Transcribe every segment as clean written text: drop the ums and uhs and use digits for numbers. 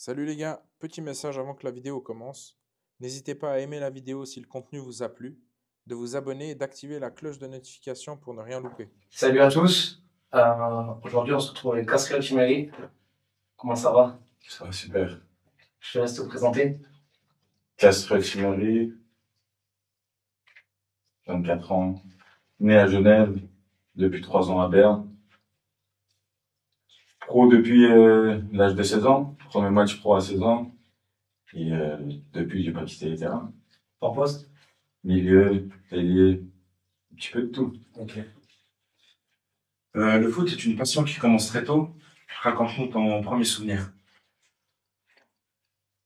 Salut les gars, petit message avant que la vidéo commence. N'hésitez pas à aimer la vidéo si le contenu vous a plu, de vous abonner et d'activer la cloche de notification pour ne rien louper. Salut à tous. Aujourd'hui, on se retrouve avec Pascal Chimeri. Comment ça va? Ça va super. Je te laisse te présenter. Casper Chimeri, 24 ans, né à Genève, depuis 3 ans à Berne. Pro depuis l'âge de 16 ans, premier match pro à 16 ans. Et depuis, j'ai pas quitté les terrains. En poste? Milieu, ailier, un petit peu de tout. Ok. Le foot est une passion qui commence très tôt. Raconte-nous ton premier souvenir.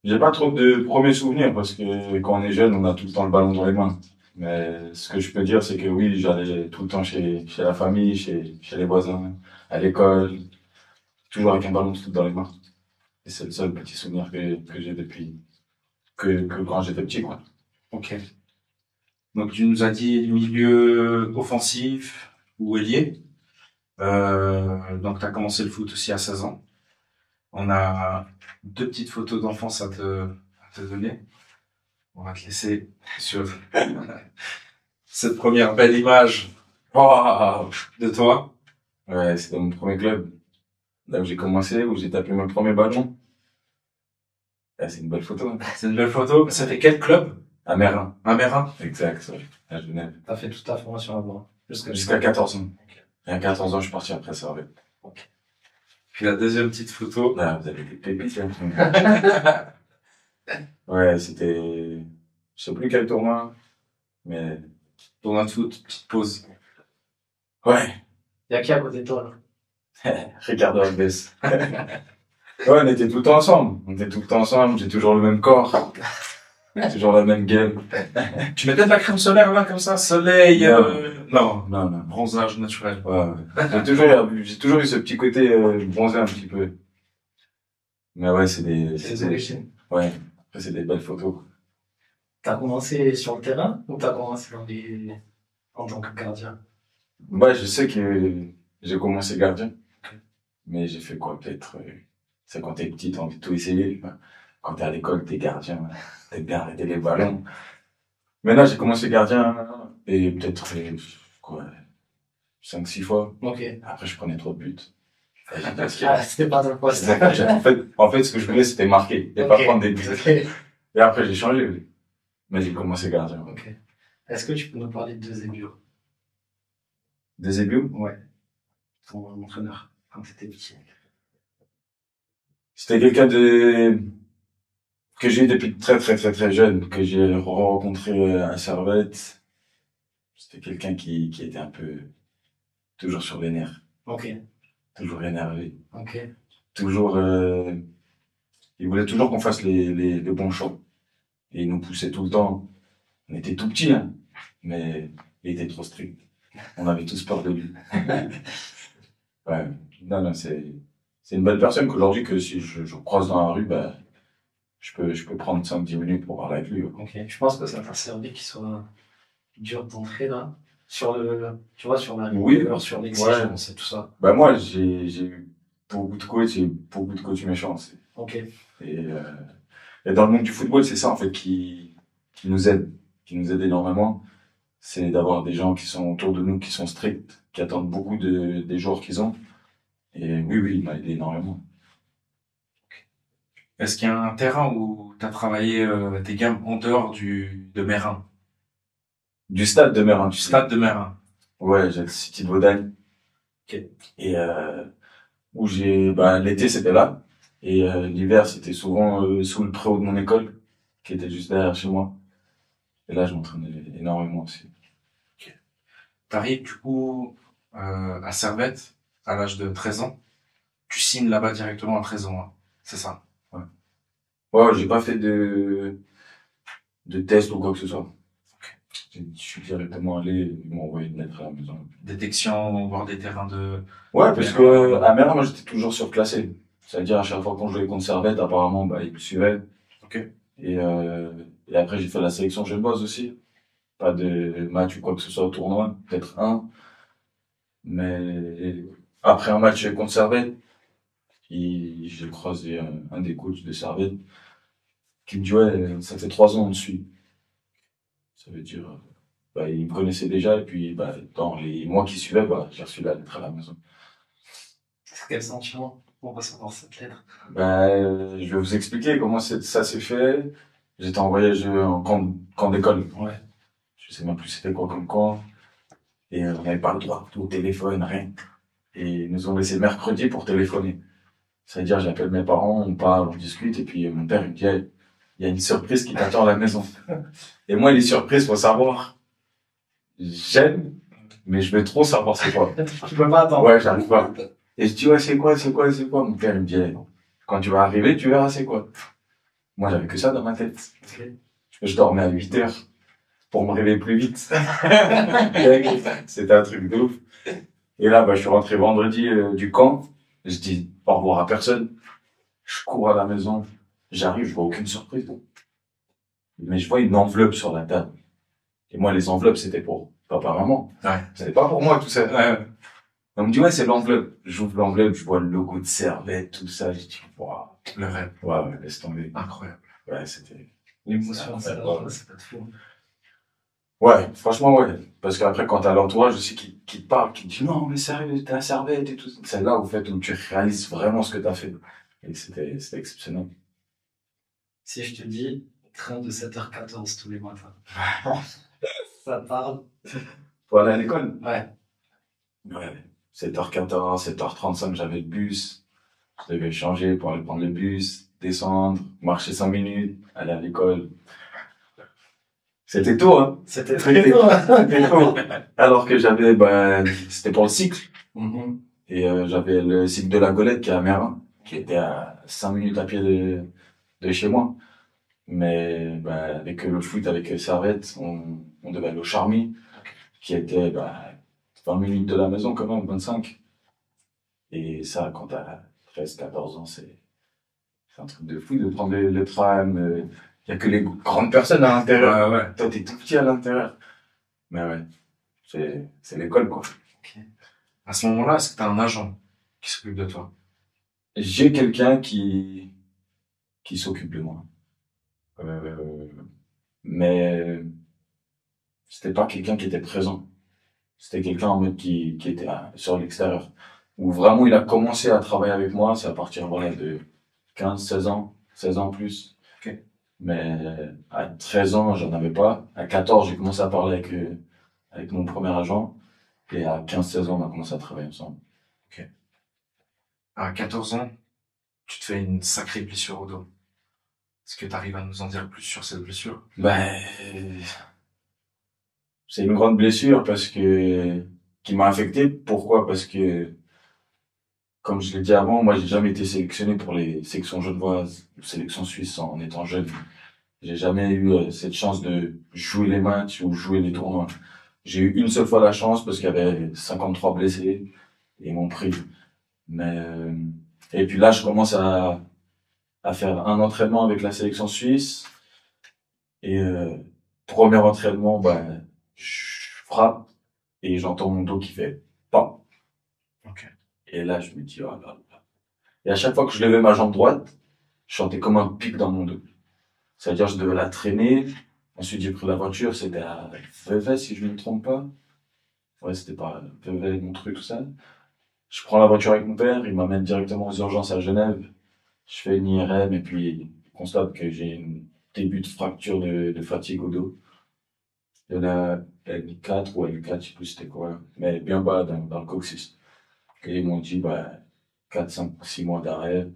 J'ai pas trop de premiers souvenirs parce que quand on est jeune, on a tout le temps le ballon dans les mains. Mais ce que je peux dire, c'est que oui, j'allais tout le temps chez la famille, chez les voisins, à l'école, toujours avec un ballon de foot dans les mains. Et c'est le seul petit souvenir que j'ai depuis que quand j'étais petit, quoi. Ok. Donc tu nous as dit milieu offensif ou ailier. Donc tu as commencé le foot aussi à 16 ans. On a deux petites photos d'enfance à te donner. On va te laisser sur cette première belle image de toi. Ouais, c'était mon premier club. Là où j'ai commencé, où j'ai tapé mon premier ballon. Ah, c'est une belle photo, hein. C'est une belle photo. Ça fait quel club? À Mérin. À Mérin. Exact, ouais. À Genève. T'as fait toute ta formation là-bas. Jusqu'à 14 ans. Et à 14 ans, je suis parti après Servette. Puis la deuxième petite photo. Là, vous avez des pépites, hein. Ouais, c'était, je sais plus quel tournoi, mais Tournoi de foot, petite pause. ouais, Y'a qui à côté de toi, là? Ricardo Alves. Ouais, on était tout le temps ensemble. On était tout le temps ensemble, j'ai toujours le même corps. Toujours la même gueule. Tu mettais de la crème solaire là comme ça, soleil, non, Non, non. bronzage naturel. Ouais, ouais. J'ai toujours eu ce petit côté bronzé un petit peu. Mais ouais, C'est des origines. ouais, après c'est des belles photos. T'as commencé sur le terrain ou t'as commencé en tant que gardien? Moi, je sais que j'ai commencé gardien, mais j'ai fait quoi, peut-être, c'est quand t'es petit, t'as envie de tout essayer. Quand t'es à l'école, t'es gardien, t'aimes bien arrêter les ballons. Maintenant, j'ai commencé gardien, et peut-être, quoi, 5, 6 fois. Ok. Après, je prenais trop de buts. Et j'ai dit, Ah, c'était pas ton poste. en fait, ce que je voulais, c'était marquer, et pas Ok. prendre des buts. Ok. Et après, j'ai changé, mais j'ai commencé gardien. Ok. Est-ce que tu peux nous parler de Eusebio? Des ébus? Ouais. Ton entraîneur, quand t'étais petit. C'était quelqu'un que j'ai eu depuis très très très très jeune, que j'ai rencontré à Servette. C'était quelqu'un qui était un peu toujours sur les nerfs, Ok. toujours énervé, Ok. toujours il voulait toujours qu'on fasse les bons choix. Et il nous poussait tout le temps. On était tout petits, hein, mais il était trop strict. On avait tous peur de lui. Ouais. Non, non, c'est une belle personne qu'aujourd'hui, que si je croise dans la rue, bah, je peux prendre 5, 10 minutes pour parler avec lui. Ok. Je pense que ça t'a servi qu'il soit dur d'entrer là. Sur tu vois, sur la Oui. rigueur, sur l'exigence et tout ça. Bah, moi, j'ai eu beaucoup de coachs méchants. Ok. Et dans le monde du football, c'est ça, en fait, qui nous aide, qui nous aide énormément. C'est d'avoir des gens qui sont autour de nous, qui sont stricts, qui attendent beaucoup des joueurs qu'ils ont. Et oui, oui, il m'a aidé énormément. Est-ce qu'il y a un terrain où tu as travaillé tes gammes en dehors de Mérin, Du stade de Mérin, du stade de Mérin? Ouais, j'ai le City de Vaudagne. Ok. Et où l'été c'était là. Et l'hiver c'était souvent sous le préau de mon école, qui était juste derrière chez moi. Et là, je m'entraînais énormément aussi. T'arrives du coup à Servette à l'âge de 13 ans. Tu signes là-bas directement à 13 ans, hein. C'est ça? Ouais. Ouais, j'ai pas fait de test ou quoi que ce soit. Je suis directement allé, ils m'ont envoyé une lettre à la maison. Détection, voir des terrains de... Ouais, parce que à Mérin, moi j'étais toujours surclassé. C'est-à-dire à chaque fois qu'on jouait contre Servette, apparemment, bah ils me suivaient. Ok. Et après j'ai fait la sélection genevoise aussi. Pas de match ou quoi que ce soit au tournoi, peut-être un. Mais après un match contre Servette, J'ai croisé un des coachs de Servette qui me dit, ouais, ça fait 3 ans on te suit. Ça veut dire, bah, il me connaissait déjà, et puis, bah, dans les mois qui suivaient, bah, j'ai reçu la lettre à la maison. Quel sentiment on va recevoir cette lettre? Bah, je vais vous expliquer comment ça s'est fait. J'étais en voyage en camp d'école. Ouais. Je sais même plus c'était quoi comme camp. Et on n'avait pas le droit au téléphone, rien. Et ils nous ont laissé mercredi pour téléphoner. C'est-à-dire, j'appelle mes parents, on parle, on discute, et puis mon père, il me dit, hey, il y a une surprise qui t'attend à la maison. Et moi, les surprises, faut savoir, j'aime, mais je veux trop savoir c'est quoi. Tu peux pas attendre. Ouais, j'arrive pas. Et je dis, ouais, c'est quoi? Mon père, il me dit, hey, quand tu vas arriver, tu verras c'est quoi. Moi, j'avais que ça dans ma tête. Okay. Je dormais à 8 heures pour me réveiller plus vite. C'était un truc de ouf. Et là, bah, je suis rentré vendredi du camp. Je dis au revoir à personne. Je cours à la maison. J'arrive, je vois aucune surprise. Mais je vois une enveloppe sur la table. Et moi, les enveloppes, c'était pour papa, maman. Ouais. C'était pas pour moi, tout ça. Ouais. On me dit, ouais, c'est l'enveloppe. J'ouvre l'enveloppe, je vois le logo de Servette, tout ça. Je dis, waouh. Le rêve. Ouais, laisse tomber. Incroyable. Ouais, c'était... L'émotion, c'est ouais. pas de fou. Ouais, franchement, ouais. Parce qu'après, quand t'as l'entourage aussi qui te parle, qui te dit, non, mais sérieux, t'es à Servette et tout. C'est là, au fait, où tu réalises vraiment ce que t'as fait. Et c'était exceptionnel. Si je te dis, train de 7h14 tous les matins. Ça parle. Pour aller à l'école? Ouais. Ouais. 7h14, 7h35, j'avais le bus. Je devais changer pour aller prendre le bus, descendre, marcher 5 minutes, aller à l'école. C'était tôt, hein. C'était très tôt. C'était tôt. Alors que j'avais, bah, c'était pour le cycle. Mm-hmm. Et j'avais le cycle de la Golette qui est à Mérin, qui était à 5 minutes à pied de chez moi. Mais bah, avec le foot, avec Servette, on devait aller au Charmy, qui était bah, 20 minutes de la maison quand même, 25. Et ça, quand t'as 13, 14 ans, c'est un truc de fou de prendre le tram. Il y a que les grandes personnes à l'intérieur. Ouais. Toi, t'es tout petit à l'intérieur. Mais ouais, c'est l'école, quoi. Okay. À ce moment-là, est-ce que t'as un agent qui s'occupe de toi? J'ai quelqu'un qui s'occupe de moi. Mais c'était pas quelqu'un qui était présent. C'était quelqu'un en mode qui était sur l'extérieur. Où vraiment il a commencé à travailler avec moi, c'est à partir voilà, de 15, 16 ans, 16 ans plus. Okay. Mais à 13 ans, j'en avais pas. À 14, j'ai commencé à parler avec mon premier agent. Et à 15, 16 ans, on a commencé à travailler ensemble. Ok. À 14 ans, tu te fais une sacrée blessure au dos. Est-ce que tu arrives à nous en dire plus sur cette blessure? Ben, c'est une grande blessure qui m'a affecté. Pourquoi? Parce que, comme je l'ai dit avant, moi, j'ai jamais été sélectionné pour les sections genevoises ou sélections suisses en étant jeune. J'ai jamais eu cette chance de jouer les matchs ou jouer les tournois. J'ai eu une seule fois la chance parce qu'il y avait 53 blessés et ils m'ont pris. Mais, et puis là, je commence à faire un entraînement avec la sélection suisse. Et, premier entraînement, ben, je frappe et j'entends mon dos qui fait pas. Okay. Et là, je me dis, oh là là. Et à chaque fois que je levais ma jambe droite, je sentais comme un pic dans mon dos. C'est-à-dire, je devais la traîner. Ensuite, j'ai pris la voiture, c'était à Vevey, si je ne me trompe pas. Ouais, c'était pas Vevey, mon truc, tout ça. Je prends la voiture avec mon père, il m'amène directement aux urgences à Genève. Je fais une IRM et puis, je constate que j'ai un début de fracture de fatigue au dos. Il y en a L4 ou L4, je sais plus c'était quoi, mais bien bas dans le coccyx. Et ils m'ont dit, bah, 4, 5, 6 mois d'arrêt.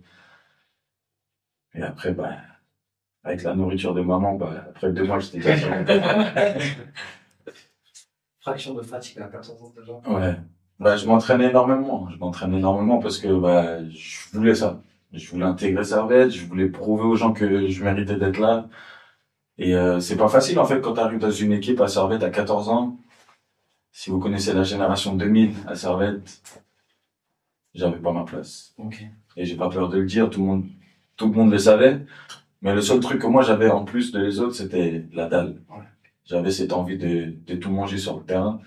Et après, bah, avec la nourriture de maman, bah, après 2 mois, j'étais déjà sur mon Fraction de fatigue à 14 ans déjà. Ouais. Bah, je m'entraîne énormément parce que, bah, je voulais ça. Je voulais intégrer Servette, je voulais prouver aux gens que je méritais d'être là. Et c'est pas facile en fait quand tu arrives dans une équipe à Servette à 14 ans. Si vous connaissez la génération 2000 à Servette, j'avais pas ma place. Okay. Et j'ai pas peur de le dire, tout le monde le savait. Mais le seul truc que moi j'avais en plus de les autres, c'était la dalle. Ouais. J'avais cette envie de tout manger sur le terrain.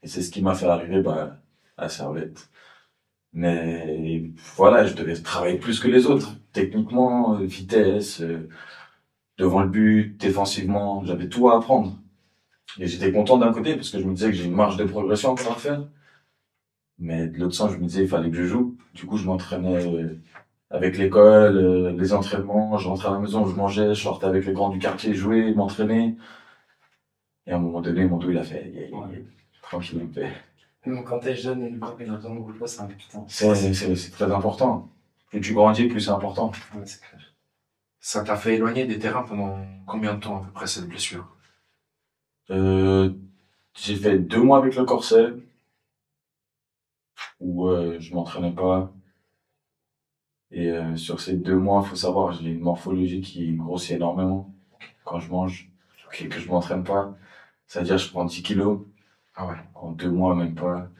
Et c'est ce qui m'a fait arriver bah, à Servette. Mais voilà, je devais travailler plus que les autres. Techniquement, vitesse, devant le but, défensivement, j'avais tout à apprendre. Et j'étais content d'un côté parce que je me disais que j'ai une marge de progression encore à faire. Mais de l'autre sens, je me disais il fallait que je joue. Du coup, je m'entraînais avec l'école, les entraînements. Je rentrais à la maison, je mangeais, je sortais avec les grands du quartier, jouer, m'entraîner. Et à un moment donné, mon dos, il a fait, tranquille, il fait. Même quand t'es jeune et le corps il a besoin de repos, c'est important. C'est très important. Plus tu grandis, plus c'est important. Ouais, c'est clair. Ça t'a fait éloigner des terrains pendant combien de temps à peu près cette blessure? J'ai fait 2 mois avec le corset, où je m'entraînais pas. Et sur ces 2 mois, faut savoir, j'ai une morphologie qui grossit énormément quand je mange et que je m'entraîne pas. C'est-à-dire, je prends 10 kilos Ah ouais. en 2 mois, même pas.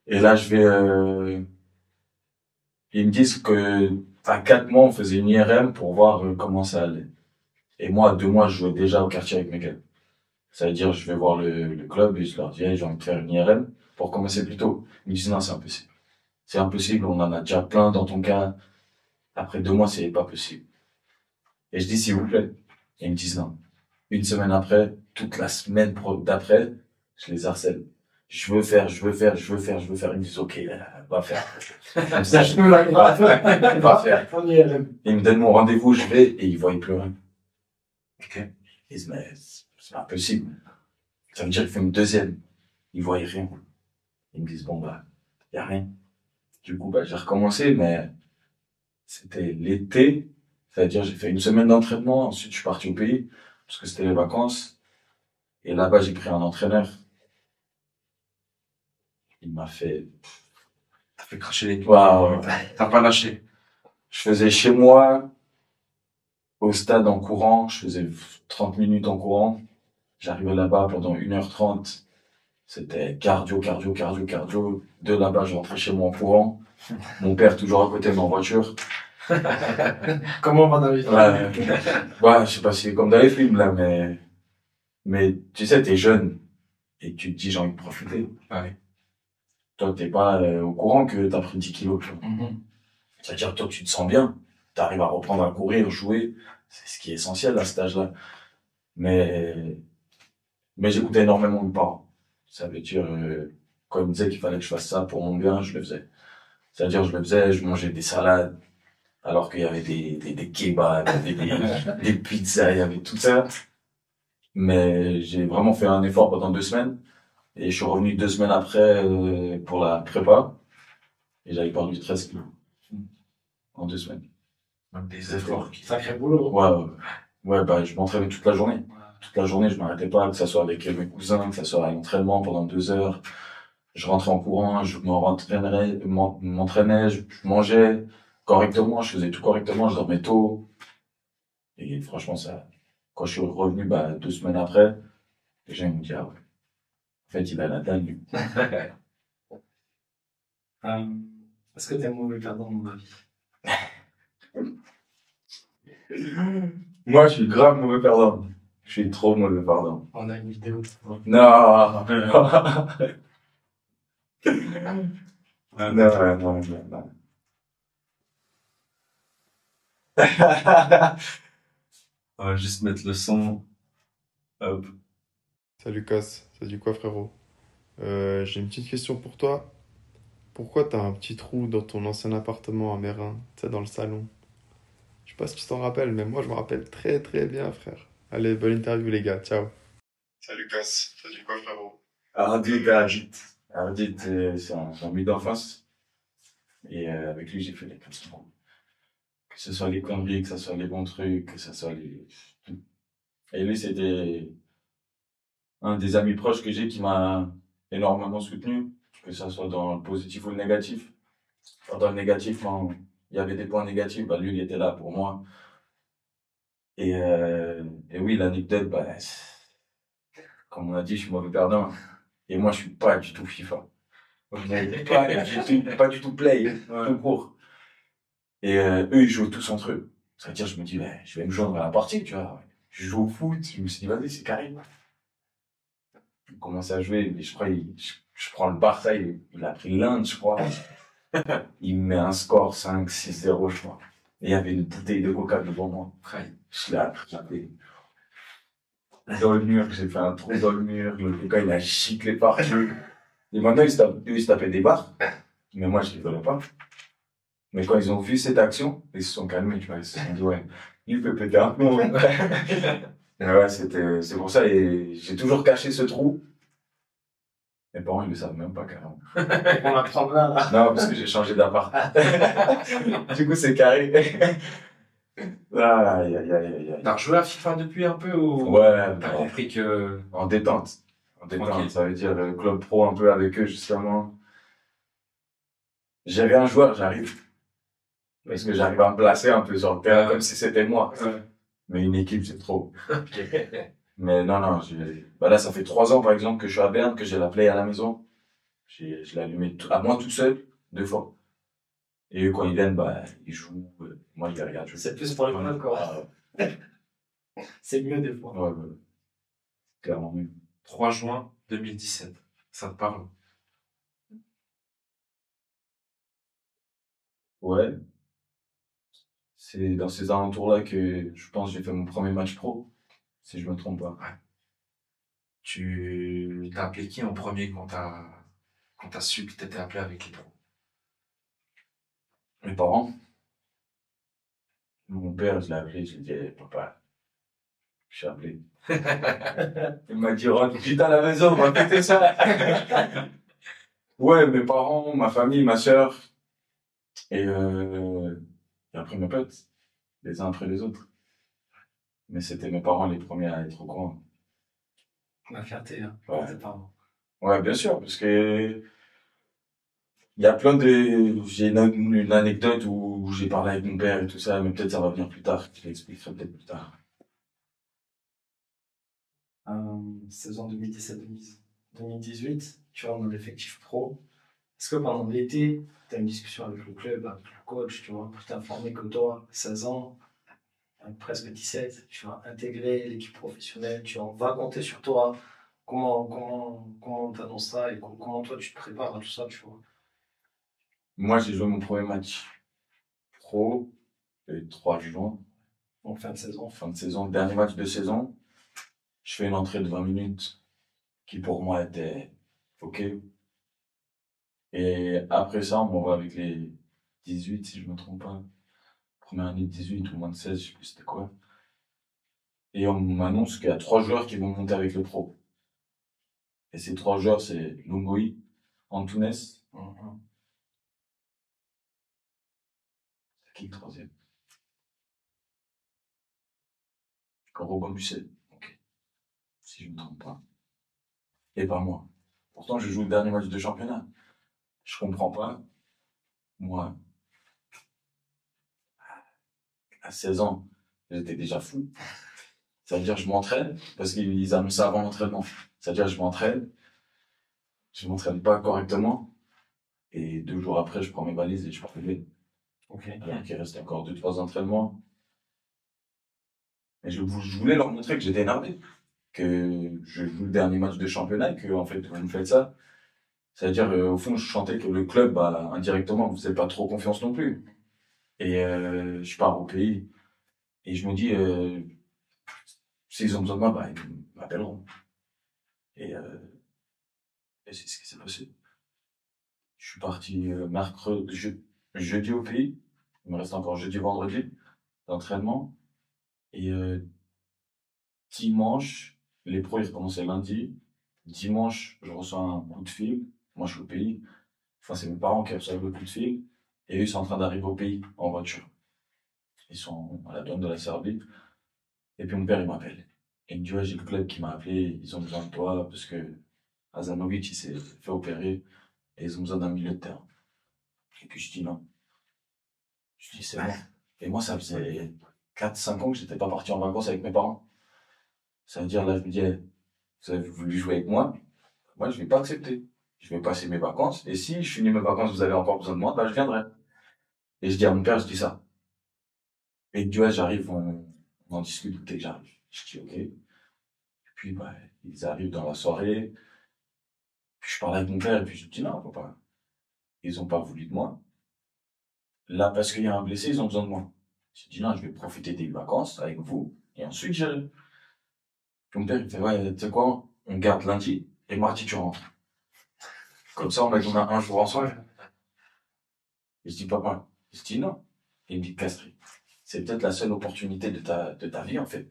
Et là, ils me disent que à 4 mois, on faisait une IRM pour voir comment ça allait. Et moi, à 2 mois, je jouais déjà au quartier avec mes gars. Ça veut dire, je vais voir le club et je leur dis, hey, j'ai envie de faire une IRM pour commencer plus tôt. Ils me disent, non, c'est impossible. C'est impossible, on en a déjà plein dans ton cas. Après 2 mois, c'est pas possible. Et je dis, s'il vous plaît. Et ils me disent non. Une semaine après, toute la semaine d'après, je les harcèle. Je veux faire. Ils me disent, ok, va faire. Ça, je peux la Va faire. Va faire. On y est. Ils me donnent mon rendez-vous, je vais, et ils voient plus rien. Ok. Ils disent, mais c'est pas possible. Ça veut dire qu'il fait une deuxième. Ils voient rien. Ils me disent, bon, bah, y a rien. Du coup, bah, j'ai recommencé, mais c'était l'été. C'est-à-dire, j'ai fait une semaine d'entraînement. Ensuite, je suis parti au pays, parce que c'était les vacances. Et là-bas, j'ai pris un entraîneur. Il m'a fait, T'as fait cracher les waouh. T'as pas lâché. Je faisais chez moi, au stade en courant. Je faisais 30 minutes en courant. J'arrivais là-bas pendant 1h30. C'était cardio. De là-bas, je rentrais chez moi en courant. Mon père toujours à côté de ma voiture. Comment on va dans les films? Ouais, je sais pas si c'est comme dans les films, là, mais tu sais, t'es jeune. Et tu te dis, j'ai envie de profiter. Ouais. Toi, t'es pas au courant que t'as pris 10 kilos. Tu vois. C'est-à-dire, toi, tu te sens bien. T'arrives à reprendre à courir, jouer. C'est ce qui est essentiel à cet âge-là. Mais j'écoutais énormément mes parents. Ça veut dire, quand ils me disaient qu'il fallait que je fasse ça pour mon bien, je le faisais. C'est-à-dire, je le faisais, je mangeais des salades, alors qu'il y avait des kebabs, des pizzas, il y avait tout ça. Mais j'ai vraiment fait un effort pendant 2 semaines. Et je suis revenu 2 semaines après, pour la prépa. Et j'avais perdu 13 kilos. En 2 semaines. Même des efforts. Sacré boulot. Ouais, bah, je m'entraînais toute la journée. Toute la journée, je m'arrêtais pas, que ça soit avec mes cousins, que ça soit à l'entraînement pendant 2 heures. Je rentrais en courant, je m'entraînais, je mangeais correctement, je faisais tout correctement, je dormais tôt. Et franchement, ça, quand je suis revenu, bah, 2 semaines après, les gens ils m'ont dit, ah ouais. En fait, il a la dalle, lui. Est-ce que t'es mauvais perdant dans ma vie? Moi, je suis grave mauvais perdant. Je suis trop mauvais perdant. On a une vidéo. Non. Non. On va juste mettre le son. Hop. Salut Cass, ça dit quoi frérot? J'ai une petite question pour toi. Pourquoi t'as un petit trou dans ton ancien appartement à Mérin, tu sais, dans le salon? Je sais pas si tu t'en rappelles, mais moi je me rappelle très très bien frère. Allez, bonne interview les gars, ciao. Salut Cass, ça dit quoi frérot? Ardit, c'est un ami d'enfance. Et avec lui, j'ai fait les 4 ans. Que ce soit les conneries, que ce soit les bons trucs, que ce soit les... tout. Et lui, c'était un des amis proches que j'ai qui m'a énormément soutenu, que ce soit dans le positif ou le négatif. Dans le négatif, quand il y avait des points négatifs, bah lui, il était là pour moi. Et oui, l'anecdote, bah, comme on a dit, je suis mauvais perdant. Et moi, je suis pas du tout FIFA. Pas du tout play, tout court. Et eux, ils jouent tous entre eux. Ça veut dire, je me dis, bah, je vais me joindre à la partie, tu vois. Je joue au foot, je me suis dit, vas-y, c'est carré. Je commence à jouer, mais je crois, je prends le Barça, il a pris l'Inde, je crois. Il me met un score 5-6-0, je crois. Et il y avait une bouteille de coca devant moi. Aïe. Je l'ai attrapé. Dans le mur, j'ai fait un trou dans le mur. Le coca, il a giclé partout. Et maintenant, eux, ils se tapaient des barres. Mais moi, je rigolais pas. Mais quand ils ont vu cette action, ils se sont calmés, tu vois. Ils se sont dit, ouais, il peut péter un plomb. Et ouais, c'est pour ça, et j'ai toujours caché ce trou. Mes parents, ils le savent même pas, carrément. On apprend là, là. Non, parce que j'ai changé d'appart. Du coup, c'est carré. Aïe, aïe, aïe, aïe, aïe. T'as rejoué à FIFA depuis un peu ou Ouais, t'as ouais. compris que... En détente. En détente, Tranquille. ça veut dire club pro un peu avec eux, justement. J'avais un joueur, j'arrive. Parce que j'arrive à me placer un peu sur le terrain, comme si c'était moi. Ouais. Mais une équipe, c'est trop. Mais non, bah là, ça fait 3 ans, par exemple, que je suis à Berne, que j'ai la Play à la maison. Je l'ai allumé à moi tout seul, 2 fois. Et eux, quand ils viennent, bah, ils jouent. Moi, je les regarde. C'est plus pour le fun, quoi. Ah, C'est mieux des fois. ouais. Clairement mieux. 3 juin 2017. Ça te parle? Ouais. C'est dans ces alentours-là que je pense que j'ai fait mon premier match pro, si je me trompe pas. Tu t'as appelé qui en premier quand t'as su que t'étais appelé avec les pros? Mes parents, mon père, je l'ai appelé, je lui ai dit, papa, je suis appelé. Il m'a dit, rentre vite à la maison, on va péter ça. Ouais, mes parents, ma famille, ma sœur, et après mes potes, les uns après les autres. Mais c'était mes parents les premiers à être au courant. La fierté, hein, Ouais. pour tes parents. Ouais, bien sûr, parce que il y a j'ai une anecdote où j'ai parlé avec mon père et tout ça, mais peut-être ça va venir plus tard. Je l'expliquerai peut-être plus tard. Saison 2017-2018, tu vois, dans l'effectif pro. Est-ce que pendant l'été, tu as une discussion avec le club, avec le coach, tu vois, pour t'informer que toi, 16 ans, presque 17, tu vas intégrer l'équipe professionnelle, on va compter sur toi. Comment t'annonces ça et comment toi tu te prépares à tout ça, tu vois? Moi, j'ai joué mon premier match pro le 3 juin, En fin de saison. fin de saison, dernier match de saison. Je fais une entrée de 20 minutes qui pour moi était OK. Et après ça, on m'envoie avec les 18, si je me trompe pas. Première année de 18 ou moins de 16, je sais plus c'était quoi. Et on m'annonce qu'il y a 3 joueurs qui vont monter avec le pro. Et ces 3 joueurs, c'est Lungoï, Antunes, c'est qui le troisième? Robin Busset. OK. Si je me trompe pas. Et pas moi. Pourtant, je joue le dernier match de championnat. Je comprends pas. Moi, à 16 ans, j'étais déjà fou. Ça veut dire que je m'entraîne, parce qu'ils annoncent ça avant l'entraînement. Ça veut dire que je m'entraîne pas correctement. Et 2 jours après, je prends mes valises et je pars lever. Ok. Alors qu'il reste encore 2-3 entraînements. Et je voulais leur montrer que j'étais énervé. Que je joue le dernier match de championnat et que, en fait, vous me faites ça. Ça veut dire, au fond, je sentais que le club, bah, indirectement, ne faisait pas trop confiance non plus. Et je pars au pays. Et je me dis, s'ils ont besoin de moi, bah, ils m'appelleront. Et c'est ce qui s'est passé. Je suis parti jeudi au pays. Il me reste encore jeudi, vendredi d'entraînement. Et dimanche, les pros ils recommençaient lundi. Dimanche, je reçois un coup de fil. Moi, je suis au pays. Enfin, c'est mes parents qui reçoivent le coup de fil. Et eux, ils sont en train d'arriver au pays en voiture. Ils sont à la douane de la Serbie. Et puis mon père, il m'appelle. Et il me dit, ouais, j'ai le club qui m'a appelé. Ils ont besoin de toi parce que Azanovic, il s'est fait opérer. Et ils ont besoin d'un milieu de terrain. Et puis je dis non. Je dis c'est bon. Et moi, ça faisait 4-5 ans que j'étais pas parti en vacances avec mes parents. Ça veut dire, là, je me dis, eh, vous avez voulu jouer avec moi? Moi, je vais pas accepter. Je vais passer mes vacances. Et si je finis mes vacances, vous avez encore besoin de moi, bah, je viendrai. Et je dis à mon père, je dis ça. Et tu vois, j'arrive, on en discute dès que j'arrive. Je dis, OK. Et puis, bah, ils arrivent dans la soirée. Puis je parle avec mon père et puis je dis, non, papa. Ils ont pas voulu de moi. Là, parce qu'il y a un blessé, ils ont besoin de moi. J'ai dit, non, je vais profiter des vacances avec vous, et ensuite, j'irai. Puis mon père, il fait, ouais, tu sais quoi, on garde lundi, et mardi, tu rentres. Comme ça, on a un jour ensemble. Et je dis, papa, je dis non. Et il me dit, Castri, c'est peut-être la seule opportunité de ta vie, en fait.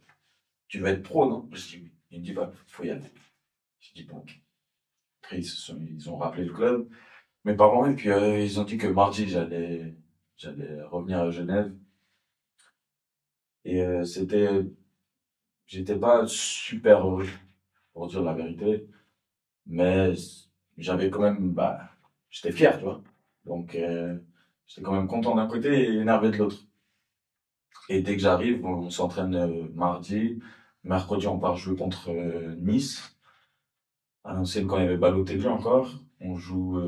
Tu vas être pro, non? Je dis oui. Il me dit, bah, faut y aller. Je dis, bon, ok. Après, ils ont rappelé le club, mes parents, et puis ils ont dit que mardi, j'allais revenir à Genève. Et j'étais pas super heureux, pour dire la vérité, mais j'avais quand même, bah, j'étais fier, tu vois. Donc, j'étais quand même content d'un côté et énervé de l'autre. Et dès que j'arrive, on s'entraîne mardi. Mercredi, on part jouer contre Nice. À l'ancienne, quand il y avait Balotelli encore, on joue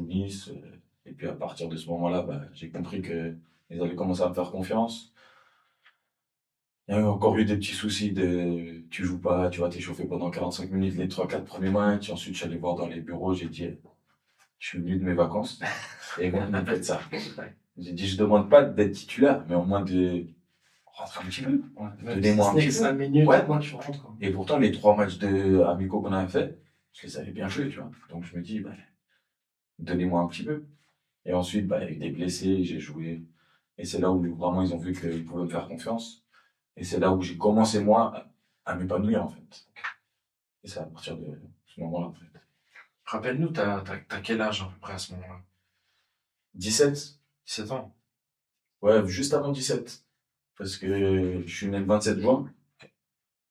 Nice. Et puis à partir de ce moment-là, bah, j'ai compris que ils allaient commencer à me faire confiance. Il y a encore eu des petits soucis de tu joues pas, tu vas t'échauffer pendant 45 minutes les 3-4 premiers matchs. Ensuite, je suis allé voir dans les bureaux, j'ai dit, je suis venu de mes vacances. Et bon, on fait ça. J'ai dit, je demande pas d'être titulaire, mais au moins de rentrer un petit peu. Donnez-moi un petit peu. 5 minutes, Ouais. moi, tu rentres, quoi. Et pourtant, les 3 matchs de amicaux qu'on avait fait, je les avais bien joués, tu vois. Donc, je me dis, bah, donnez-moi un petit peu. Et ensuite, bah, avec des blessés, j'ai joué. Et c'est là où vraiment ils ont vu qu'ils pouvaient me faire confiance. Et c'est là où j'ai commencé, moi, à m'épanouir, en fait. Et c'est à partir de ce moment-là, en fait. Rappelle-nous, t'as quel âge à peu près à ce moment-là? 17? 17 ans. Ouais, juste avant 17. Parce que je suis né le 27 juin.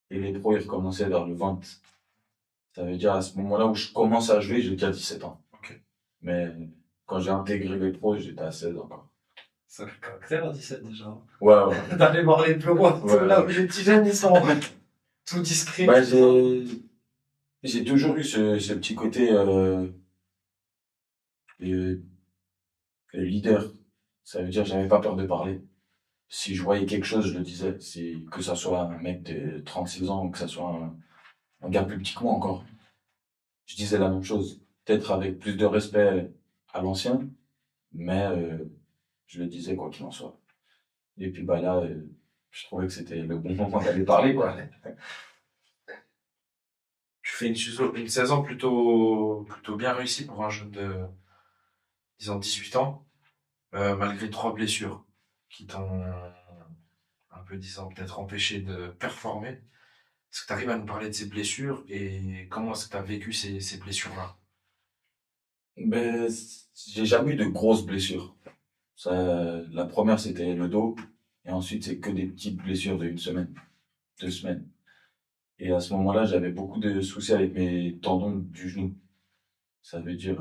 Et les pros, ils recommençaient vers le 20. Ça veut dire à ce moment-là où je commence à jouer, j'ai déjà 17 ans. Ok. Mais quand j'ai intégré les pros, j'étais à 16 encore. Ça fait caractère à 17 déjà. Ouais, ouais. D'aller voir les bureaux, Ouais. là où les petits jeunes, ils sont tout discrets. Bah, j'ai toujours eu ce petit côté euh, leader. Ça veut dire que j'avais pas peur de parler. Si je voyais quelque chose, je le disais. Que ça soit un mec de 36 ans ou que ça soit un gars plus petit que moi encore. Je disais la même chose. Peut-être avec plus de respect à l'ancien, mais je le disais quoi qu'il en soit. Et puis bah là, je trouvais que c'était le bon moment d'aller parler, quoi. Tu fais une saison plutôt bien réussie pour un jeune de, disons, 18 ans, malgré 3 blessures qui t'ont un peu, disons, peut-être empêché de performer. Est-ce que tu arrives à nous parler de ces blessures et comment est-ce que tu as vécu ces blessures-là? Ben, j'ai jamais eu de grosses blessures. La première, c'était le dos. Et ensuite, c'est que des petites blessures de 1 semaine, 2 semaines. Et à ce moment-là, j'avais beaucoup de soucis avec mes tendons du genou. Ça veut dire,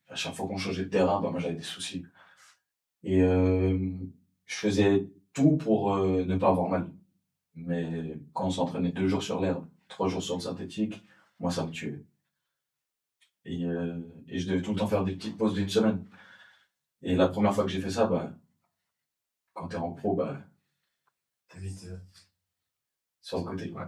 à chaque fois qu'on changeait de terrain, bah, moi, j'avais des soucis. Et je faisais tout pour ne pas avoir mal. Mais quand on s'entraînait 2 jours sur l'herbe, 3 jours sur le synthétique, moi, ça me tuait. Et je devais tout le temps faire des petites pauses d'1 semaine. Et la première fois que j'ai fait ça, bah, quand t'es en pro, bah, t'es vite sur le côté. Ouais.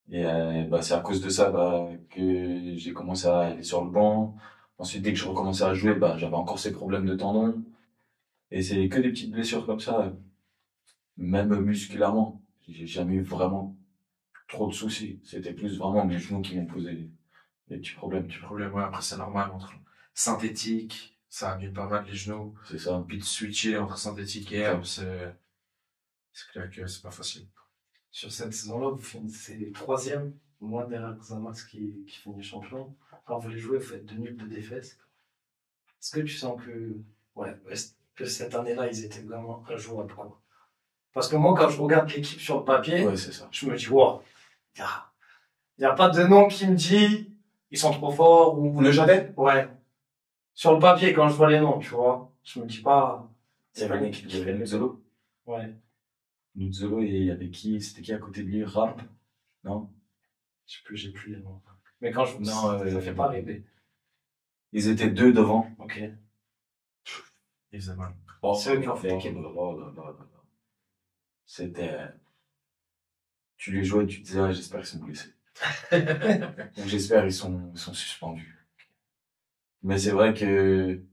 Et bah, c'est à cause de ça bah, que j'ai commencé à aller sur le banc. Ensuite, dès que je recommençais à jouer, bah, j'avais encore ces problèmes de tendons. Et c'est que des petites blessures comme ça, même musculairement. J'ai jamais eu vraiment trop de soucis. C'était plus vraiment mes genoux qui m'ont posé des petits problèmes. Du problème, ouais, après c'est normal entre synthétique, ça annule pas mal les genoux, C'est ça. puis de switcher entre synthétique et herbe, c'est clair que c'est pas facile. Sur cette saison-là, vous finissez 3e, moins derrière Xamax qui finit champion. Quand vous les jouez, vous faites 2 nuls de défaites. Est-ce que tu sens que cette année-là, ils étaient vraiment injouables, quoi? Parce que moi, quand je regarde l'équipe sur le papier, Ouais, c'est ça. je me dis, wow, il y a pas de nom qui me dit, ils sont trop forts ou... Le Jadet? Ouais. Sur le papier, quand je vois les noms, tu vois, je me dis pas... Il y avait l'équipe, il y avait Nuzzolo. Ouais. Nuzzolo et il y avait qui? C'était qui à côté de lui? Rap? Non? J'ai plus les noms. Mais quand je... Non, ça fait pas rêver. Ils étaient 2 devant. Ok. Il faisait mal. Oh, C'est eux qui ont fait l'équipe. C'était... Tu les jouais, tu te disais, ah, j'espère qu'ils sont blessés. Ou j'espère qu'ils sont suspendus. Mais c'est vrai que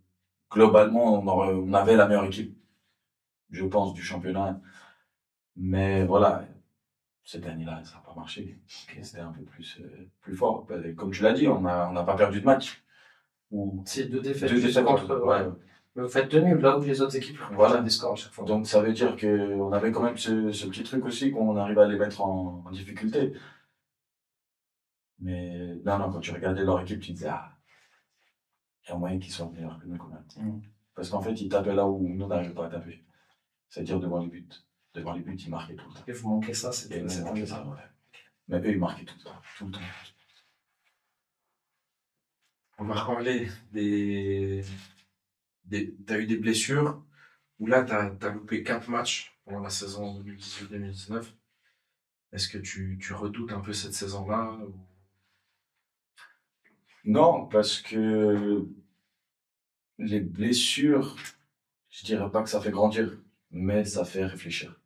globalement, on avait la meilleure équipe, je pense, du championnat. Mais voilà, cette année-là, ça n'a pas marché. C'était un peu plus fort. Comme tu l'as dit, on n'a pas perdu de match. C'est 2 défaites. 2 défaites contre. ouais. Mais vous faites tenir là où les autres équipes Voilà. des scores à chaque fois. Donc ça veut dire qu'on avait quand même ce petit truc aussi qu'on arrive à les mettre en difficulté. Mais non, quand tu regardais leur équipe, tu te disais, il y a moyen qu'ils soient meilleurs que nous quand même. Parce qu'en fait, ils tapaient là où nous n'arrivions pas à taper. C'est-à-dire devant les buts. Devant les buts, ils marquaient tout le temps. Et vous manquez ça, c'était ça, ouais. Mais eux, ils marquaient tout le temps. Tout le temps. On va reparler t'as eu des blessures, où là, t'as loupé 4 matchs pendant la saison 2018-2019. Est-ce que tu redoutes un peu cette saison-là ou... Non, parce que les blessures, je dirais pas que ça fait grandir, mais ça fait réfléchir.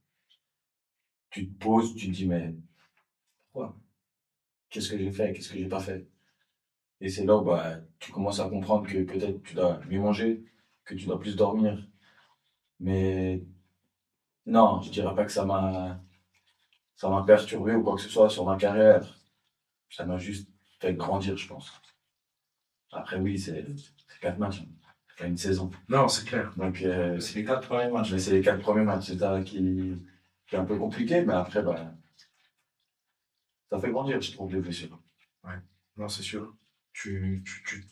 Tu te poses, tu te dis, mais pourquoi? Qu'est-ce que j'ai fait? Qu'est-ce que j'ai pas fait? Et c'est là où tu commences à comprendre que peut-être tu dois mieux manger, que tu dois plus dormir. Mais non, je dirais pas que ça m'a perturbé ou quoi que ce soit sur ma carrière. Ça m'a juste fait grandir, je pense. Après, oui, c'est 4 matchs. C'est pas une saison. Non, c'est clair. Donc, c'est les 4 premiers matchs. Mais c'est les 4 premiers matchs. C'est ça qui est un peu compliqué, mais après, ça fait grandir, je trouve, les blessures. Ouais, non, c'est sûr. Tu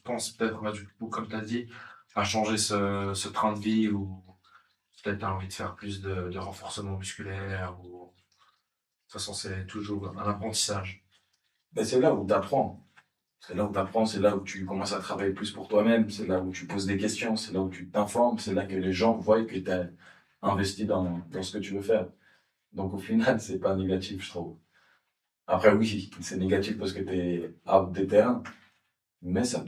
penses peut-être, du coup, comme tu as dit, à changer ce train de vie ou peut-être tu as envie de faire plus de renforcement musculaire ou... De toute façon, c'est toujours un apprentissage. Ben, c'est là où tu apprends. C'est là où tu apprends, c'est là où tu commences à travailler plus pour toi-même, c'est là où tu poses des questions, c'est là où tu t'informes, c'est là que les gens voient que tu as investi dans ce que tu veux faire. Donc au final, c'est pas négatif, je trouve. Après, oui, c'est négatif parce que tu es out des terrains, mais ça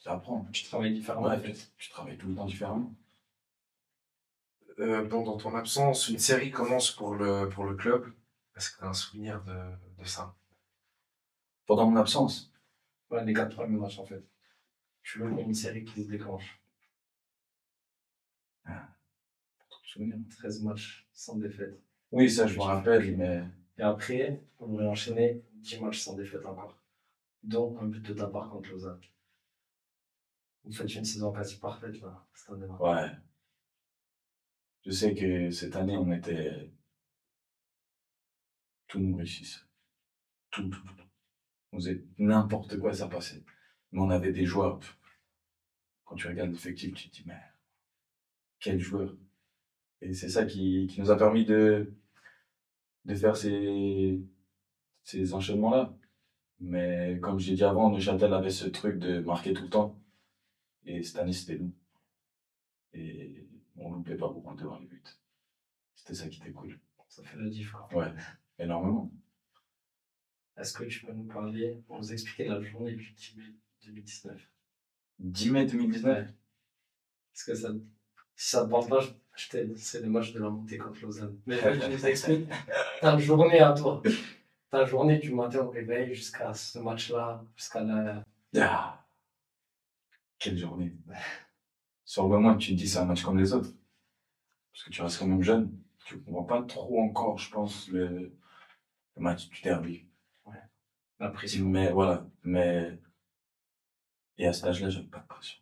t'apprend. Tu travailles différemment. Ouais, tu travailles tout le temps différemment. Pendant ton absence, une série commence pour le club. Est-ce que tu as un souvenir de ça? Pendant mon absence? Ouais, les 4 premiers matchs en fait. Tu veux une série qui se déclenche. Souvenir. 13 matchs sans défaite. Oui, ça je me rappelle, mais... Et après, on aurait enchaîné 10 matchs sans défaite encore. Dont un but de ta part contre Lausanne. Vous faites une saison quasi parfaite là, cette année-là. Ouais. Je sais que cette année, on était... Tout nous réussissait. Tout. On faisait n'importe quoi, ça passait. Mais on avait des joueurs. Quand tu regardes l'effectif, tu te dis, mais quel joueur. Et c'est ça qui nous a permis de faire ces enchaînements-là. Mais comme j'ai dit avant, Neuchâtel avait ce truc de marquer tout le temps. Et cette année, c'était nous. Et on loupait pas beaucoup devant les buts. C'était ça qui était cool. Ça fait la différence. Ouais, énormément. Est-ce que tu peux nous parler, pour nous expliquer la journée du 10 mai 2019? 10 mai 2019? Est-ce que si ça te parle pas, c'est le match de la montée contre Lausanne. Mais je nous explique ta journée à toi. Ta journée du matin au réveil jusqu'à ce match-là, jusqu'à la... Quelle journée. Sur le moment, tu te dis c'est un match comme les autres. Parce que tu restes quand même jeune. Tu comprends pas trop encore, je pense, le match du derby. Ouais. La pression. Mais voilà. Et à cet âge-là, j'avais pas de pression.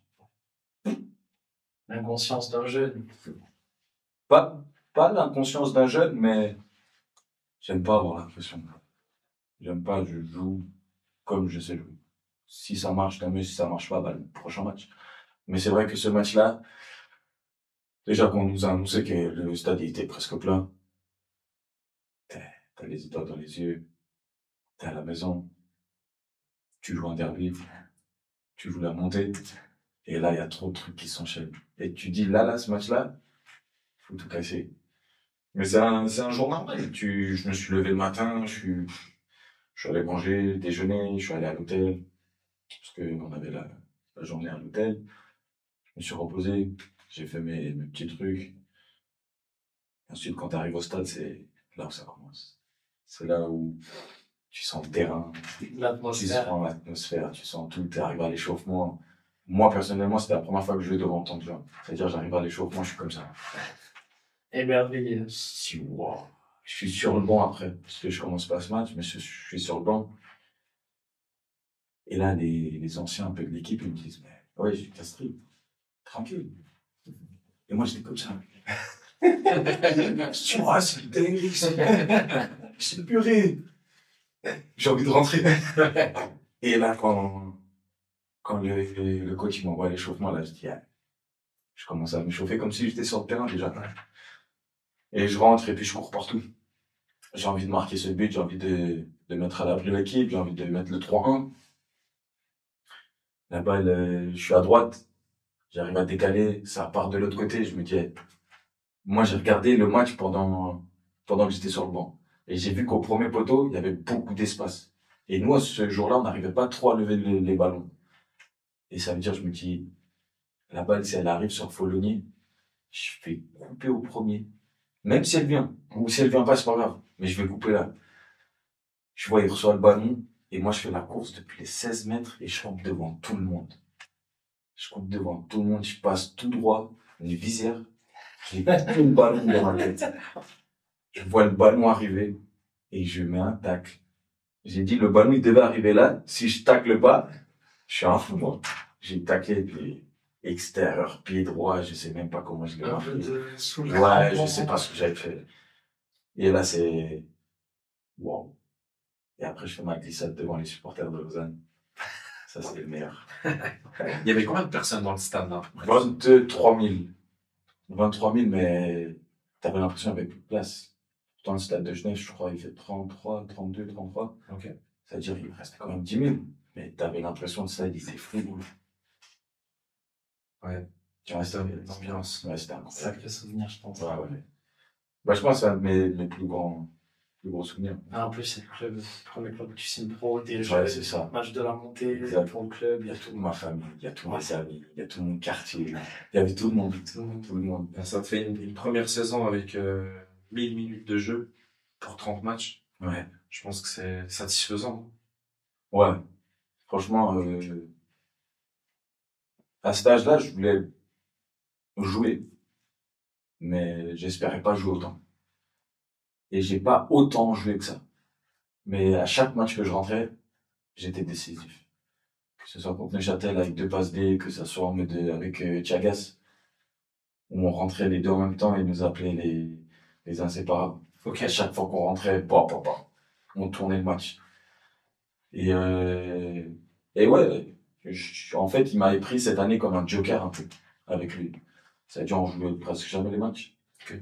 L'inconscience d'un jeune. Pas l'inconscience d'un jeune, mais j'aime pas avoir la pression. J'aime pas, je joue comme je sais jouer. Si ça marche, tant mieux. Si ça marche pas, le prochain match. Mais c'est vrai que ce match-là, déjà qu'on nous a annoncé que le stade était presque plein, t'as les étoiles dans les yeux, t'es à la maison, tu joues un derby, tu joues la montée, et là, il y a trop de trucs qui s'enchaînent. Et tu dis, là, ce match-là, faut tout casser. Mais c'est un jour normal. Je me suis levé le matin, je suis allé manger, déjeuner, je suis allé à l'hôtel, parce qu'on avait la journée à l'hôtel. Je me suis reposé, j'ai fait mes petits trucs. Ensuite, quand tu arrives au stade, c'est là où ça commence. C'est là où tu sens le terrain, tu sens l'atmosphère, tu sens tout, tu arrives à l'échauffement. moi, personnellement, c'était la première fois que je jouais devant autant de gens. C'est-à-dire, j'arrive à l'échauffement, je suis comme ça. Émerveillé. Si, wow. Je suis sur le banc après, parce que je commence pas ce match, mais je suis sur le banc. Et là, les anciens un peu de l'équipe, ils me disent, mais ouais, je suis castré, tranquille. Et moi, j'étais comme ça. Tu vois, c'est une dinguerie, c'est une purée. J'ai envie de rentrer. Et là, quand le coach il m'envoie à l'échauffement, là, je dis, ah, je commence à me chauffer comme si j'étais sur le terrain déjà. Et je rentre et puis je cours partout. J'ai envie de marquer ce but, j'ai envie de mettre à l'abri l'équipe, j'ai envie de mettre le 3-1. La balle, je suis à droite, j'arrive à décaler, ça part de l'autre côté, je me dis, moi j'ai regardé le match pendant que j'étais sur le banc. Et j'ai vu qu'au premier poteau, il y avait beaucoup d'espace. Et nous, ce jour-là, on n'arrivait pas trop à lever les ballons. Et ça veut dire, je me dis, la balle, si elle arrive sur Folonier, je vais couper au premier. Même si elle vient, ou si elle vient pas, c'est pas grave. Mais je vais couper là. Je vois, il reçoit le ballon, et moi, je fais la course depuis les 16 mètres, et je coupe devant tout le monde. Je coupe devant tout le monde, je passe tout droit, une visière, j'ai tout le ballon dans ma tête. Je vois le ballon arriver, et je mets un tacle. J'ai dit, le ballon, il devait arriver là. Si je tacle pas, je suis un fou, moi. J'ai taclé, puis extérieur, pied droit, je sais même pas comment je l'ai Un marqué. peu de soulèvement. Ouais, je sais pas ce que j'avais fait. Et là, c'est, wow. Et après, je fais ma glissade devant les supporters de Lausanne. Ça, c'est le meilleur. Il y avait combien de personnes dans le stade, là? 23 000. 23 000, mais t'avais l'impression qu'il n'y avait plus de place. Dans le stade de Genève, je crois, il fait 33, 32, 33. Ok. C'est-à-dire, il restait quand même 10 000. Mais t'avais l'impression que ça, il était fou. Ouais. Tu vois, c'était L'ambiance. Ouais, c'était incroyable. Sacré souvenir, je pense. Ouais, ouais. Bah, je pense que c'est un de mes plus gros souvenirs. Ah, en plus, c'est le club, le premier club où tu signes pro, t'es le Ouais, c'est ça. match de la montée, Exact. pour le club, Il y a toute ma famille, il y a tous mes amis, il y a tout mon quartier, il y avait tout le monde, tout le monde. Ça te fait une première saison avec 1000 minutes de jeu pour 30 matchs. Ouais. Je pense que c'est satisfaisant. Ouais. Franchement, à cet âge-là, je voulais jouer. Mais j'espérais pas jouer autant. Et j'ai pas autant joué que ça. Mais à chaque match que je rentrais, j'étais décisif. Que ce soit contre Neuchâtel avec 2 passes D, que ce soit avec Thiagas, où on rentrait les deux en même temps et ils nous appelaient les inséparables. Ok. À chaque fois qu'on rentrait, on tournait le match. Et ouais, en fait, il m'avait pris cette année comme un joker un peu, avec lui. C'est-à-dire, on jouait presque jamais les matchs. Ok.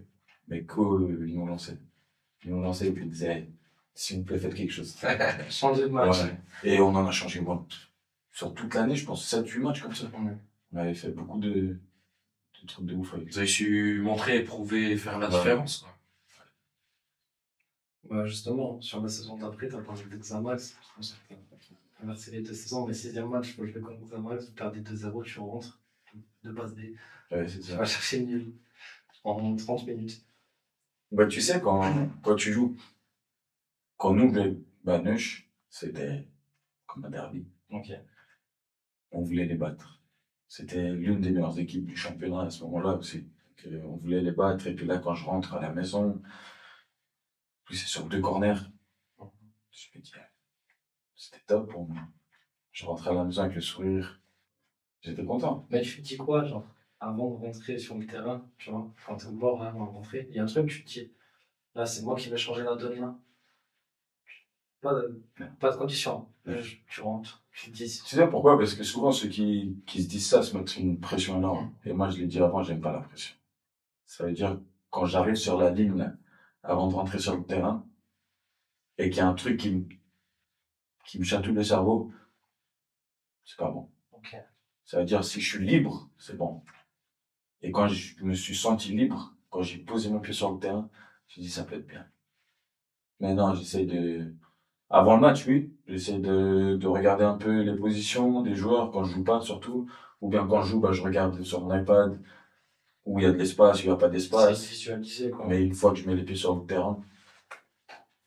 Mais ils nous lançaient. Ils nous lançaient et puis ils disaient, hey, s'il vous plaît, faites quelque chose. changer de match. Ouais. Et on en a changé, moi. Sur toute l'année, je pense 7-8 matchs comme ça. Ouais. On avait fait beaucoup de trucs de ouf avec Vous avez su montrer, prouver, faire la Ouais. différence, quoi. Bah, justement, sur la saison d'après, t'as parlé de Xamax. Je pense que t'as inversé les 2 saisons, mais 6e match, faut jouer contre Xamax, vous perdez 2-0, tu rentres, 2 passes D. Ouais, c'est Tu ça. vas chercher le nul en 30 minutes. Bah, tu sais, quand tu joues, quand nous, Neuch, c'était comme un derby. Ok. On voulait les battre. C'était l'une des meilleures équipes du championnat à ce moment-là aussi. On voulait les battre. Et puis là, quand je rentre à la maison, puis c'est sur 2 corners. Je me dis, c'était top pour moi. Je rentrais à la maison avec le sourire. J'étais content. Mais tu te dis quoi, genre, avant de rentrer sur le terrain, tu vois, quand t'es au bord, là, avant de rentrer, il y a un truc, tu te dis, là, c'est moi qui vais changer la donne, là. Pas de condition. Tu rentres, tu te dis, Tu sais pourquoi? Parce que souvent, ceux qui se disent ça se mettent une pression énorme. Et moi, je l'ai dit avant, j'aime pas la pression. Ça veut dire, quand j'arrive sur la ligne, là, avant de rentrer sur le terrain, et qu'il y a un truc qui me chatouille le cerveau, c'est pas bon. ok. Ça veut dire, si je suis libre, c'est bon. Et quand je me suis senti libre, quand j'ai posé mon pied sur le terrain, j'ai dit, ça peut être bien. Mais non, avant le match, oui, j'essaie de regarder un peu les positions des joueurs quand je joue pas, surtout. Ou bien quand je joue, bah, je regarde sur mon iPad, où il y a de l'espace, où il n'y a pas C'est d'espace. visualisé, quoi. Mais une fois que je mets les pieds sur le terrain,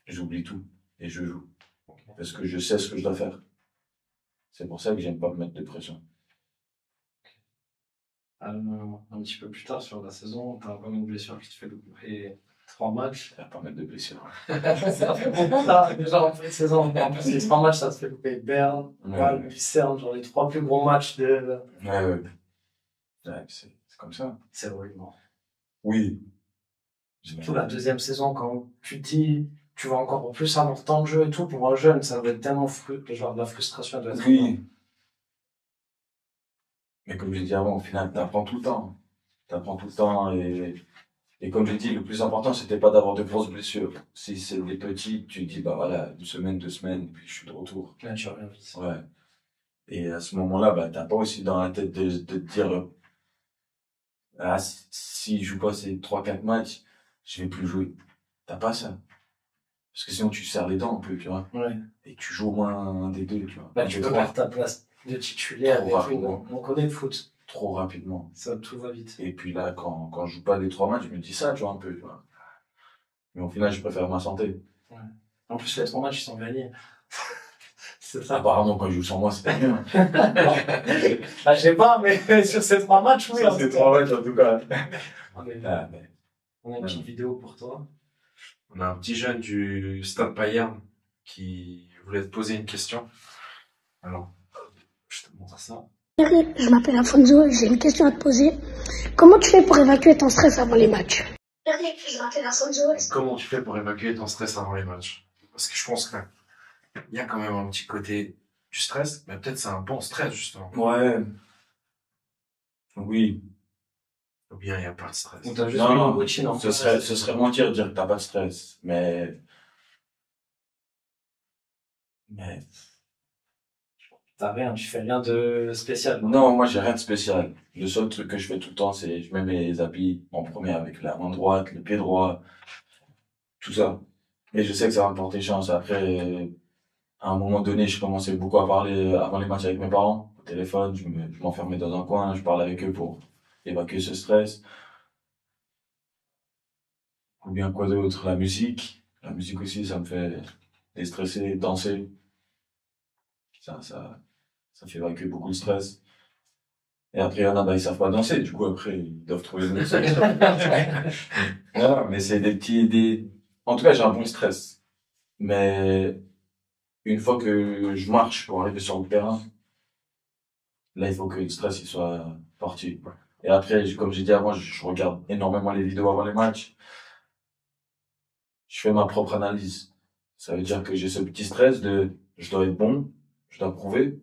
j'oublie tout. Et je joue. Parce que je sais ce que je dois faire. C'est pour ça que j'aime pas me mettre de pression. Un petit peu plus tard sur la saison, t'as quand même une blessure qui te fait louper 3 matchs. Il y a pas mal de blessures. Ça fait beaucoup ça, déjà en fin de saison. En plus, les 3 matchs, ça te fait louper Berne, Ouais. Lucerne, genre les 3 plus gros matchs de. Ouais. Ouais, c'est comme ça. C'est horrible. Oui. Surtout la deuxième saison, quand tu te dis, tu vas encore plus avoir tant de jeu et tout, pour un jeune, ça doit être tellement genre de la frustration de être. Oui. Mais comme j'ai dit avant, au final, t'apprends tout le temps. T'apprends tout le temps et comme j'ai dit, le plus important, c'était pas d'avoir de grosses blessures. Si c'est des petites, tu dis, bah voilà, 1 semaine, 2 semaines, et puis je suis de retour. Là, tu reviens vite. Ouais. Et à ce moment-là, bah, t'as pas aussi dans la tête de te dire, ah, si je joue pas ces 3-4 matchs, je vais plus jouer. T'as pas ça. Parce que sinon, tu serres les dents un peu, tu vois. Ouais. Et tu joues au moins un des deux, tu vois. Là, Un tu des peux trois. perdre ta place de titulaire Trop et tout. rapidement. On connaît le foot. Trop rapidement. Ça, tout va vite. Et puis là, quand je joue pas les 3 matchs, je me dis ça, tu vois, un peu, tu vois. Mais au final, je préfère ma santé. En plus, les 3 matchs, ils sont gagnés. C'est ça. Apparemment, quand je joue sans moi, c'est mieux. Bah, je sais pas, mais sur ces 3 matchs, oui. Ça, en c'est tout 3 cas. matchs, en tout cas. Ah, mais... On a une petite vidéo pour toi. On a un petit jeune du Stade Payerne qui voulait te poser une question. Alors, je te montre ça. Eric, je m'appelle Afonso et j'ai une question à te poser. Comment tu fais pour évacuer ton stress avant les matchs? Eric, je m'appelle Afonso. Comment tu fais pour évacuer ton stress avant les matchs? Parce que je pense qu'il y a quand même un petit côté du stress, mais peut-être c'est un bon stress, justement. Ouais. Oui. Ou bien il n'y a pas de stress. Ou t'as juste Non, une non, routine en ce serait mentir de dire que t'as pas de stress. Mais T'as rien, tu fais rien de spécial. non, moi, j'ai rien de spécial. Le seul truc que je fais tout le temps, c'est je mets mes habits en premier avec la main droite, le pied droit, tout ça. Et je sais que ça va me porter chance. Après, à un moment donné, je commençais beaucoup à parler avant les matchs avec mes parents, au téléphone, je m'enfermais dans un coin, je parlais avec eux pour évacuer ce stress. Ou bien quoi d'autre? La musique. La musique aussi, ça me fait déstresser, danser. Ça fait évacuer beaucoup de stress. Et après, il y en a, bah, ils savent pas danser, du coup, après, ils doivent trouver une autre solution. Voilà, mais c'est en tout cas, j'ai un bon stress. Mais, une fois que je marche pour arriver sur le terrain, là, il faut que le stress, il soit parti. Et après, comme j'ai dit avant, je regarde énormément les vidéos avant les matchs. Je fais ma propre analyse. Ça veut dire que j'ai ce petit stress de, je dois être bon, je dois prouver.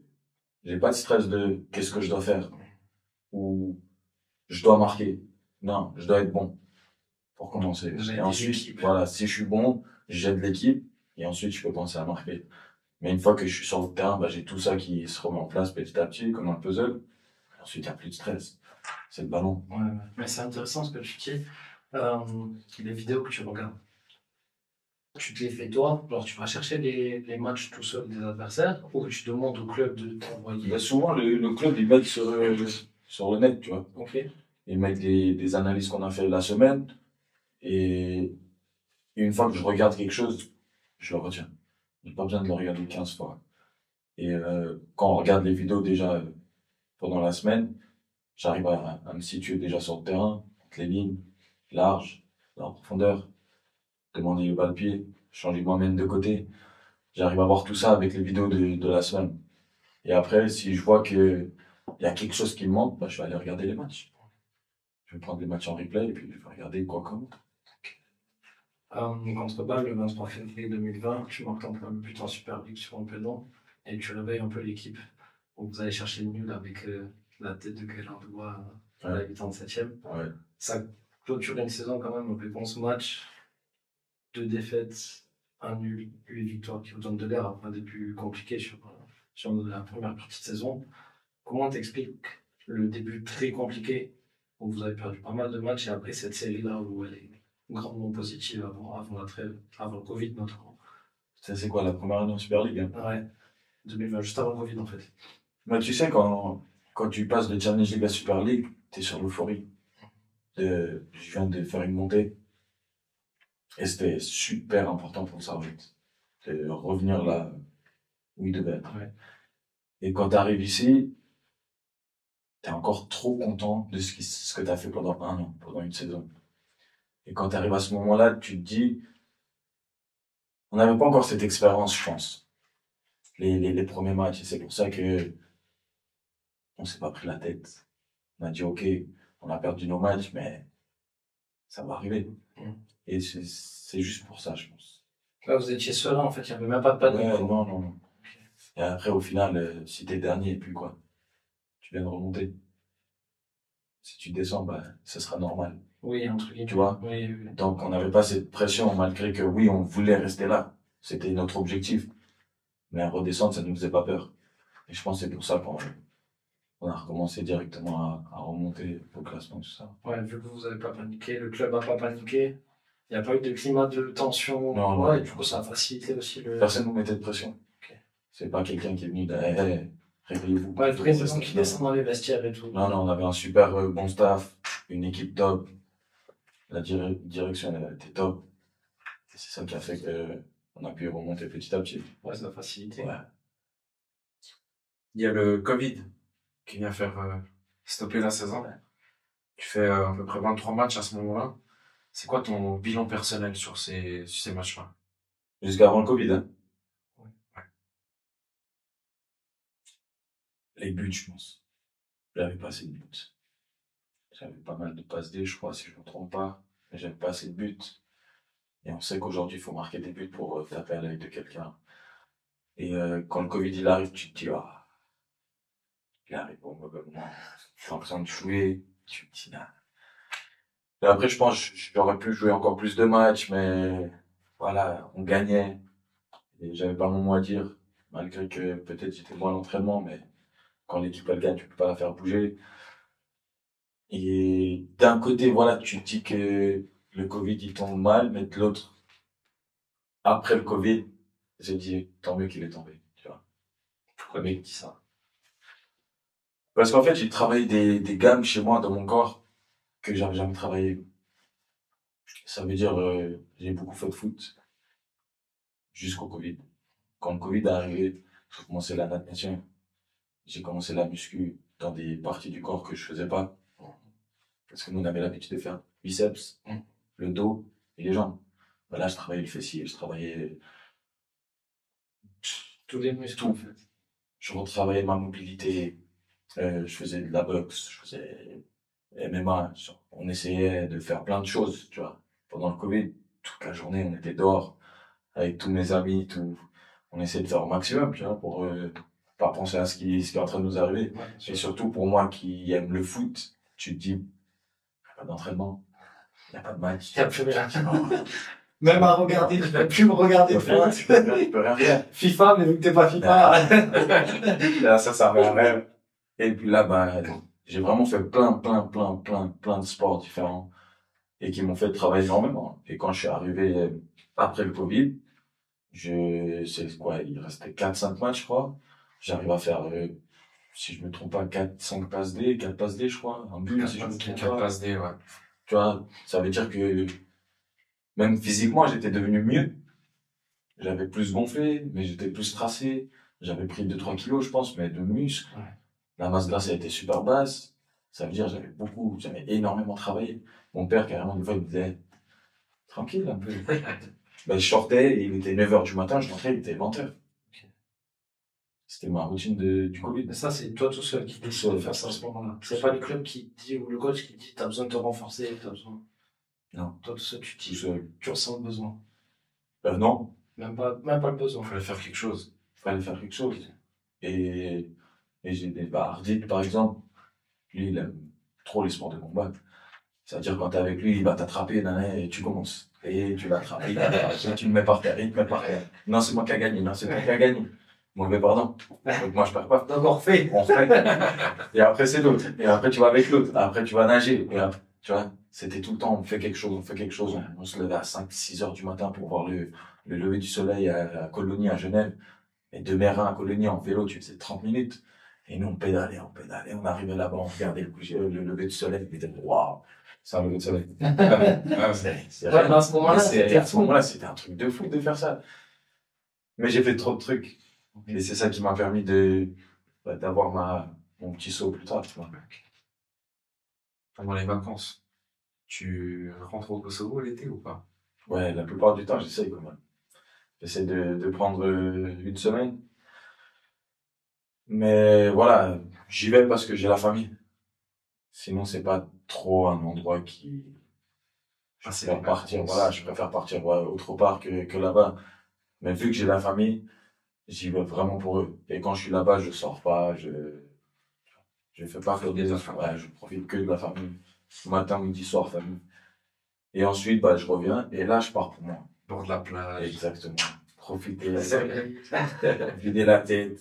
J'ai pas de stress de, qu'est-ce que je dois faire? Ou, je dois marquer. Non, je dois être bon. Pour commencer. J'aide Et ensuite, l'équipe. voilà, si je suis bon, j'aide l'équipe. Et ensuite, je peux penser à marquer. Mais une fois que je suis sur le terrain, bah, j'ai tout ça qui se remet en place petit à petit, comme un puzzle. Ensuite, il n'y a plus de stress. C'est le ballon. Ouais. Mais c'est intéressant ce que tu dis. Les vidéos que tu regardes. Tu te les fais toi, genre tu vas chercher les matchs tout seul des adversaires, ou tu demandes au club de t'envoyer. Bah, souvent, le club, ils mettent sur le net, tu vois. Ok. Ils mettent des analyses qu'on a fait la semaine. Et une fois que je regarde quelque chose, je le retiens. J'ai pas besoin de le regarder 15 fois. Et quand on regarde les vidéos déjà pendant la semaine, j'arrive à me situer déjà sur le terrain, avec les lignes, large, la profondeur, demander le balle-pied, changer moi-même de côté. J'arrive à voir tout ça avec les vidéos de la semaine. Et après, si je vois que il y a quelque chose qui me manque, bah, je vais aller regarder les matchs. Je vais prendre les matchs en replay et puis je vais regarder quoi comment. Contre Bâle, le 23 février 2020, tu marques ton premier but en Super League sur un pénal et tu réveilles un peu l'équipe. Donc vous allez chercher le nul avec la tête de Guélandois à la 87e. Ouais. Ça clôture une saison quand même avec 11 matchs, 2 défaites, 1 nul, 8 victoires qui vous donnent de l'air après un début compliqué sur la première partie de saison. Comment t'expliques le début très compliqué où vous avez perdu pas mal de matchs et après cette série-là où elle est grandement positive avant la trêve, avant le Covid notamment. Ça, c'est quoi la première année en Super League? Hein? Ouais, 2020, juste avant le Covid en fait. Mais tu sais, quand tu passes de Challenge League à Super League, t'es sur l'euphorie. Je viens de faire une montée. Et c'était super important pour le cerveau. De revenir là où il devait être. Ouais. Et quand t'arrives ici, t'es encore trop content de ce que t'as fait pendant un an, pendant une saison. Et quand t'arrives à ce moment-là, tu te dis, on n'avait pas encore cette expérience, je pense. Les premiers matchs, et c'est pour ça que on s'est pas pris la tête. On a dit, ok, on a perdu nos matchs, mais ça va arriver. Et c'est juste pour ça, je pense. Là, vous étiez serein, en fait, il n'y avait même pas de panique. Ouais, non. Et après, au final, si t'es dernier, et puis quoi, tu viens de remonter. Si tu descends, bah, ce sera normal. Oui, entre guillemets. Tu vois? Oui. Donc, on n'avait pas cette pression, malgré que oui, on voulait rester là. C'était notre objectif. Mais redescendre, ça ne nous faisait pas peur. Et je pense que c'est pour ça qu'on a recommencé directement à remonter au classement, tout ça. Ouais, vu que vous n'avez pas paniqué, le club n'a pas paniqué, il n'y a pas eu de climat de tension. Non, ouais, et du coup, ça a facilité aussi le. Personne ne nous mettait de pression. Ok. C'est pas quelqu'un qui est venu de, hey, réveillez-vous. Ouais, le président qui descend dans les vestiaires et tout. Non, on avait un super bon staff, une équipe top. La direction, elle était top. Et c'est ça qui a fait qu'on a pu remonter petit à petit. Ouais, ça a facilité. Ouais. Il y a le Covid qui vient faire stopper la saison. Tu fais à peu près 23 matchs à ce moment-là. C'est quoi ton bilan personnel sur ces matchs-là? Jusqu'avant le Covid, hein. Ouais. Les buts, je pense. J'avais pas assez de buts. J'avais pas mal de passes D, je crois, si je me trompe pas. Mais j'avais pas assez de buts. Et on sait qu'aujourd'hui, il faut marquer des buts pour taper à l'œil de quelqu'un. Et quand le Covid il arrive, tu te dis, ah, il arrive au mauvais moment. Je suis en train de jouer. Tu te dis, nah. Et après, je pense que j'aurais pu jouer encore plus de matchs, mais voilà, on gagnait. Et j'avais pas mon mot à dire. Malgré que peut-être j'étais moins à l'entraînement, mais quand l'équipe elle gagne, tu peux pas la faire bouger. Et d'un côté, voilà, tu te dis que le Covid il tombe mal, mais de l'autre, après le Covid, j'ai dit tant mieux qu'il est tombé, tu vois. Pourquoi tu dis ça? Parce qu'en fait, j'ai travaillé des gammes chez moi dans mon corps que j'avais jamais travaillé. Ça veut dire j'ai beaucoup fait de foot jusqu'au Covid. Quand le Covid est arrivé, j'ai commencé la natation. J'ai commencé la muscu dans des parties du corps que je faisais pas. Parce que nous, on avait l'habitude de faire biceps, le dos et les jambes. Ben là, je travaillais le fessier, je travaillais Tous les muscles, tout. en fait. Je retravaillais ma mobilité, je faisais de la boxe, je faisais MMA. On essayait de faire plein de choses, tu vois. Pendant le Covid, toute la journée, on était dehors avec tous mes amis, tout. On essayait de faire au maximum, tu vois, pour pas penser à ce qui est en train de nous arriver. Ouais, Et surtout pour moi qui aime le foot, tu te dis, il n'y a pas d'entraînement, il n'y a pas de match. Il n'y a plus rien. Même à regarder, je ne vais plus me regarder. Tu peux rien faire. FIFA, mais vu que t'es pas FIFA. Là, ça servait à rien. Et puis là, bah, j'ai vraiment fait plein de sports différents et qui m'ont fait travailler énormément. Et quand je suis arrivé après le Covid, c'est quoi, il restait 4-5 matchs, je crois. J'arrive à faire, si je me trompe pas, 4 passes D, je crois, un but, si je me trompe 4 pas. passes D, ouais. Tu vois, ça veut dire que même physiquement, j'étais devenu mieux. J'avais plus gonflé, mais j'étais plus tracé. J'avais pris 2-3 kilos, je pense, mais de muscles. Ouais. La masse grasse a été super basse. Ça veut dire j'avais énormément travaillé. Mon père, carrément, une fois, il me disait, tranquille un peu. Ben, je sortais, et il était 9h du matin, je rentrais, il était 20h. Okay. C'était ma routine du Covid. Mais ça, c'est toi tout seul qui décide de faire ça à ce moment-là. C'est pas le club qui te dit, ou le coach qui te dit, t'as besoin de te renforcer, t'as besoin. Non. Toi tout seul, tu te Tout dis, seul. tu ressens le besoin. Non. Même pas le besoin. Il fallait faire quelque chose. Fallait faire quelque chose. Et j'ai des Hardy, par exemple, lui, il aime trop les sports de combat. C'est-à-dire, quand t'es avec lui, il va t'attraper, et tu commences. Et tu l'attrapes, tu le mets par terre, il te met par terre. Non, c'est moi qui a gagné, non, c'est toi qui a gagné. Mauvais pardon. Donc moi, je perds pas. D'abord fait. On refait. Et après, c'est l'autre. Et après, tu vas avec l'autre. Après, tu vas nager. Et après, tu vois, c'était tout le temps, on fait quelque chose. On se levait à 5-6 heures du matin pour voir le lever du soleil à Colonie, à Genève. Et de Mérin à Colonie en vélo, tu faisais 30 minutes. Et nous, on pédalait. On arrivait là-bas, on regardait le lever du soleil. On était, waouh, c'est un lever de soleil. C'est Ouais, mais à ce moment-là, c'était un truc de fou de faire ça. Mais j'ai fait trop de trucs. Et c'est ça qui m'a permis d'avoir mon petit saut plus tard, tu vois. Pendant les vacances, tu rentres au Kosovo l'été ou pas? Ouais, la plupart du temps, j'essaye quand même. J'essaie de prendre une semaine. Mais voilà, j'y vais parce que j'ai la famille. Sinon, c'est pas trop un endroit qui... Je Ah, c'est préfère les partir, vacances. voilà, je préfère partir ouais, autre part que là-bas. Mais vu que j'ai la famille, j'y vais vraiment pour eux. Et quand je suis là-bas, je sors pas, je fais pas que Profite de des ta affaires. famille. Ouais, je profite que de la famille. Matin, midi, soir, famille. Et ensuite, bah, je reviens et là, je pars pour moi. Bord de la plage. Exactement. Profiter, C'est vrai. vider la tête.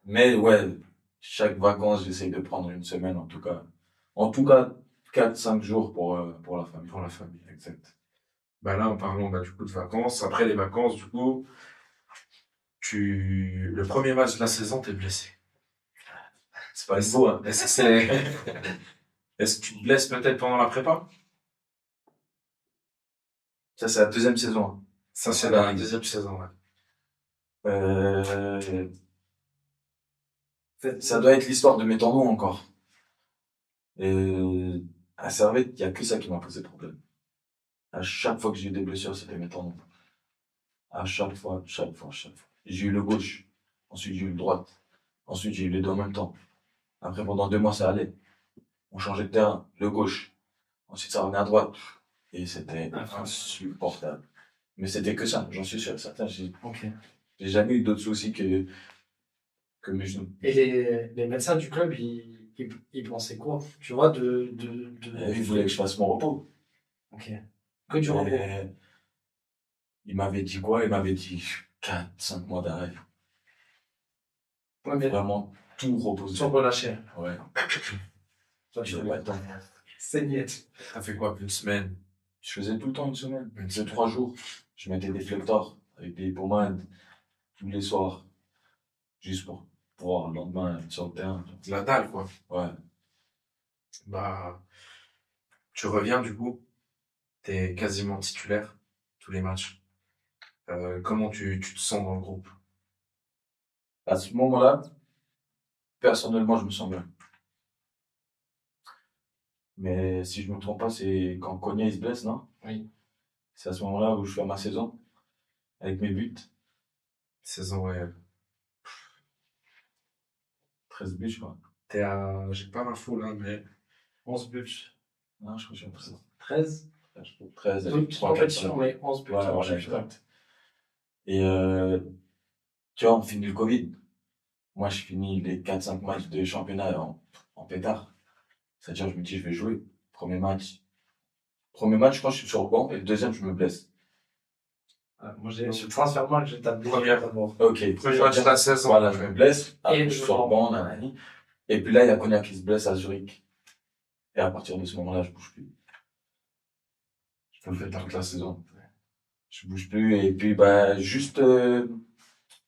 Mais ouais, chaque vacances, j'essaie de prendre une semaine en tout cas. En tout cas, 4-5 jours pour la famille. Pour la famille. Exact. Bah là, en parlant du coup de vacances, après les vacances, du coup, le premier match de la saison, t'es blessé. C'est pas beau, hein. Est-ce que c'est... Est-ce que tu te blesses peut-être pendant la prépa? Ça, c'est la deuxième saison. Hein. Ça, c'est la deuxième saison, ouais. En fait, ça doit être l'histoire de mes tendons encore. Et à Servette, il y a que ça qui m'a posé problème. À chaque fois que j'ai eu des blessures, c'était mes tendons. À chaque fois. J'ai eu le gauche. Ensuite, j'ai eu le droite. Ensuite, j'ai eu les deux en même temps. Après, pendant 2 mois, ça allait. On changeait de terrain, le gauche. Ensuite, ça revenait à droite. Et c'était insupportable. Mais c'était que ça, j'en suis sûr. Certain, j'ai Ok. jamais eu d'autres soucis que mes genoux. Et les médecins du club, ils pensaient quoi? Tu vois, Ils voulaient que je fasse mon repos. Ok. Que du repos. Il m'avait dit quoi? Il m'avait dit 4-5 mois d'arrêt. Ouais, mais Vraiment tout reposer. sans relâcher. Ouais. Toi, tu J'avais pas le temps. saigner. Ça fait quoi, plus de semaine? Je faisais tout le temps une semaine. 2-3 jours. Je mettais des flectors avec des pommades tous les soirs. Juste pour pouvoir le lendemain être sur le terrain. De la dalle, quoi. Ouais. Bah, tu reviens, du coup. T'es quasiment titulaire. Tous les matchs. Comment tu te sens dans le groupe? À ce moment-là, personnellement, je me sens bien. Mais si je me trompe pas, c'est quand Konya il se blesse, non? Oui. C'est à ce moment-là où je fais ma saison. Avec mes buts. Saison, ouais. 13 buts, je crois. T'es à, j'ai pas l'info là, mais 11 buts. Non, je crois que je suis à 13. 13. 13 avec Toute 3 4 compétition, mais 11 buts. Ouais, en voilà, championnat. exact. Et tu vois, on finit le Covid. Moi, je finis les 4-5 matchs de championnat en pétard. C'est-à-dire, je me dis, je vais jouer. Premier match, je crois que je suis sur le banc. Et le deuxième, je me blesse. Moi, j'ai sur le transfert marque, j'ai tapé. Première. d'abord. Ok. premier match de la saison. Voilà, je me blesse. Après, Et je suis le sur le banc. banc, nanani. Et puis là, il y a Konya qui se blesse à Zurich. Et à partir de ce moment-là, je bouge plus. Je me fais toute la saison. Je bouge plus. Et puis, bah, juste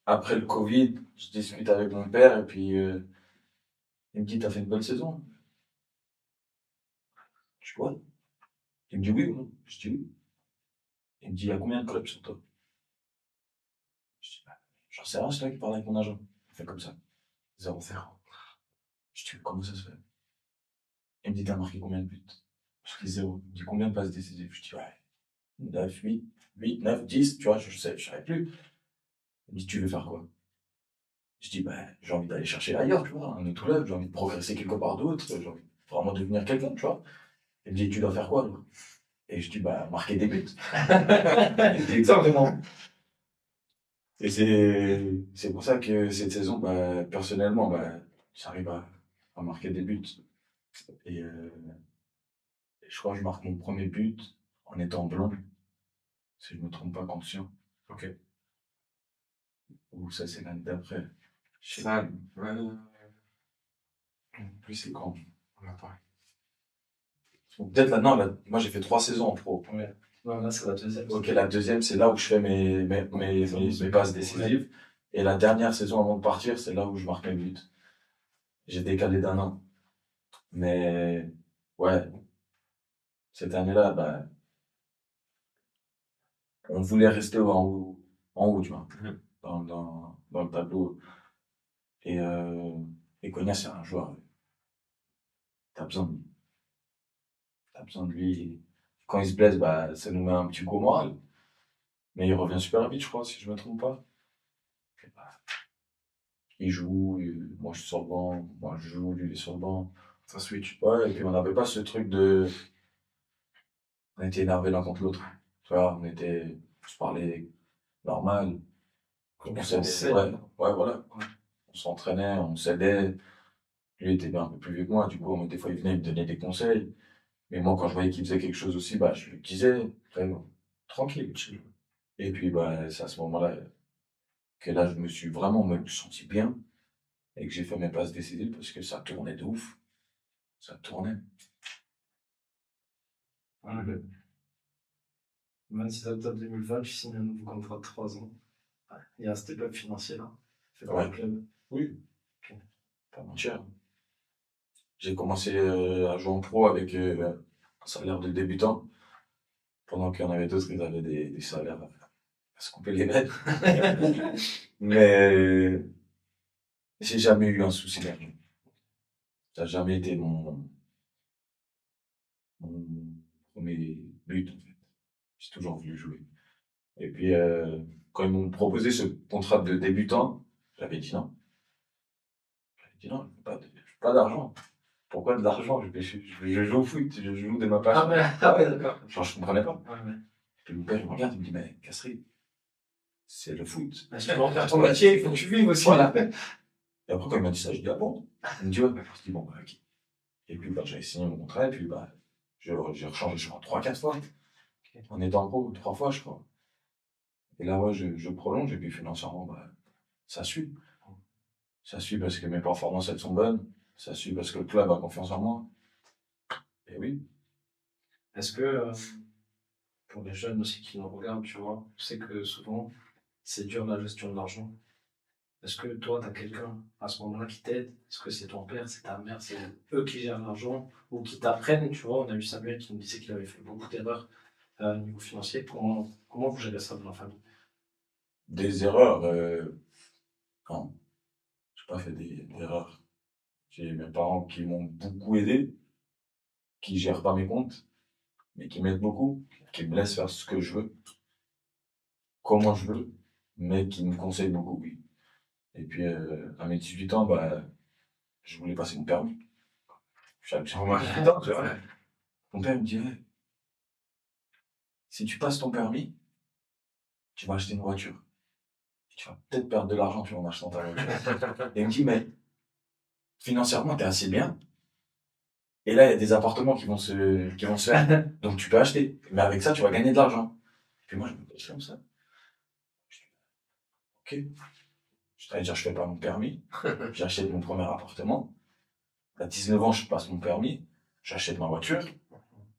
après le Covid, je discute avec mon père. Et puis, il me dit, t'as fait une bonne saison. Je dis, ouais. Il me dit oui ou non? Je dis oui. Il me dit, il y a combien de clubs sur toi? Je dis, bah, j'en sais rien, c'est toi qui parle avec mon agent. Il fait comme ça. 0-0. Je dis, comment ça se fait? Il me dit, t'as marqué combien de buts? Je dis 0. Il me dit, combien de passes décisives? Je dis, ouais. 9, 8, 9, 10, tu vois, je savais plus. Il me dit, tu veux faire quoi? Je dis, bah, j'ai envie d'aller chercher ailleurs, tu vois, un autre club, j'ai envie de progresser quelque part d'autre, j'ai envie de vraiment devenir quelqu'un, tu vois. Il me dit, tu dois faire quoi, là? Et je dis, bah, marquer des buts. Il dit, exactement. Et c'est pour ça que cette saison, bah, personnellement, bah, j'arrive à marquer des buts. Et je crois que je marque mon premier but en étant blanc, si je me trompe pas, conscient. Ok. Ou ça, c'est l'année d'après. Je sais Ça, plus. ouais. Plus c'est quand. On l'a pas. Peut-être là, non, là, moi j'ai fait 3 saisons en pro. Ouais. Non, là, c'est la deuxième. Ok, la deuxième, c'est là où je fais mes passes décisives. Et la dernière saison avant de partir, c'est là où je marque mes buts. J'ai décalé d'1 an. Mais, ouais. Cette année-là, bah, on voulait rester en haut, tu vois. Mhm. Dans le tableau. Et Konya, c'est un joueur t'as besoin de lui. T'as besoin de lui. Quand il se blesse, bah, ça nous met un petit coup au moral. Mais il revient super vite, je crois, si je me trompe pas. Et bah, il joue, moi je suis sur le banc, moi je joue, lui il est sur le banc. Ça switch. Ouais, et puis on n'avait pas ce truc de. On était énervés l'un contre l'autre. Tu vois, on se parlait normal. On s'aidait. Ouais, ouais, voilà. On s'entraînait, on s'aidait. Lui était bien un peu plus vieux que moi, du coup, des fois il venait, il me donnait des conseils. Mais moi, quand je voyais qu'il faisait quelque chose aussi, bah, je lui disais, vraiment, tranquille, chill. Et puis, bah, c'est à ce moment-là que là, je me suis vraiment me senti bien et que j'ai fait mes passes décisives parce que ça tournait de ouf. Ça tournait. Ouais. 26 octobre 2020, tu signes un nouveau contrat de 3 ans. Ouais. Il y a un step-up financier là. Fait par le club. Oui. Ok. Pas mentir. J'ai commencé à jouer en pro avec un salaire de débutant, pendant qu'il y en avait d'autres qui avaient des salaires à se couper les veines. Mais j'ai jamais eu un souci d'argent. Ça n'a jamais été mon premier but, en fait. J'ai toujours voulu jouer. Et puis, quand ils m'ont proposé ce contrat de débutant, j'avais dit non. J'avais dit non, je veux pas d'argent. Pourquoi de l'argent? Je joue au foot, je joue de ma passion. Ah ouais, d'accord. Genre, je comprenais pas. Ouais. Puis mon père, il me regarde, il me dit, mais Casserie, c'est le foot. Si tu veux en faire ton métier, il faut que tu vives aussi. Voilà. Et après, quand il m'a dit ça, je dis, ah bon? Il me dit, ouais. Je dis, bon, bah, ok. Et puis, bah, j'avais signé mon contrat, et puis, bah, j'ai rechangé, je crois, 3-4 fois. Okay. En étant en pro, 3 fois, je crois. Et là, ouais, je prolonge, et puis financièrement, bah, ça suit. Ça suit parce que mes performances, elles sont bonnes. Ça suit parce que le club a confiance en moi. Et oui. Est-ce que, pour les jeunes aussi qui nous regardent, tu vois, je sais que souvent, c'est dur la gestion de l'argent. Est-ce que toi, tu as quelqu'un à ce moment-là qui t'aide? Est-ce que c'est ton père, c'est ta mère, c'est eux qui gèrent l'argent ou qui t'apprennent? Tu vois, on a eu Samuel qui nous disait qu'il avait fait beaucoup d'erreurs au niveau financier. Comment vous gérez ça dans la famille? Des erreurs, non. J'ai pas fait des erreurs. J'ai mes parents qui m'ont beaucoup aidé, qui gèrent pas mes comptes, mais qui m'aident beaucoup, qui me laissent faire ce que je veux, comment je veux, mais qui me conseillent beaucoup, oui. Et puis, à mes 18 ans, bah, je voulais passer mon permis. J'avais 18 ans, tu vois. Mon père me dit, ouais, si tu passes ton permis, tu vas acheter une voiture. Tu vas peut-être perdre de l'argent, tu vas en achetant ta voiture. Et il me dit, mais financièrement, t'es assez bien. Et là, il y a des appartements qui vont se faire. Donc, tu peux acheter. Mais avec ça, tu vas gagner de l'argent. Et puis moi, je me pose comme ça. Je dis, ok. C'est-à-dire, je fais pas mon permis. J'achète mon premier appartement. À 19 ans, je passe mon permis. J'achète ma voiture.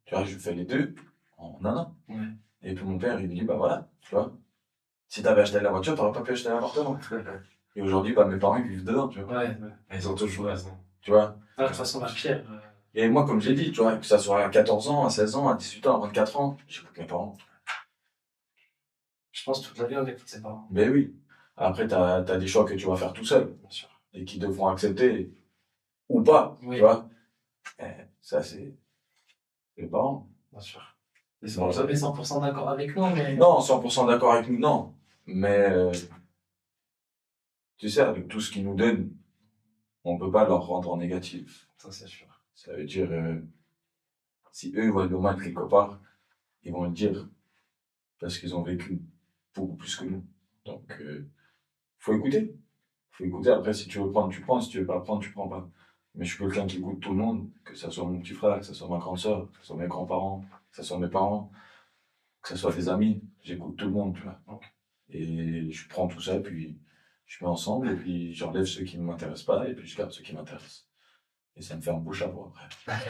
Tu vois, je fais les deux en un an. Ouais. Et puis mon père, il me dit, bah voilà, tu vois. Si t'avais acheté la voiture, t'aurais pas pu acheter l'appartement. Et aujourd'hui, bah, mes parents, ils vivent dedans, tu vois. Ouais. Ils ont toujours raison. Tu vois. Ah, de toute façon, la pierre. Et moi, comme j'ai dit, tu vois, que ça soit à 14 ans, à 16 ans, à 18 ans, à 24 ans, j'écoute mes parents. Je pense toute la vie, on écoute ses parents. Mais oui. Après, t'as des choix que tu vas faire tout seul. Bien sûr. Et qui devront accepter. Ou pas. Oui. Tu vois. Et ça, c'est les parents. Bien sûr. Ils sont jamais 100% d'accord avec nous, mais. Non, 100% d'accord avec nous, non. Mais, tu sais, avec tout ce qu'ils nous donnent, on peut pas leur rendre en négatif. Ça, c'est sûr. Ça veut dire, si eux voient le mal quelque part, ils vont le dire. Parce qu'ils ont vécu beaucoup plus que nous. Donc, faut écouter. Faut écouter. Après, si tu veux prendre, tu prends. Si tu veux pas prendre, tu prends pas. Mais je suis quelqu'un qui écoute tout le monde. Que ça soit mon petit frère, que ça soit ma grande sœur, que ça soit mes grands-parents, que ça soit mes parents, que ça soit des amis. J'écoute tout le monde, tu vois. Et je prends tout ça, puis je mets ensemble, et puis j'enlève ceux qui ne m'intéressent pas, et puis je garde ceux qui m'intéressent. Et ça me fait un beau chapeau après.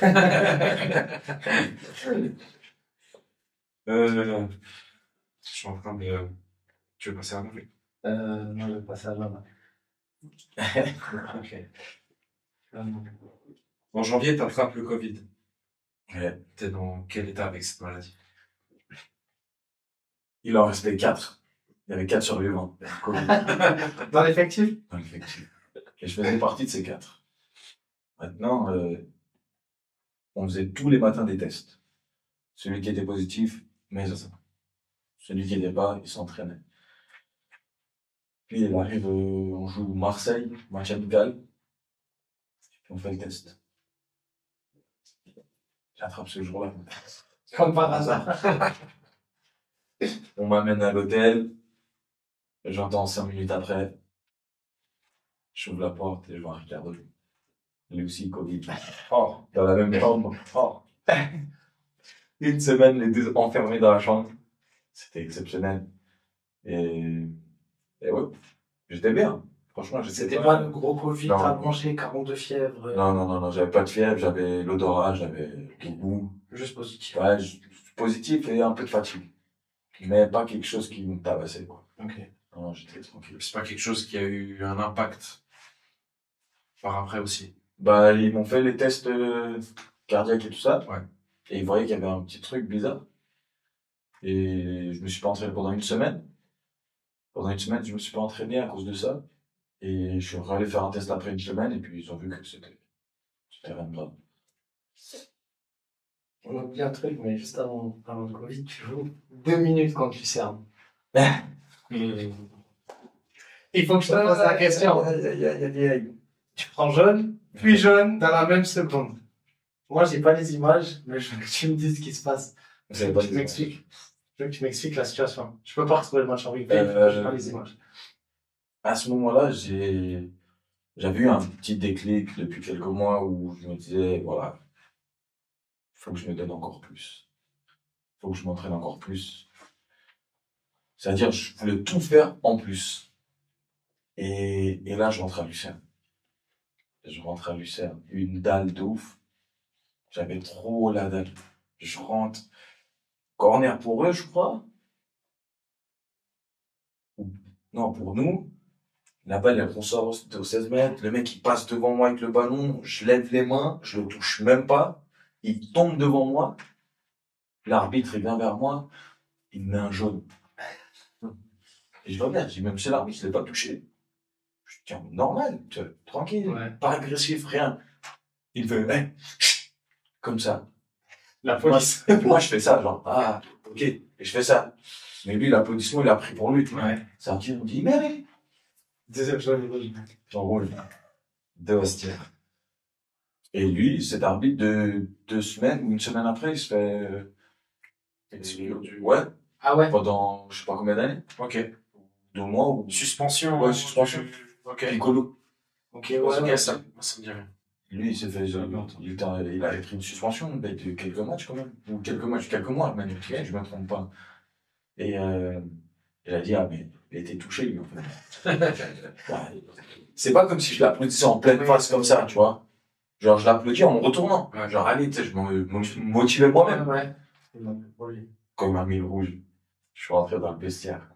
Je suis en train de... Tu veux passer à manger? Non, je vais passer à l'homme. Ok. En janvier, t'attrapes le Covid. Ouais. T'es dans quel état avec cette maladie? Il en restait 4. Il y avait 4 survivants. Dans l'effectif? Dans l'effectif. Et je faisais partie de ces 4. Maintenant, on faisait tous les matins des tests. Celui qui était positif, maison. Celui qui n'était pas, il s'entraînait. Puis il arrive, on joue Marseille, match amical. Puis on fait le test. J'attrape ce jour-là. Comme par hasard. On m'amène à l'hôtel. J'entends 5 minutes après. J'ouvre la porte et je vois Ricardo. Lui aussi, Covid. Oh, dans la même chambre. Oh. Une semaine, les deux enfermés dans la chambre. C'était exceptionnel. Et ouais, j'étais bien. Franchement, j'étais C'était bien. pas le gros Covid, Non. rallongé, 42 fièvres. Non, j'avais pas de fièvre, j'avais l'odorat, j'avais le goût. Juste positif. Ouais, positif et un peu de fatigue. Mais pas quelque chose qui me tabassait, quoi. Ok. Non, j'étais tranquille. C'est pas quelque chose qui a eu un impact par après aussi. Bah, ils m'ont fait les tests cardiaques et tout ça. Ouais. Et ils voyaient qu'il y avait un petit truc bizarre. Et je me suis pas entraîné pendant une semaine. Pendant une semaine, je me suis pas entraîné à cause de ça. Et je suis allé faire un test après une semaine et puis ils ont vu que c'était rien de grave. On a oublié un truc, mais juste avant le Covid, tu joues 2 minutes quand tu cernes. Il faut que je te pose la question. Tu prends jaune, puis jaune, dans la même seconde. Moi, j'ai pas les images, mais je veux que tu me dises ce qui se passe. Vous savez pas Tu les m'expliques. Je veux que tu m'expliques la situation. Je peux pas retrouver le match en replay, j'ai pas les images. À ce moment-là, j'avais eu un petit déclic depuis quelques mois où je me disais, voilà, faut que je me donne encore plus. Faut que je m'entraîne encore plus. C'est-à-dire, je voulais tout faire en plus. Et là, je rentre à Lucerne. Une dalle de ouf. J'avais trop la dalle. Je rentre. Corner pour eux, je crois. Non, pour nous. La balle, elle ressort au 16 mètres. Le mec, il passe devant moi avec le ballon. Je lève les mains. Je le touche même pas. Il tombe devant moi. L'arbitre, il vient vers moi. Il me met un jaune. Et je regarde. Je dis, même chez l'arbitre, je l'ai pas touché. Je dis, tiens, normal. Tranquille. Ouais. Pas agressif, rien. Il veut, comme ça. La police. Et puis moi, je fais ça, genre, ah, ok. Et je fais ça. Mais lui, l'applaudissement, il a pris pour lui. Ouais. Ça veut dire, il me dit, mais Deuxième jaune, rouge. j'enroule. Deux vestiaires. Et lui, cet arbitre de 2 semaines ou une semaine après, il se fait exclure du... Ouais, Ah ouais? pendant je sais pas combien d'années. Ok. 2 mois ou... Suspension. Ouais, suspension. Ok. Rigolo. Ok, ouais. Ok, ouais. ça me dit rien. Lui, il s'est fait... il avait pris une suspension de quelques matchs quand même. Ou quelques mois même. Je me trompe pas. Et il a dit, ah mais il a été touché lui en fait. Ouais. C'est pas comme si je l'applaudissais en pleine face comme ça, tu vois. Genre je l'applaudis en me retournant. Ouais. Genre allez, tu sais, je me motivais moi-même. Ouais. Il m'a fait pour lui. Quand il m'a mis le rouge, je suis rentré dans le vestiaire.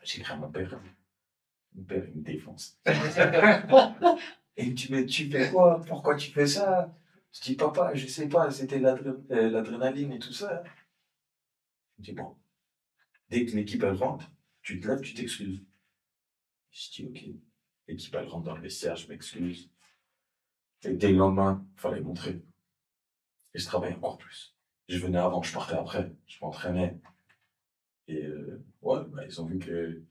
J'ai écrit à mon père. Mon père, il me défonce. Et il me dit, mais tu fais quoi? Pourquoi tu fais ça? Je dis, papa, je sais pas, c'était l'adrénaline et tout ça. Il me dit, bon, dès que l'équipe elle rentre, tu te lèves, tu t'excuses. Je dis, ok. L'équipe elle rentre dans le vestiaire, je m'excuse. Et dès le lendemain, il fallait montrer. Et je travaillais encore plus. Je venais avant, je partais après, je m'entraînais. Et ouais, bah, ils ont vu que...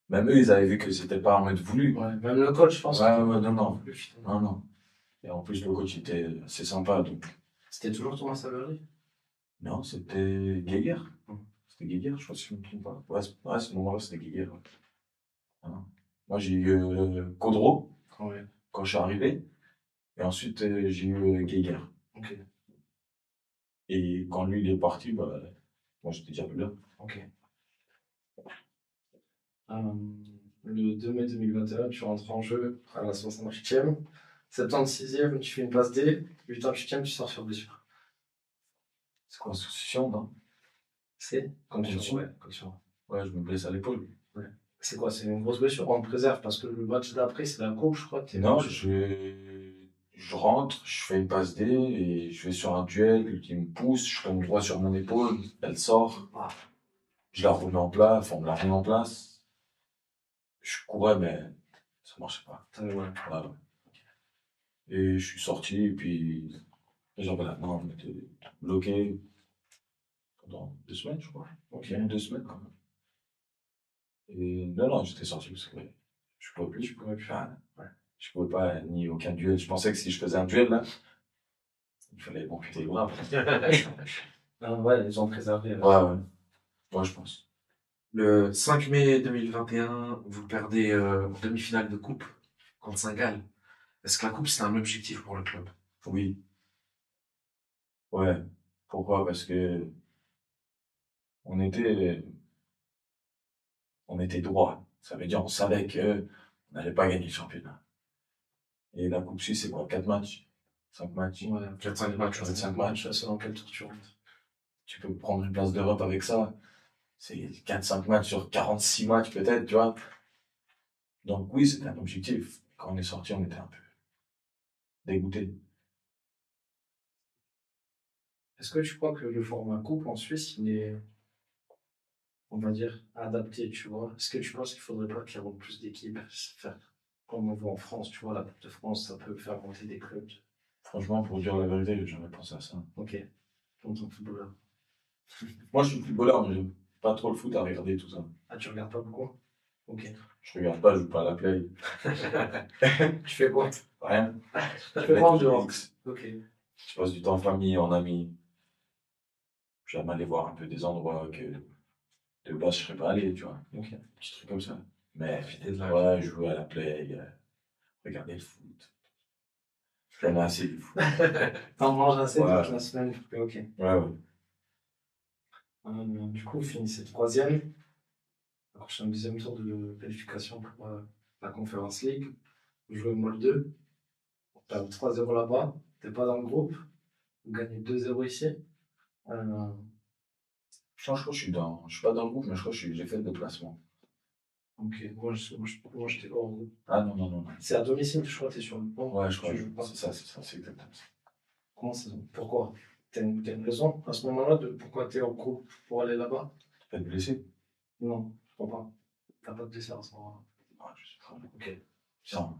Même eux, ils avaient vu que c'était pas en mode voulu. Ouais, même le coach, je pense. Ouais, non. Et en plus, le coach était assez sympa, donc... C'était toujours Thomas Savery? Non, c'était Guéguer. C'était Guéguer, je crois, si je me trompe pas. Ouais, à ce moment-là, c'était Guéguer. Ouais. Hein. Moi, j'ai eu Caudreau, Ouais. quand je suis arrivé. Et ensuite, j'ai eu Guéguer. Ok. Et quand lui, il est parti, bah, moi, j'étais déjà plus là. Ok. Le 2 mai 2021, tu rentres en jeu à la 68e. 76e, tu fais une passe D. 88e, tu sors sur blessure. C'est quoi, association, non? C'est quand tu Contusion. ouais, contusion. Ouais, je me blesse à l'épaule. C'est quoi? C'est une grosse blessure? On te préserve parce que le match d'après, c'est la coupe, je crois. Non, je rentre, je fais une passe D et je vais sur un duel, il me pousse, je tombe droit sur mon épaule, elle sort. Ah. Je la remets en place, enfin, on me la remet en place. Je courais, mais ça marchait pas. Ouais. Voilà. Et je suis sorti, et puis Et genre, voilà, non, on était bloqué pendant 2 semaines, je crois. Ok. Même 2 semaines, quand même. Et non, j'étais sorti parce que je pouvais plus. Tu pourrais plus. Ah, ouais. Je pouvais pas, ni aucun duel. Je pensais que si je faisais un duel, là, il fallait m'amputer les bras. Ah, ouais, ils ont préservé. Ouais. Ouais, je pense. Le 5 mai 2021, vous perdez en demi-finale de coupe contre Saint-Gall. Est-ce que la coupe, c'était un objectif pour le club? Oui. Ouais. Pourquoi? Parce que on était, on était droit. Ça veut dire on savait que on n'allait pas gagner le championnat. Et la Coupe Suisse, c'est quoi? 4 matchs? 5 matchs? Ouais, 4-5 matchs. 5 matchs. Selon quel tour tu rentres. Tu peux prendre une place d'Europe avec ça. C'est 4-5 matchs sur 46 matchs peut-être, tu vois. Donc oui, c'était un objectif. Quand on est sorti, on était un peu dégoûtés. Est-ce que tu crois que le format coupe en Suisse, il est, on va dire, adapté, tu vois? Est-ce que tu penses qu'il faudrait pas qu'il y ait plus d'équipes, faire comme on voit en France, tu vois, la Coupe de France, ça peut faire monter des clubs. Franchement, pour dire la vérité, j'ai jamais pensé à ça. Ok, en tant que footballeur. Moi, je suis footballeur, mais j'aime pas trop le foot à regarder tout ça. Ah, tu regardes pas beaucoup? Ok. Je regarde pas, je joue pas à la play. Tu fais quoi? Rien. Tu fais quoi en dehors? X. Ok. Je passe du temps en famille, en amis. J'aime aller voir un peu des endroits que de base je serais pas allé, tu vois. Ok. Petit truc comme ça. Mais Profiter de la ouais, jouer à la play, regarder le foot. J'en ai assez du foot. T'en manges assez Ouais. toute la semaine? Ok. Ouais. Du coup, vous finissez troisième. Alors, c'est un deuxième tour de qualification pour la Conference League. Vous jouez au Mol 2. Vous perdez 3-0 là-bas. T'es pas dans le groupe. Vous gagnez 2-0 ici. Je crois que je suis pas dans le groupe, mais je crois que j'ai fait le déplacement. Ok. Moi, j'étais hors groupe. Ah non. C'est à domicile, je crois, t'es sur le banc. Ouais, je crois. Tu joues pas. C'est ça, c'est exactement ça. Comment ça? Pourquoi? T'as une raison à ce moment-là de pourquoi t'es hors groupe pour aller là-bas? Tu peux être blessé? Non, je crois pas. T'as pas de blessé à ce moment-là. Ouais, je sais pas. Ok. Non.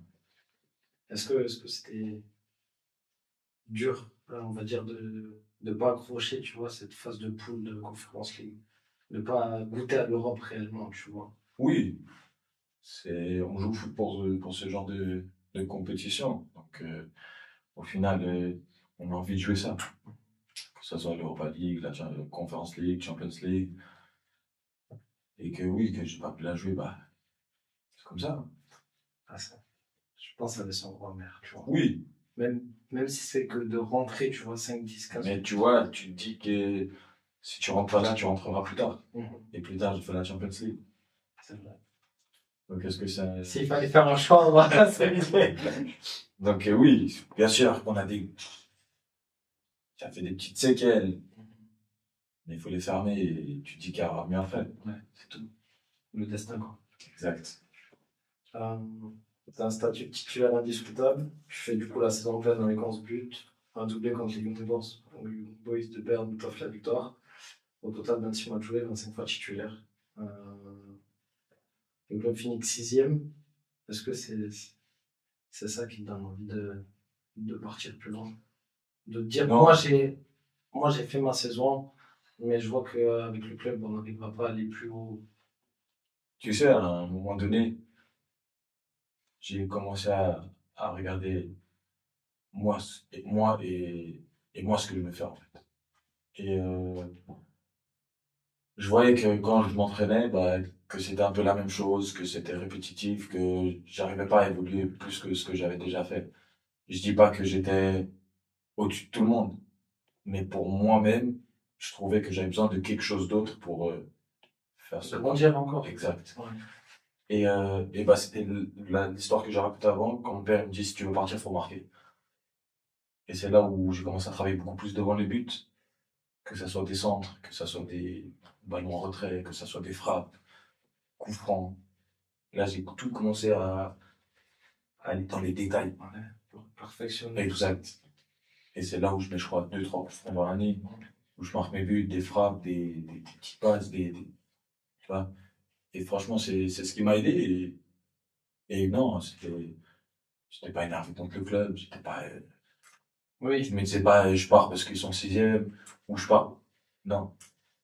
Est-ce que c'était dur, on va dire, de pas accrocher, tu vois, cette phase de poule de Conference League, de pas goûter à l'Europe réellement, tu vois? Oui. On joue au foot pour ce genre de compétition. Donc, au final, on a envie de jouer ça. Que ce soit l'Europa League, la Conference League, Champions League. Et que oui, que j'ai pas pu la jouer, bah, c'est comme ça. Ah, ça, je pense que ça descend en mer, tu vois. Oui. Même si c'est que de rentrer, tu vois, 5, 10, 15 Mais tu vois, tu te dis que si tu rentres pas là, tu rentreras plus tard. Mhm. Et plus tard, je fais la Champions League. C'est vrai. Donc, est-ce que ça. S'il fallait faire un choix, voilà, c'est l'idée. Donc, oui, bien sûr, ça fait des petites séquelles. Mais il faut les fermer et tu te dis qu'il y aura mieux après. Ouais, c'est tout. Le destin, quoi. Exact. T'as un statut titulaire indiscutable. Tu fais du coup la saison pleine avec 11 buts, un doublé contre les Young Boys de Berne, t'offre la victoire. Au total, 26 matchs joués, 25 fois titulaire. Le club finit 6e. Est-ce que c'est ça qui te donne envie de partir plus loin? De te dire, Non. moi j'ai fait ma saison, mais je vois qu'avec le club, on n'arrivera pas à aller plus haut. Tu sais, à un moment donné, j'ai commencé à regarder moi et moi ce que je veux faire en fait. Et je voyais que quand je m'entraînais, bah, que c'était un peu la même chose, que c'était répétitif, que j'arrivais pas à évoluer plus que ce que j'avais déjà fait. Je dis pas que j'étais au-dessus de tout le monde, mais pour moi-même, je trouvais que j'avais besoin de quelque chose d'autre pour faire ce Se grandir encore. Exact. Ouais. Et bah, c'était l'histoire que j'ai racontée avant, quand mon père me dit si tu veux partir, faut marquer. Et c'est là où j'ai commencé à travailler beaucoup plus devant les buts, que ce soit des centres, que ce soit des ballons en retrait, que ce soit des frappes, coups francs. Là, j'ai tout commencé à aller dans les détails. Ouais, pour perfectionner. Exact. Et c'est là où je mets, je crois, 2-3 coups francs dans l'année, où je marque mes buts, des frappes, des petites passes, tu vois. Et franchement, c'est ce qui m'a aidé. Et non, j'étais pas énervé contre le club, j'étais pas, Oui. Je me disais pas, je pars parce qu'ils sont 6e, ou je pars. Non.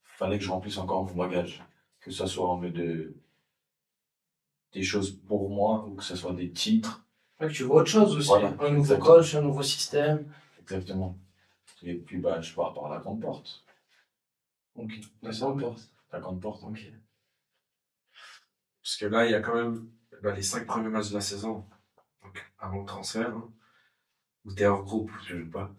Fallait que je remplisse encore mon bagage. Que ça soit en mode des choses pour moi, ou que ce soit des titres. Ouais, que tu vois autre chose aussi. Voilà, Un nouveau exactement. coach, un nouveau système. Exactement. Et puis, je pars par la grande porte. Ok. La grande porte. La grande porte. Ok. Parce que là, il y a quand même les 5 premiers matchs de la saison, donc avant le transfert, hein, où t'es hors groupe, je veux pas.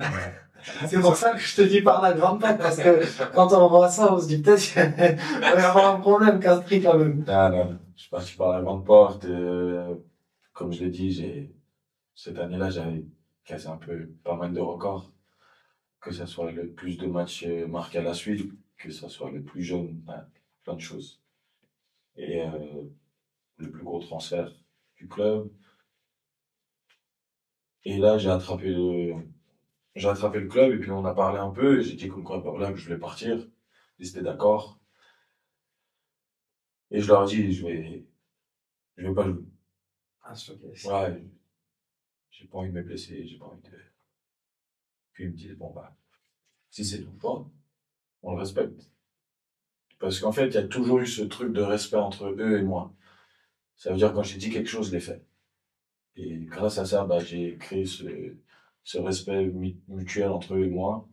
C'est pour ça que je te dis par la grande porte, parce que quand on voit ça, on se dit peut-être qu'il va y avoir un problème, Castries quand même. Non. Je suis parti par la grande porte. Comme je l'ai dit, cette année-là, j'avais cassé pas mal de records. Que ça soit le plus de matchs marqués à la suite, que ça soit le plus jeune, plein de choses. Et le plus gros transfert du club. Et là, j'ai attrapé le club et puis on a parlé un peu et j'ai dit comme quoi, voilà, que je voulais partir. Ils étaient d'accord. Et je leur ai dit, je vais pas jouer. Ah, c'est ok. Ouais, j'ai pas envie de me blesser, j'ai pas envie de... Puis ils me disent, bon, si c'est ton choix, on le respecte. Parce qu'en fait, il y a toujours eu ce truc de respect entre eux et moi. Ça veut dire quand j'ai dit quelque chose, je l'ai fait. Et grâce à ça, j'ai créé ce respect mutuel entre eux et moi,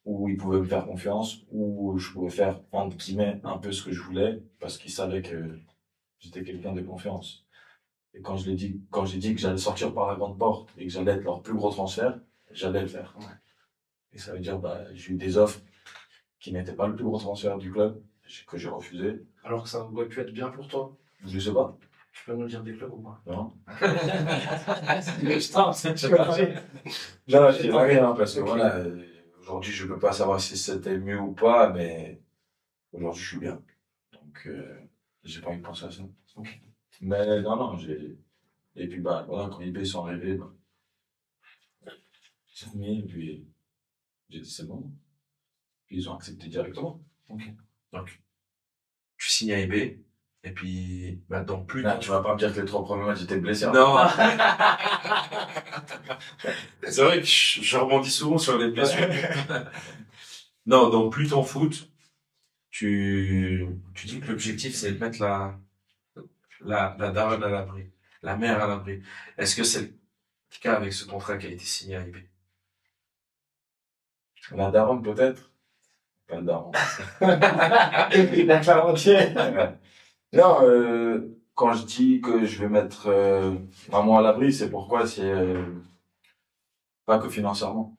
où ils pouvaient me faire confiance, où je pouvais faire, entre guillemets, un peu ce que je voulais, parce qu'ils savaient que j'étais quelqu'un de confiance. Et quand j'ai dit que j'allais sortir par la grande porte et que j'allais être leur plus gros transfert, j'allais le faire. Ouais. Et ça veut dire, j'ai eu des offres qui n'étaient pas le plus gros transfert du club, que j'ai refusé. Alors que ça aurait pu être bien pour toi. Je sais pas. Tu peux nous dire des clubs ou pas? Non. Je tente, tu Non, je dis rien, parce que voilà, aujourd'hui, je peux pas savoir si c'était mieux ou pas, mais aujourd'hui, je suis bien. Donc, j'ai pas envie de penser à ça. Ok. Mais non, et puis, voilà, quand eBay sont arrivés, j'ai mis, et puis, j'ai dit c'est bon. Puis, ils ont accepté directement. Ok. Donc, tu signes à eBay, et puis, donc plus. Là, tu vas pas me dire que les 3 premiers matchs, j'étais blessé. Hein. Non. C'est vrai que je rebondis souvent sur les blessures. Non, donc plus ton foot, tu dis que l'objectif c'est de mettre la daronne à l'abri, la mère à l'abri. Est-ce que c'est le cas avec ce contrat qui a été signé à eBay? La daronne, peut-être. Pas le daron. La quarantième. Non, quand je dis que je vais mettre maman à l'abri, c'est pourquoi c'est pas que financièrement.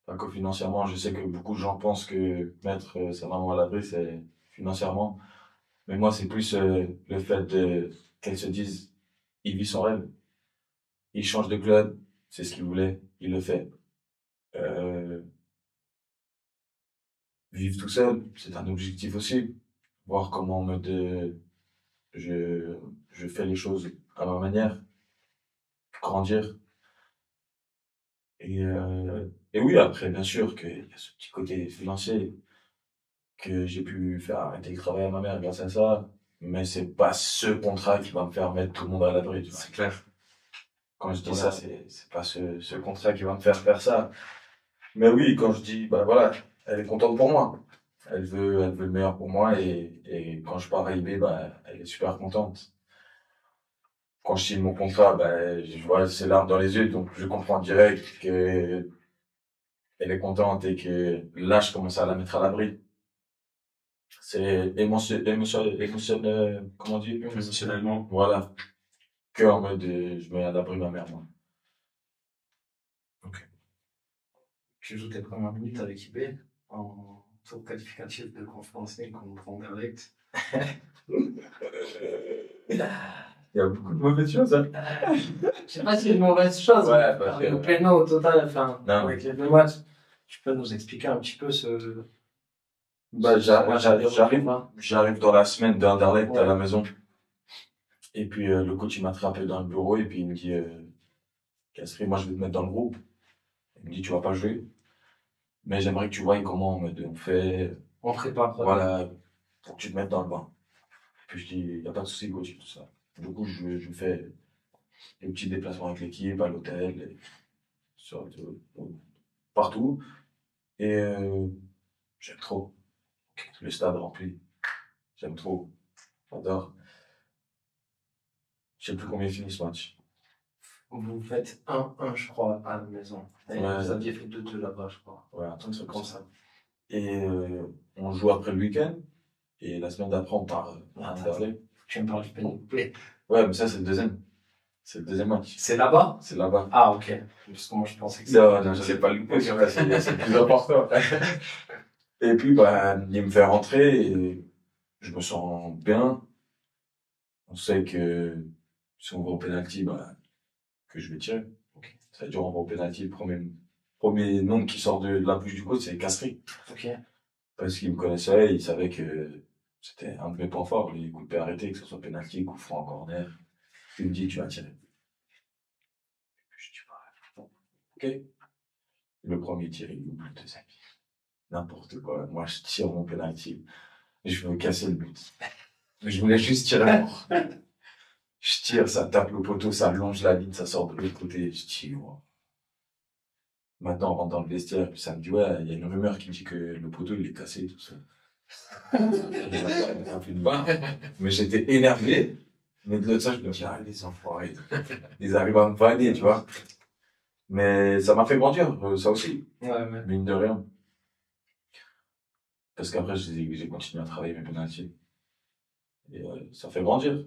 Pas que financièrement, je sais que beaucoup de gens pensent que mettre sa maman à l'abri, c'est financièrement. Mais moi, c'est plus le fait qu'elle se dise, il vit son rêve. Il change de club, c'est ce qu'il voulait, il le fait. Vivre tout seul, c'est un objectif aussi. Voir comment je fais les choses à ma manière. Grandir. Et oui, après, bien sûr, qu'il y a ce petit côté financier, que j'ai pu faire arrêter le travail à ma mère grâce à ça. Mais c'est pas ce contrat qui va me faire mettre tout le monde à l'abri, tu vois. C'est clair. Quand je dis ça, c'est pas ce contrat qui va me faire ça. Mais oui, quand je dis, voilà, elle est contente pour moi. Elle veut le meilleur pour moi et quand je pars à eBay, elle est super contente. Quand je signe mon contrat, je vois ses larmes dans les yeux, donc je comprends direct que elle est contente et que là, je commence à la mettre à l'abri. C'est comment on dit? Émotionnellement. Voilà. Que en mode, je mets à l'abri ma mère, moi. Ok. Tu joues tes premières minutes avec eBay en tour qualificatif de Conference League contre Anderlecht. Il y a beaucoup de mauvaises choses, hein. Je sais pas si c'est une mauvaise chose. Ouais, mais le péno au total, Non. avec les 2 matchs. Tu peux nous expliquer un petit peu J'arrive dans la semaine d'Anderlecht à la maison. Et puis, le coach, il m'attrape dans le bureau et puis il me dit, Castries, moi, je vais te mettre dans le groupe. Il me dit, tu vas pas jouer. Mais j'aimerais que tu voies comment on fait. On prépare. Voilà, pour que tu te mettes dans le bain. Puis je dis, y a pas de souci, coach, tout ça. Du coup, je fais des petits déplacements avec l'équipe, à l'hôtel, partout. Et j'aime trop. Le stade rempli. J'aime trop. J'adore. Je sais plus combien finit ce match. Vous faites 1-1, je crois, à la maison. Et Ouais. vous aviez fait 2-2 là-bas, je crois. Ouais, un Un truc truc comme ça. Et on joue après le week-end. Et la semaine d'après, on part à Anderlecht. Tu me parles du panier complet. Ouais, mais ça, c'est le deuxième. C'est le deuxième match. C'est là-bas? C'est là-bas. Ah, ok. Parce que moi, je pensais que Non, non, je sais pas le louper, c'est le plus important. Et puis, bah, il me fait rentrer et je me sens bien. On sait que si on va au penalty, bah, que je vais tirer. Ok. Ça veut dire on va au penalty, le premier nom qui sort de la bouche du coach, c'est Casserie. Ok. Parce qu'il me connaissait, il savait que c'était un de mes points forts, les coups de pied arrêtés, que ce soit penalty, coup franc, corner. Il me dit, tu vas tirer. Je dis, bah, ok. Le premier tir, il oublie le deuxième. N'importe quoi. Moi, je tire mon penalty. Je veux casser le but. Je voulais juste tirer fort. Je tire, ça tape le poteau, ça longe la ligne, ça sort de l'autre côté. Je tire. Wow. Maintenant, on rentre dans le vestiaire, puis ça me dit, ouais, il y a une rumeur qui dit que le poteau, il est cassé, tout ça. Mais j'étais énervé. Mais de l'autre ça, je me dis, ah, les enfoirés. Ils arrivent à me vanner, tu vois. Mais ça m'a fait grandir, ça aussi. Ouais. Mine de rien. Parce qu'après, j'ai continué à travailler mes penalties. Et ça fait grandir.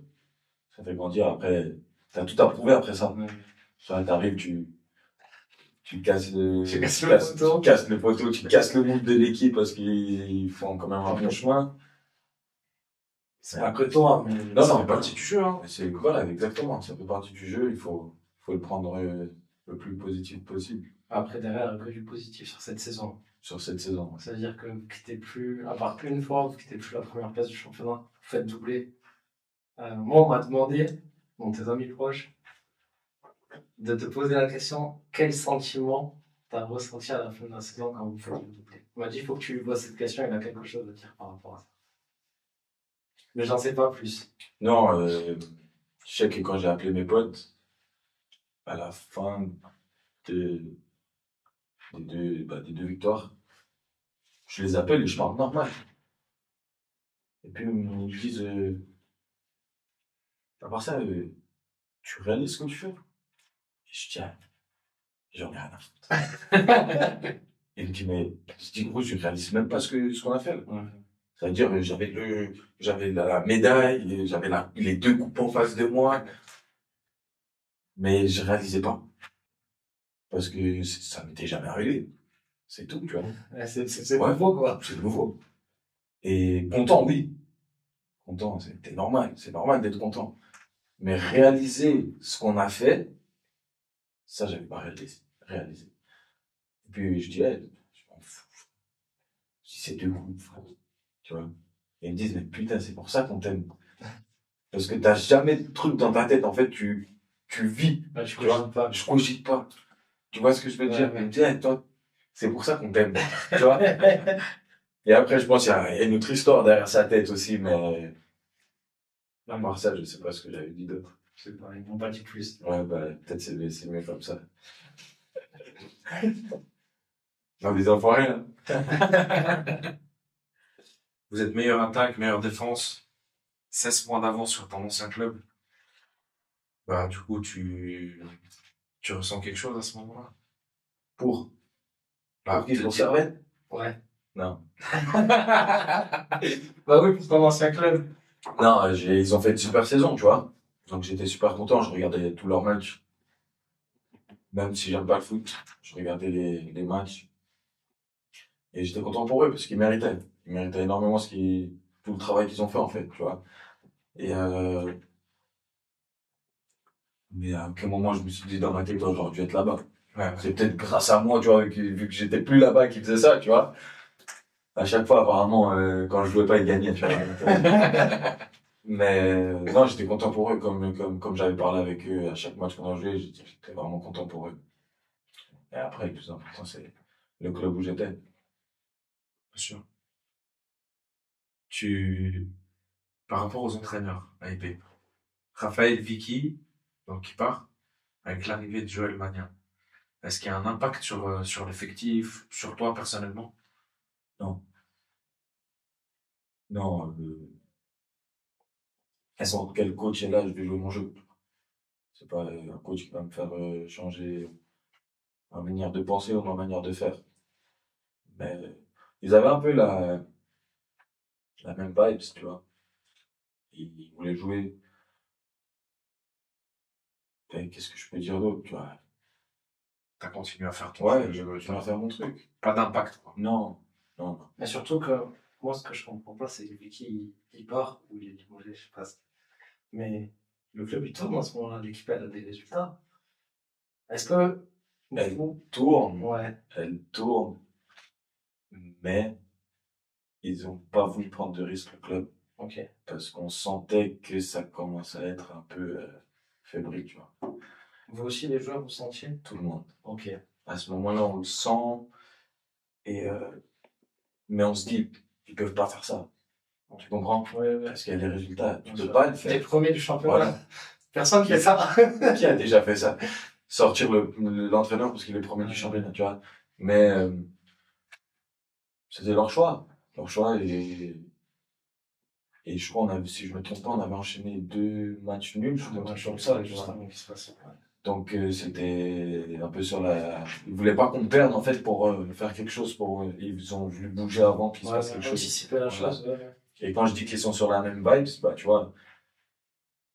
Ça fait grandir. Après, t'as tout à prouver après ça. Ouais. Ça, t'arrives, tu casses le, Tu casses le poteau. tu casses le poteau, tu casses le moule de l'équipe parce qu'ils font quand même un bon chemin. C'est pas que toi, mais Non, Ça non, fait partie du jeu, hein. c'est, voilà, exactement. Ça fait partie du jeu. Il faut le prendre le plus positif possible après, derrière, que du positif sur cette saison. sur cette saison. Ça veut dire que vous quittez plus, à part une fois, vous quittez plus la première place du championnat, vous faites doubler. Moi, on m'a demandé, donc tes amis proches, de te poser la question, quel sentiment t'as ressenti à la fin de la saison quand vous faites le doublé? On m'a dit, il faut que tu lui poses cette question, il a quelque chose à dire par rapport à ça. Mais j'en sais pas plus. Non, je sais que quand j'ai appelé mes potes, à la fin des deux victoires, je les appelle et je parle normal. Et puis ils me disent, à part ça, tu réalises ce que tu fais? Et je dis, ah, j'en ai rien à foutre. Et il me dit, mais je dis, gros, je réalise même pas ce qu'on a fait. Ouais. Ça veut dire, j'avais la médaille, j'avais les deux coupes en face de moi, mais je réalisais pas. Parce que ça m'était jamais arrivé. C'est tout, tu vois. Ouais, c'est Ouais. nouveau, quoi. C'est nouveau. Et content, oui. Content, c'était normal. C'est normal d'être content. Mais réaliser ce qu'on a fait, ça, j'avais pas réalisé. Et puis, je dis, hey, je m'en fous. Si c'est deux groupes, frère. Tu vois. Et ils me disent, mais putain, c'est pour ça qu'on t'aime. Parce que t'as jamais de truc dans ta tête. En fait, tu vis. Bah, je Tu vois. cogite pas. Je cogite pas. Tu vois ce que je veux dire? Ouais. Ils me disent, hey, toi, c'est pour ça qu'on t'aime. Tu vois. Et après, je pense qu'il y a une autre histoire derrière sa tête aussi, mais à part ça, je sais pas ce que j'avais dit d'autre. Je sais pas, ils m'ont pas dit plus. Ouais, bah, peut-être c'est mieux comme ça. Non, des enfoirés, là. Vous êtes meilleure attaque, meilleure défense. 16 points d'avance sur ton ancien club. Bah, du coup, tu ressens quelque chose à ce moment-là? Pour Bah, qui te pour dire- Servette? Ouais. Non. Bah oui, pour ton ancien club. Non, ils ont fait une super saison, tu vois. Donc j'étais super content, je regardais tous leurs matchs. Même si j'aime pas le foot, je regardais les matchs. Et j'étais content pour eux parce qu'ils méritaient. Ils méritaient énormément tout le travail qu'ils ont fait, en fait, tu vois. Et mais à quel moment je me suis dit dans ma tête, oh, j'aurais dû être là-bas. Ouais. C'est peut-être grâce à moi, tu vois, vu que j'étais plus là-bas qu'ils faisaient ça, tu vois. À chaque fois, apparemment, quand je jouais pas, ils gagnaient, tu vois. Mais non, j'étais content pour eux, comme j'avais parlé avec eux à chaque match qu'on a joué, j'étais vraiment content pour eux. Et après, le plus important, c'est le club où j'étais. Bien sûr. Par rapport aux entraîneurs à épée, Raphaël Vicky, donc qui part, avec l'arrivée de Joël Magnin. est-ce qu'il y a un impact sur l'effectif, sur toi personnellement? Non. Non, n'importe quel coach est là, je vais jouer mon jeu. C'est pas un coach qui va me faire changer ma manière de penser ou ma manière de faire. Mais ils avaient un peu la même vibes, tu vois. Ils voulaient jouer. Et qu'est-ce que je peux dire d'autre, tu vois? T'as continué à faire ton Ouais, jeu, je vais faire mon truc. pas d'impact, quoi. Non, non, non. Mais surtout que, moi, ce que je comprends pas, c'est que Vicky, il part, ou il est limogé, je sais pas. Mais le club, il tourne en ce moment-là, l'équipe, elle a des résultats. Est-ce que, Elle tourne, ouais, elle tourne, mais ils ont pas voulu prendre de risque, le club, ok. parce qu'on sentait que ça commençait à être un peu fébrile, tu vois. Vous aussi, les joueurs, vous sentiez? Tout le monde. Ok. À ce moment-là, on le sent, et, mais on se dit, ils peuvent pas faire ça. Tu comprends? Ouais, ouais. Parce qu'il y a les résultats, tu Bien peux sûr. pas le Les faire. premiers du championnat. Voilà. Personne qui fait ça. Qui a déjà fait ça? Sortir l'entraîneur parce qu'il est premier du championnat, tu vois. Mais c'était leur choix. Leur choix et je crois, si je me trompe pas, on avait enchaîné 2 matchs nuls. Je crois, Comme ça, juste avant qu'il se passe. Ouais. donc c'était un peu sur ils voulaient pas qu'on perde en fait pour faire quelque chose. Ils ont voulu bouger avant qu'il se passe quelque chose. Anticiper la Voilà. chose. Ouais. Et quand je dis qu'ils sont sur la même vibes, bah tu vois,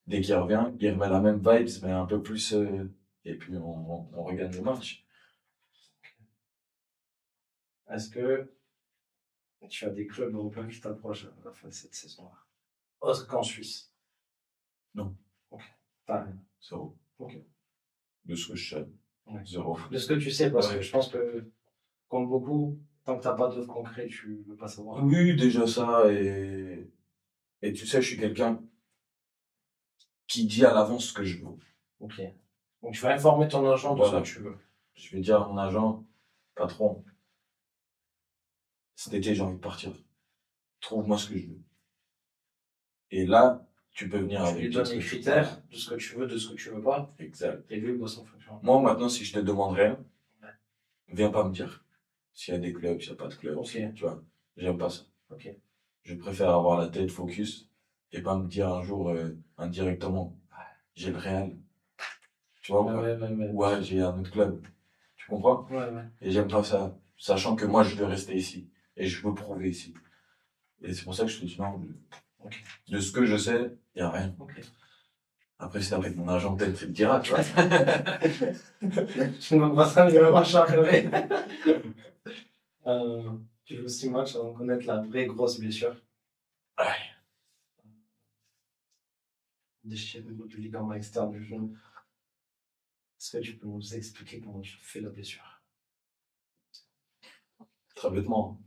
dès qu'il revient, il remet la même vibes, mais un peu plus. Et puis on regagne le match. Est-ce que tu as des clubs européens qui t'approchent à la fin de cette saison-là? Autre qu'en Suisse? Non. Ok. Pareil. 0. Ok. De ce que je sais. Ouais. 0. De ce que tu sais, parce Ouais. que je pense que, comme beaucoup, tant que t'as pas d'offre concrète, tu veux pas savoir. Oui, déjà ça, et tu sais, je suis quelqu'un qui dit à l'avance ce que je veux. Ok. Donc tu vas informer ton agent de Voilà. ce que tu veux. Je vais dire à mon agent, patron, cet été j'ai envie de partir. Trouve-moi ce que je veux. Et là, tu peux venir Tu avec lui tout donnes ce les que tu critères veux. de ce que tu veux, de ce que tu veux pas, Exact. et lui, il bosse en fonction. Moi, maintenant, si je te demande rien, Ouais. viens pas me dire s'il y a des clubs, s'il n'y a pas de clubs. Ok. Tu vois, j'aime pas ça. Ok. Je préfère avoir la tête focus et pas me dire un jour indirectement, j'ai le Real. Tu vois, ouais, j'ai un autre club. Tu comprends? Ouais, ouais. Et j'aime pas ça, sachant que moi, je veux rester ici. Et je veux prouver ici. Et c'est pour ça que je te dis non. Ok. De ce que je sais, il n'y a rien. Ok. Après, c'est avec mon agent, peut-être, il te dira, tu vois. Tu m'as pas ça, il va marcher à crever. Tu joues 6 matchs avant de connaître la vraie grosse blessure. Ouais. Déchirure du ligament externe du genou. Est-ce que tu peux nous expliquer comment tu fais la blessure? Très bêtement.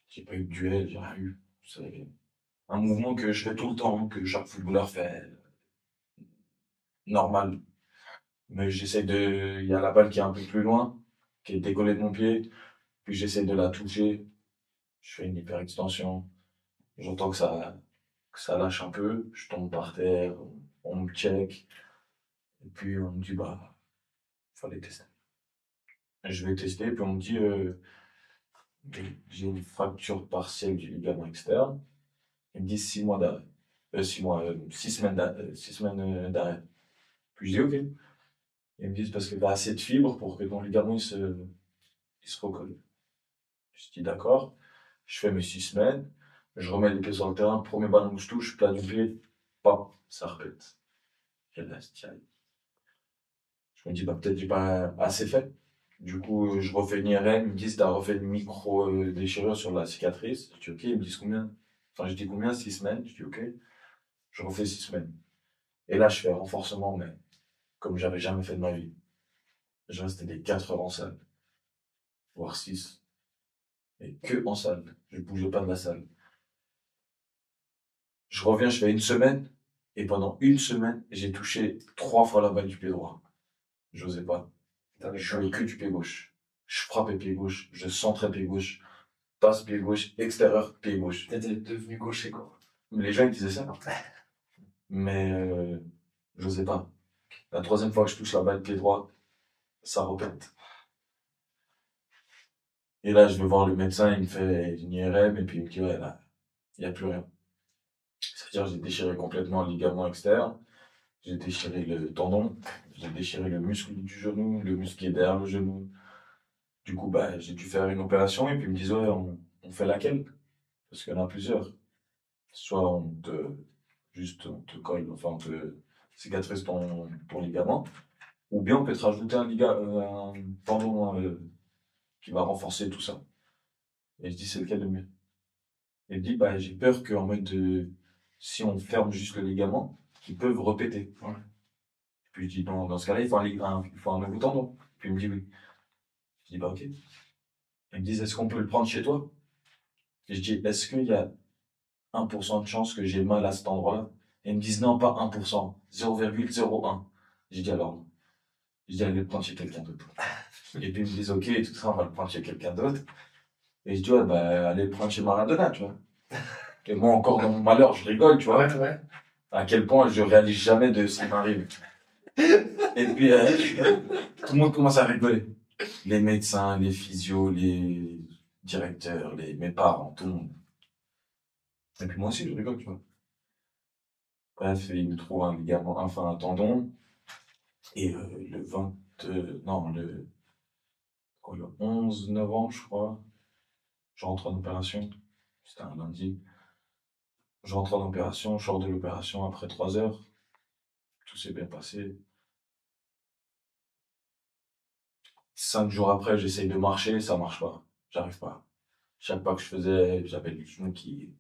J'ai pas eu de duel, j'ai rien eu. C'est un mouvement que je fais tout le temps, que chaque footballeur fait. Normal. Mais il y a la balle qui est un peu plus loin, qui est décollée de mon pied, puis j'essaie de la toucher. Je fais une hyperextension. J'entends que ça lâche un peu. Je tombe par terre, on me check. Et puis on me dit, bah, fallait tester. Et je vais tester, puis on me dit, j'ai une fracture partielle du ligament externe. Ils me disent 6 mois d'arrêt. 6 semaines d'arrêt. 6 semaines d'arrêt. Puis je dis, ok. Ils me disent, parce que t'as assez de fibres pour que ton ligament, il se recolle. Je dis, d'accord. Je fais mes 6 semaines. Je remets les pieds sur le terrain. Premier ballon que je touche, plat du pied. Pam, ça répète. Je me dis, bah, peut-être j'ai pas assez fait. Du coup, je refais une IRM. Ils me disent, t'as refait une micro-déchirure sur la cicatrice. Je dis, ok. Ils me disent combien? Enfin, je dis combien? 6 semaines. Je dis, ok. Je refais 6 semaines. Et là, je fais renforcement, mais comme j'avais jamais fait de ma vie. Je restais des 4 heures en salle. Voire 6. Et que en salle. Je bougeais pas de la salle. Je reviens, je fais une semaine. Et pendant une semaine, j'ai touché 3 fois la balle du pied droit. J'osais pas. Je jouais que du pied gauche. Je frappais pied gauche. Je centrais pied gauche. Passe pied gauche. Extérieur, pied gauche. T'étais devenu gaucher, quoi. Les gens, ils disaient ça. Mais j'osais pas. La 3e fois que je touche la balle pied droit, ça repète. Et là, je vais voir le médecin, il me fait une IRM, et puis il me dit, ouais, là, il n'y a plus rien. C'est-à-dire, j'ai déchiré complètement le ligament externe, j'ai déchiré le tendon, j'ai déchiré le muscle du genou, le muscle qui est derrière le genou. Du coup, bah, j'ai dû faire une opération, et puis ils me disent, ouais, on fait laquelle? Parce qu'il y en a plusieurs. Soit on te colle, enfin, on te cicatrise ton ligament, ou bien on peut te rajouter un tendon qui va renforcer tout ça. Et je dis, c'est lequel le mieux? Et il dit, bah, j'ai peur qu'en mode si on ferme juste le ligament, ils peuvent repéter. Ouais. Puis je dis, non, dans ce cas-là, il faut un nouveau tendon. Puis il me dit oui. Je dis, bah, ok. Ils me disent, est-ce qu'on peut le prendre chez toi? Et je dis, est-ce qu'il y a 1% de chance que j'ai mal à cet endroit-là? Et ils me disent, non, pas 1%, 0,01. Je dis, alors non. Je dis, allez le prendre chez quelqu'un d'autre. Et puis ils me disent, ok, tout ça, on va le prendre chez quelqu'un d'autre. Et je dis, ouais, bah, allez le prendre chez Maradona, tu vois. Et moi, encore dans mon malheur, je rigole, tu vois. Ouais. À quel point je réalise jamais de ce qui m'arrive. Et puis, tout le monde commence à rigoler. Les médecins, les physios, les directeurs, mes parents, tout le monde. Et puis moi aussi, je rigole, tu vois. Bref, il me trouve un ligament, enfin un tendon. Et le 11 novembre, je crois, je rentre en opération. C'était un lundi. Je rentre en opération, je sors de l'opération après 3 heures. Tout s'est bien passé. 5 jours après, j'essaye de marcher, ça marche pas. J'arrive pas. Chaque pas que je faisais, j'avais le genou qui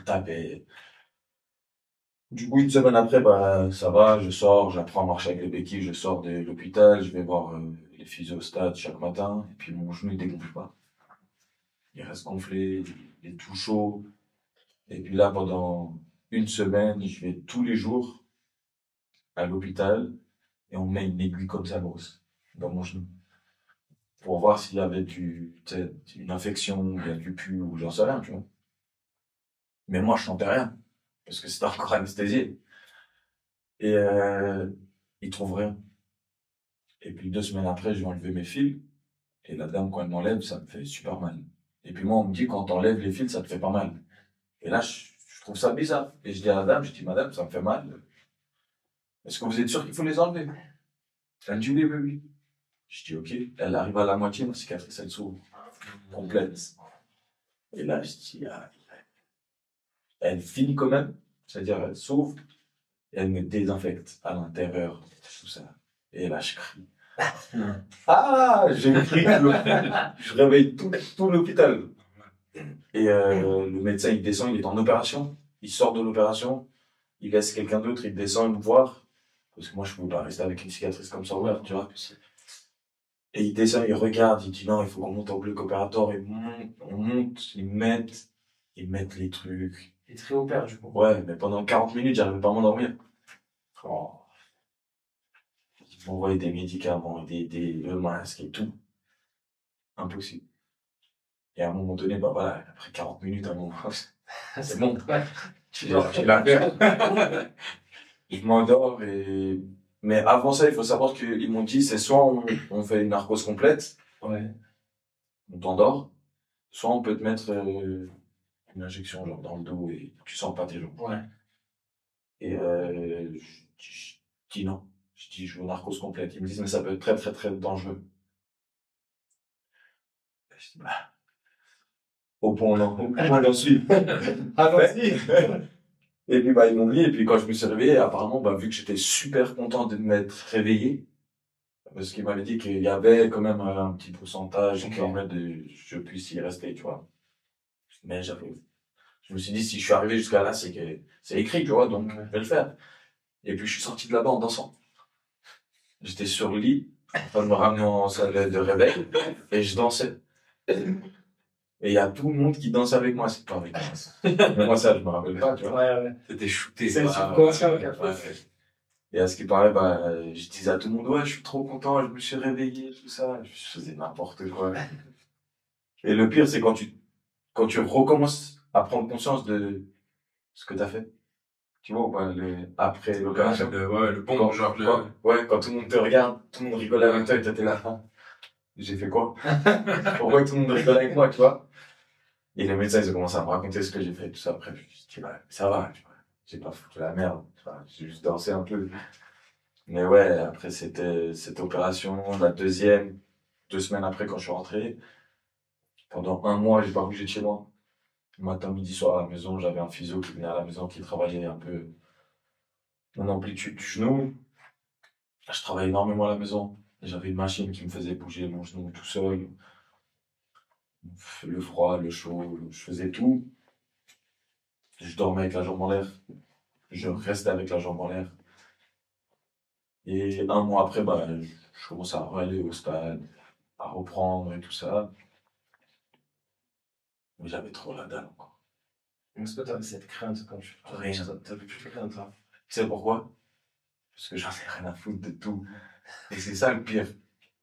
tapait. Du coup, une semaine après, bah, ça va, je sors, j'apprends à marcher avec les béquilles, je sors de l'hôpital, je vais voir les physiostats chaque matin, et puis mon genou, il dégonfle pas. Il reste gonflé, il est tout chaud. Et puis là, pendant une semaine, je vais tous les jours à l'hôpital, et on met une aiguille comme ça grosse dans mon genou. Pour voir s'il y avait une infection, ou bien du pus, ou j'en sais rien, tu vois. Mais moi, je sentais rien. Parce que c'était encore anesthésié. Et ils trouvent rien. Et puis 2 semaines après, je vais enlever mes fils. Et la dame, quand elle m'enlève, ça me fait super mal. Et puis moi, on me dit, quand t'enlèves les fils, ça te fait pas mal. Et là, je trouve ça bizarre. Et je dis à la dame, je dis, madame, ça me fait mal. Est-ce que vous êtes sûr qu'il faut les enlever? Elle me dit, oui, oui, oui. Je dis, ok. Elle arrive à la moitié, ma cicatrice, elle s'ouvre. Complète. Et là, je dis, ah, elle finit quand même. C'est-à-dire, elle s'ouvre. Et elle me désinfecte à l'intérieur, tout ça. Et là, je crie. Ah, j'ai crié. Je réveille tout l'hôpital. Et le médecin, il descend, il est en opération. Il sort de l'opération. Il laisse quelqu'un d'autre, il descend me voir. Parce que moi, je ne pouvais pas rester avec une cicatrice comme ça ouverte, tu vois. Et il descend, il regarde, il dit non, il faut qu'on monte au bloc opératoire. On monte, ils mettent les trucs. Il est très opère, du coup. Ouais, mais pendant 40 minutes, j'arrivais pas à m'endormir. Oh. Ils m'envoyaient des médicaments, le masque et tout. Impossible. Et à un moment donné, bah voilà, après 40 minutes, à un moment, c'est bon. Ouais. Tu l'as fait. Je m'endors mais avant ça, il faut savoir qu'ils m'ont dit, c'est soit on fait une narcose complète. Ouais. On t'endort. Soit on peut te mettre une injection, genre, dans le dos et tu sens pas tes jambes. Ouais. Et je dis non. Je dis, je veux narcose complète. Ils me disent, mais ça peut être très, très, très dangereux. Je dis, bah, au point j'en suis. Ah, vas-y. Et puis, bah, ils m'ont mis, et puis quand je me suis réveillé, apparemment, bah, vu que j'étais super content de m'être réveillé, parce qu'ils m'avaient dit qu'il y avait quand même un petit pourcentage qui permet de je puisse y rester, tu vois. Mais je me suis dit, si je suis arrivé jusqu'à là, c'est que c'est écrit, tu vois, donc je vais le faire. Et puis, je suis sorti de là-bas en dansant. J'étais sur le lit, en train de me ramener en salle de réveil, et je dansais. Et il y a tout le monde qui danse avec moi, c'est pas avec moi. Mais moi, ça, je me rappelle pas, tu vois. Ouais. C'était shooté. C'est le subconscient qui a fait. Ouais. Et à ce qui paraît, bah, je disais à tout le monde, ouais, je suis trop content, je me suis réveillé, tout ça. Je faisais n'importe quoi. Et le pire, c'est quand tu recommences à prendre conscience de ce que t'as fait. Tu vois, ou pas, après l'opération. Ouais, le bon, Quand tout le monde te regarde, tout le monde rigole avec toi et toi t'es là. J'ai fait quoi? Pourquoi tout le monde rigole avec moi, tu vois? Et les médecins, ils ont commencé à me raconter ce que j'ai fait, tout ça. Après, je me suis dit, bah, ça va, tu vois. J'ai pas foutu la merde, tu vois. J'ai juste dansé un peu. Mais ouais, après, c'était cette opération, la deuxième, 2 semaines après, quand je suis rentré. Pendant 1 mois, j'ai pas bougé de chez moi. Matin, midi, soir à la maison, j'avais un physio qui venait à la maison, qui travaillait un peu mon amplitude du genou. Je travaillais énormément à la maison. J'avais une machine qui me faisait bouger mon genou tout seul. Le froid, le chaud, je faisais tout. Je dormais avec la jambe en l'air. Je restais avec la jambe en l'air. Et 1 mois après, bah, je commençais à aller au stade, à reprendre et tout ça. Mais j'avais trop la dalle encore. Est-ce que t'avais cette crainte quand tu Rien. T'avais plus de crainte, hein. Tu sais pourquoi? Parce que j'en ai rien à foutre de tout. Et c'est ça le pire.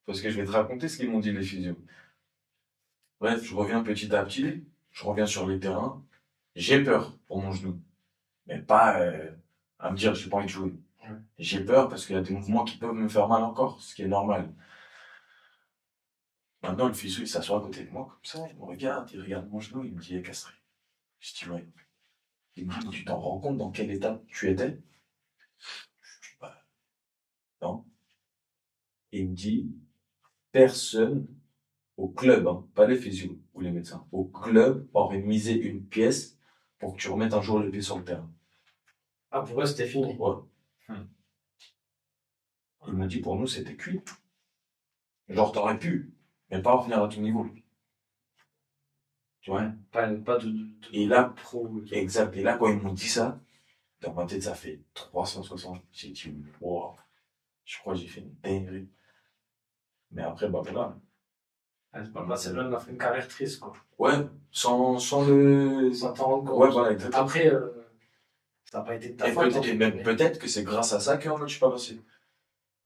Parce que je vais te raconter ce qu'ils m'ont dit les physios. Bref, je reviens petit à petit. Je reviens sur les terrains. J'ai peur pour mon genou. Mais pas à me dire j'ai pas envie de jouer. Ouais. J'ai peur parce qu'il y a des mouvements qui peuvent me faire mal encore, ce qui est normal. Maintenant, le physio, il s'assoit à côté de moi, comme ça, il me regarde, il regarde mon genou, il me dit, castré. Je dis, ouais. Il me dit, tu t'en rends compte dans quel état tu étais? Je dis, bah, non. Et il me dit, personne au club, hein, pas les physios ou les médecins, au club aurait misé une pièce pour que tu remettes un jour le pied sur le terrain. Ah, pour eux, c'était fini. Ouais. Il m'a dit, pour nous, c'était cuit. Genre, t'aurais pu, mais pas revenir à ton niveau. Tu vois? Pas de Et là, pro. exact. Et là, quand ils m'ont dit ça, dans ma tête, ça fait 360. J'ai dit, wow, je crois que j'ai fait une dinguerie. Mais après, bah voilà. Barcelone a fait une carrière triste, quoi. Ouais, sans le. Sans t'en rendre compte. Ouais, voilà, exactement. Après, ça n'a pas été de ta Et faute. peut-être, et même peut-être que c'est grâce à ça qu'en fait, je suis pas passé.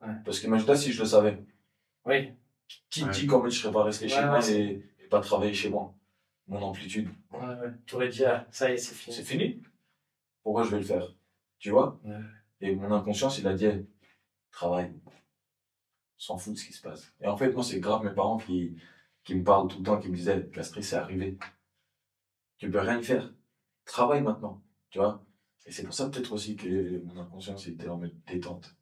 Ouais. Parce qu'imagine-toi si je le savais. Oui. Qui Ouais. dit qu'en fait, je serais pas resté chez Ouais, moi ouais, et pas travailler chez moi? Mon amplitude. Ouais. Tu aurais dit, ah, ça y est, c'est fini. C'est fini. Pourquoi je vais le faire? Tu vois? Ouais. Et mon inconscience, il a dit, hey, travaille. S'en fout de ce qui se passe. Et en fait, moi, c'est grave mes parents qui me parlent tout le temps, qui me disaient, Castries, c'est arrivé. Tu peux rien y faire. Travaille maintenant. Tu vois? Et c'est pour ça peut-être aussi que mon inconscience était en mode détente.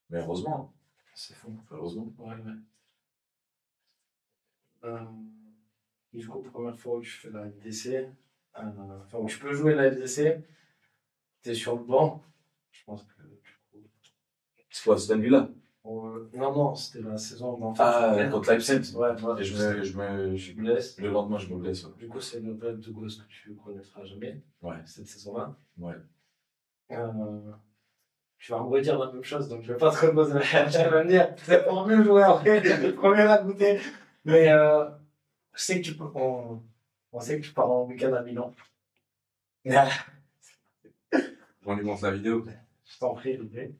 Mais heureusement. C'est fou. Heureusement. Ouais. Du coup, première fois où je fais la FDC, enfin, où je peux jouer la FDC, t'es sur le banc. Je pense que. C'est quoi, cette nuit-là? Non, c'était la saison d'en Ah, contre Leipzig. Ouais, voilà. Et je me blesse. le lendemain, je me blesse. Ouais. Du coup, c'est une période de gosse que tu connaîtras jamais, Ouais. cette saison-là. Ouais. Tu vas me redire la même chose, donc je vais pas te reposer la question. Tu vas me dire, c'est pour mieux jouer après, le premier à goûter. Mais je sais que on sait que tu pars en week-end à Milan. On lui montre la vidéo. Je t'en prie, l'idée.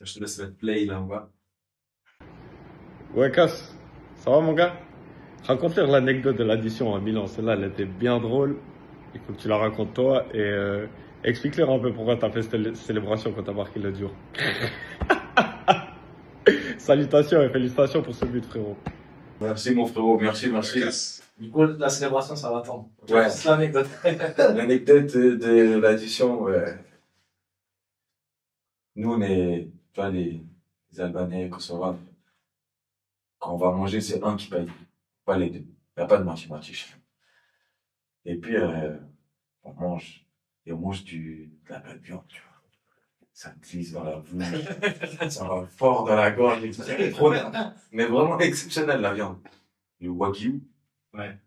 Je te laisse mettre play là en bas. Ouais, Cass, ça va mon gars? Raconte-leur l'anecdote de l'addition à Milan. Celle-là, elle était bien drôle. Il faut que tu la racontes toi et explique-leur un peu pourquoi t'as fait cette célébration quand t'as marqué le dur. Salutations et félicitations pour ce but, frérot. Merci, mon frérot. Merci. Du coup, la célébration, ça va attendre. Ouais. C'est l'anecdote. L'anecdote de l'addition, ouais. Nous, on est, tu vois, les Albanais, Kosovares. Quand on va manger, c'est un qui paye. Pas les deux. Il n'y a pas de moitié-moitié. Et puis, on mange. Et on mange de la belle viande, tu vois. Ça glisse dans la bouche. Ça va fort dans la gorge. C'est trop bien. Mais vraiment exceptionnel, la viande. Le wagyu. Ouais.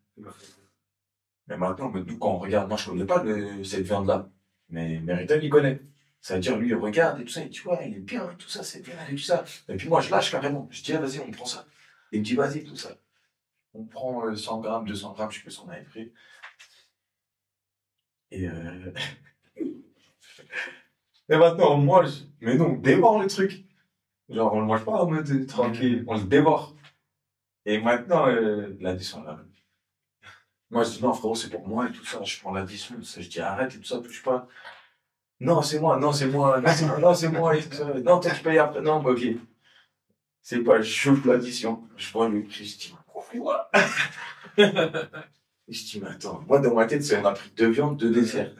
Mais maintenant, nous, quand on regarde, moi, je connais pas cette viande-là. Mais Meriton, il connaît. Ça veut dire, lui, il regarde et tout ça, et tu vois, il est bien, tout ça, c'est bien, et tout ça. Et puis moi, je lâche carrément. Je dis, ah, vas-y, on prend ça. Et il me dit, vas-y, tout ça. On prend 100 grammes, 200 grammes, je sais plus ce qu'on avait pris. Et et maintenant, on mange. Mais non, on dévore le truc. Genre, on le mange pas en mode tranquille, on le dévore. Et maintenant, l'addition, là. Moi, je dis, non, frérot, c'est pour moi et tout ça. Je prends l'addition, tout ça. Je dis, arrête et tout ça, touche pas. Non, c'est moi, non, c'est moi, non, c'est moi, non, c'est moi, et tout ça. Non, toi, tu payes après. Non, bah, ok. C'est pas, je chauffe l'addition. Je prends le prix, je dis, quoi? Je dis, mais attends, moi, dans ma tête, on a pris 2 viandes, 2 desserts,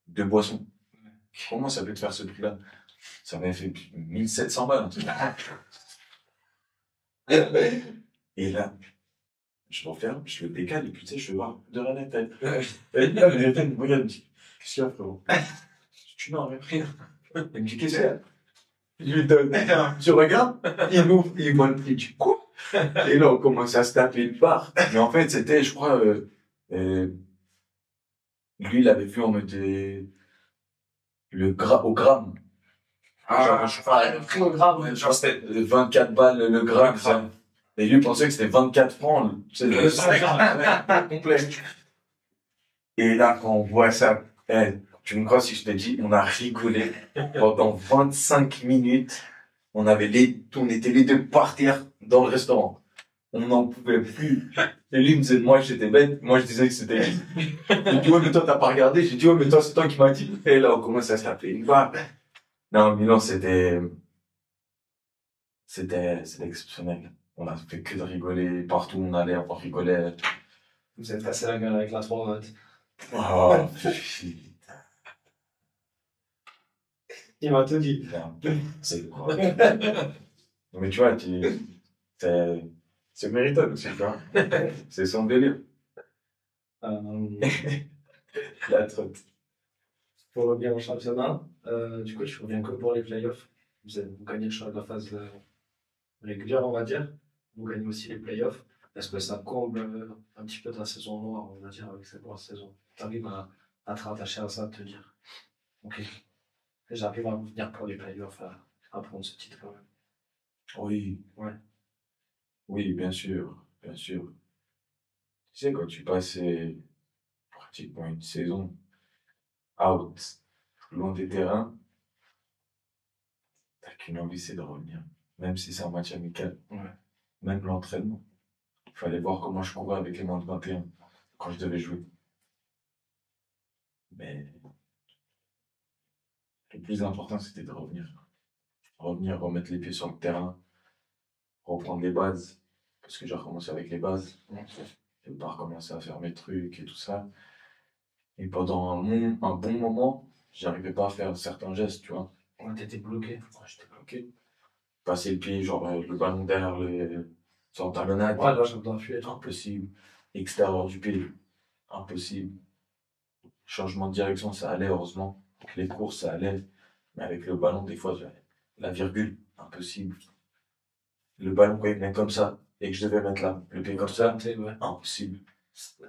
2 boissons. Comment ça peut te faire ce prix-là? Ça m'avait fait 1700 balles, un truc. Et là, je l'enferme, je le décale, et puis tu sais, je vais voir de la tête. Et là, le tête, il me regarde, il me dit, qu'est-ce qu'il y a, frérot? Je dis, non, rien. Il me dit, qu'est-ce qu'il y a? Je lui donne. Tu regardes, il m'ouvre, il voit le prix. Du coup, et là, on commence à se taper une part. Mais en fait, c'était, je crois, lui, il avait vu en mode au gramme. Genre, je crois, le prix au gramme. ouais, genre, c'était 24 balles le gramme, ça. Et lui pensait que c'était 24 francs, tu sais, le sac complet. Et là, quand on voit ça, tu me crois si je te dis, on a rigolé pendant 25 minutes. On était les deux par terre dans le restaurant. On n'en pouvait plus. Et lui, il me disait, moi, j'étais bête. Moi, je disais que c'était lui. Il dit, ouais, mais toi, t'as pas regardé. J'ai dit, ouais, mais toi, c'est toi qui m'as dit. Et là, on commence à se taper une barre. Non, Milan, c'était exceptionnel. On a fait que de rigoler. Partout où on allait, on rigolait. Vous êtes cassé la gueule avec la 3 notes. Oh, Il m'a tout dit. c'est quoi? Mais tu vois, c'est Mériton aussi, tu vois. C'est son délire. La trotte. Pour revenir au championnat, du coup, je reviens que pour les playoffs. Vous gagnez la phase régulière, on va dire. Vous gagnez aussi les playoffs. Est-ce que ça comble un petit peu ta saison noire, on va dire, avec cette grosse saison? Tu arrives à te rattacher à ça, te dire, ok, j'arrive à venir pour les playoffs, à prendre ce titre quand même. Oui. Ouais. Oui, bien sûr. Bien sûr. Tu sais, quand tu passes pratiquement une saison out, loin des terrains, t'as qu'une envie, c'est de revenir. Même si c'est un match amical. Ouais. Même l'entraînement. Il fallait voir comment je courais avec les moins de 21 quand je devais jouer. Mais le plus important, c'était de revenir. Revenir, remettre les pieds sur le terrain, reprendre les bases. Parce que j'ai recommencé avec les bases. Je vais pas recommencer à faire mes trucs et tout ça. Et pendant un bon moment, j'arrivais pas à faire certains gestes, tu vois. Ouais, t'étais bloqué. Ouais, j'étais bloqué. Passer le pied, genre le ballon derrière sans talonnade. Ouais, là, je dois fuir. Impossible. Extérieur du pied, impossible. Changement de direction, ça allait, heureusement. Les courses, ça allait. Mais avec le ballon, des fois, la virgule, impossible. Le ballon, quand il venait comme ça, et que je devais mettre là, le pied comme ça, Ouais. impossible.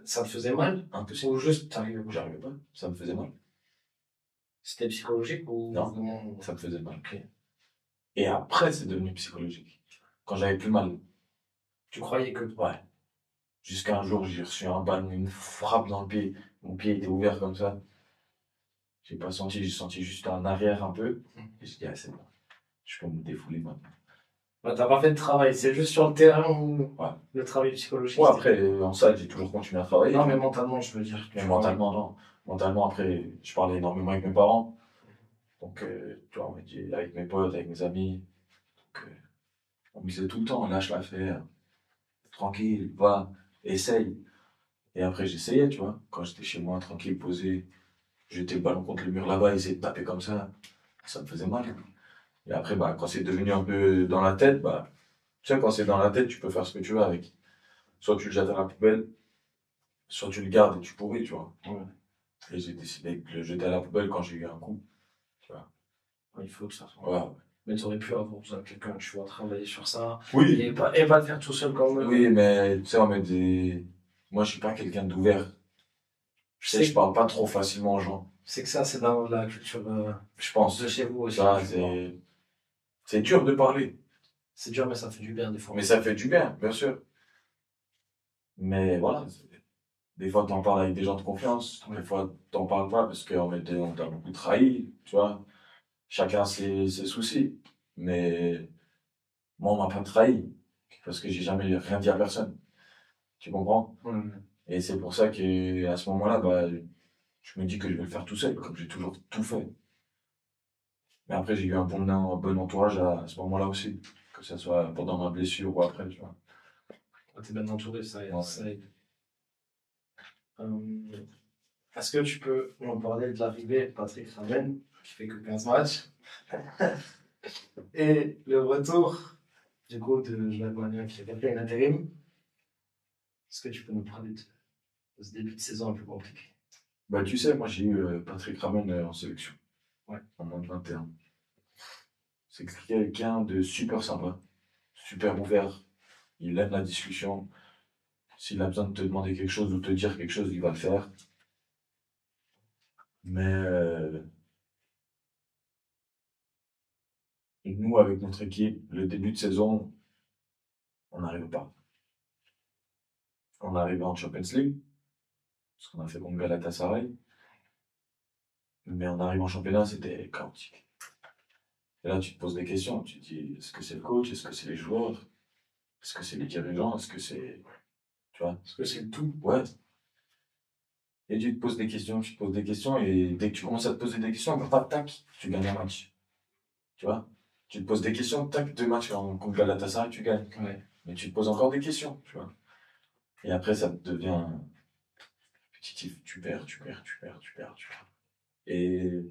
Ça te faisait mal? Impossible. Ou juste, t'arrivais pas? J'arrivais pas, ça me faisait mal. C'était psychologique ou Non, vraiment... ça me faisait mal. Ok. Et après, c'est devenu psychologique. Quand j'avais plus mal. Tu croyais que... Ouais. Jusqu'à un jour, j'ai reçu un ballon, une frappe dans le pied. Mon pied était ouvert comme ça. J'ai pas senti, j'ai senti juste en arrière un peu. Et j'ai dit, ah, c'est bon. Je peux me défouler maintenant. Bah, t'as pas fait de travail, c'est juste sur le terrain ou Ouais. le travail psychologique? Ouais, après, en salle, j'ai toujours continué à travailler. Non, mais mentalement, je veux dire. Mais mentalement, non. Mentalement, après, je parlais énormément avec mes parents. Donc, tu vois, on m'a dit, avec mes potes, avec mes amis. Donc, on me disait tout le temps, lâche l'affaire. Tranquille, va, essaye. Et après, j'essayais, tu vois. Quand j'étais chez moi, tranquille, posé, jeter le ballon contre le mur là-bas, essayer de taper comme ça me faisait mal. Et après, bah, quand c'est devenu un peu dans la tête, bah, tu sais, quand c'est dans la tête, tu peux faire ce que tu veux avec. Soit tu le jettes à la poubelle, soit tu le gardes et tu pourris, tu vois. Ouais. Et j'ai décidé de le jeter à la poubelle quand j'ai eu un coup. Tu vois. Ouais, il faut de toute façon. Ouais. Mais tu aurais pu avoir besoin de quelqu'un, tu vois, travailler sur ça. Oui. Et pas le faire tout seul quand même. Oui, mais tu sais, on met des. Moi, je suis pas quelqu'un d'ouvert. Je sais, je parle pas trop facilement aux gens. C'est que ça, c'est dans la culture Je pense. de chez vous aussi. Ça, tu vois. c'est dur de parler. C'est dur, mais ça fait du bien des fois. Mais ça fait du bien, bien sûr. Mais voilà, des fois, t'en parles avec des gens de confiance. Des fois, t'en parles pas parce qu'on t'a beaucoup trahi, tu vois. Chacun ses soucis. Mais moi, on m'a pas trahi. Parce que j'ai jamais rien dit à personne. Tu comprends? Et c'est pour ça que à ce moment-là, bah, je me dis que je vais le faire tout seul, comme j'ai toujours tout fait. Mais après, j'ai eu un bon entourage à ce moment-là aussi. Que ce soit pendant ma blessure ou après, tu vois. T'es bien entouré, ça aide. Ouais. Ça aide. Est-ce que tu peux nous parler de l'arrivée de Patrick Ramen, qui fait que 15 matchs, et le retour du coup de Joël Magnin qui a fait un intérim? Est-ce que tu peux nous parler de ce début de saison un peu compliqué? Bah, tu sais, moi, j'ai eu Patrick Ramen en sélection. Ouais. En moins de 21. C'est quelqu'un de super sympa, super ouvert. Il aime la discussion. S'il a besoin de te demander quelque chose ou te dire quelque chose, il va le faire. Mais nous, avec notre équipe, le début de saison, on n'arrive pas. On arrive en Champions League, parce qu'on a fait contre Galatasaray. Mais on arrive en championnat, c'était chaotique. Et là, tu te poses des questions. Tu te dis, est-ce que c'est le coach? Est-ce que c'est les joueurs? Est-ce que c'est les dirigeants? Est-ce que c'est... Tu vois? Est-ce que c'est le tout? Ouais. Et tu te poses des questions, et dès que tu commences à te poser des questions, tac, tu gagnes un match. Tu vois? Tu te poses des questions, tac, 2 matchs contre Galatasaray, tu gagnes. Ouais. Mais tu te poses encore des questions, tu vois? Et après, ça devient répétitif. Tu perds. Et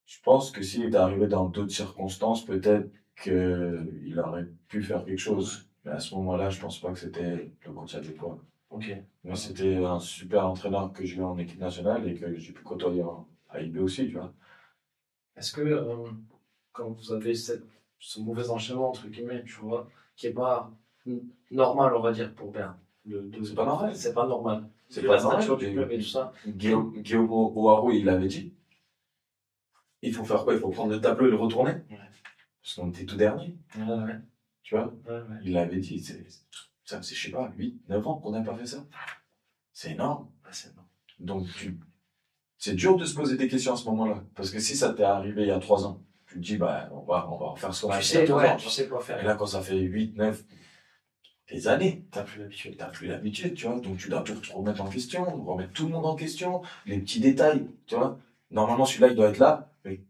je pense que s'il était arrivé dans d'autres circonstances, peut-être qu'il aurait pu faire quelque chose. Mais à ce moment-là, je pense pas que c'était le coach adéquat. Ok. Mais c'était un super entraîneur que j'ai eu en équipe nationale et que j'ai pu côtoyer à IB aussi, tu vois. Est-ce que quand vous avez ce mauvais enchaînement, entre guillemets, tu vois, qui est pas normal, on va dire, pour Berne. C'est pas normal. C'est pas normal. C'est pas la normal. nature du club et tout ça. Guillaume Oaro, il l'avait dit. Il faut faire quoi? Il faut prendre le tableau et le retourner. Ouais. Parce qu'on était tout dernier. Ouais. Tu vois? Ouais. Il l'avait dit. Ça faisait, je sais pas, 8, 9 ans qu'on n'a pas fait ça. C'est énorme. C'est énorme. Donc, c'est dur de se poser des questions à ce moment-là. Parce que si ça t'est arrivé il y a 3 ans, tu te dis, bah, on va en faire ce qu'on a fait il y a 3 ans. Tu sais quoi faire. Et là, quand ça fait 8, 9, des années, t'as plus l'habitude, tu vois. Donc, tu dois tout te remettre en question, remettre tout le monde en question, les petits détails, tu vois. Normalement, celui-là, il doit être là. Mais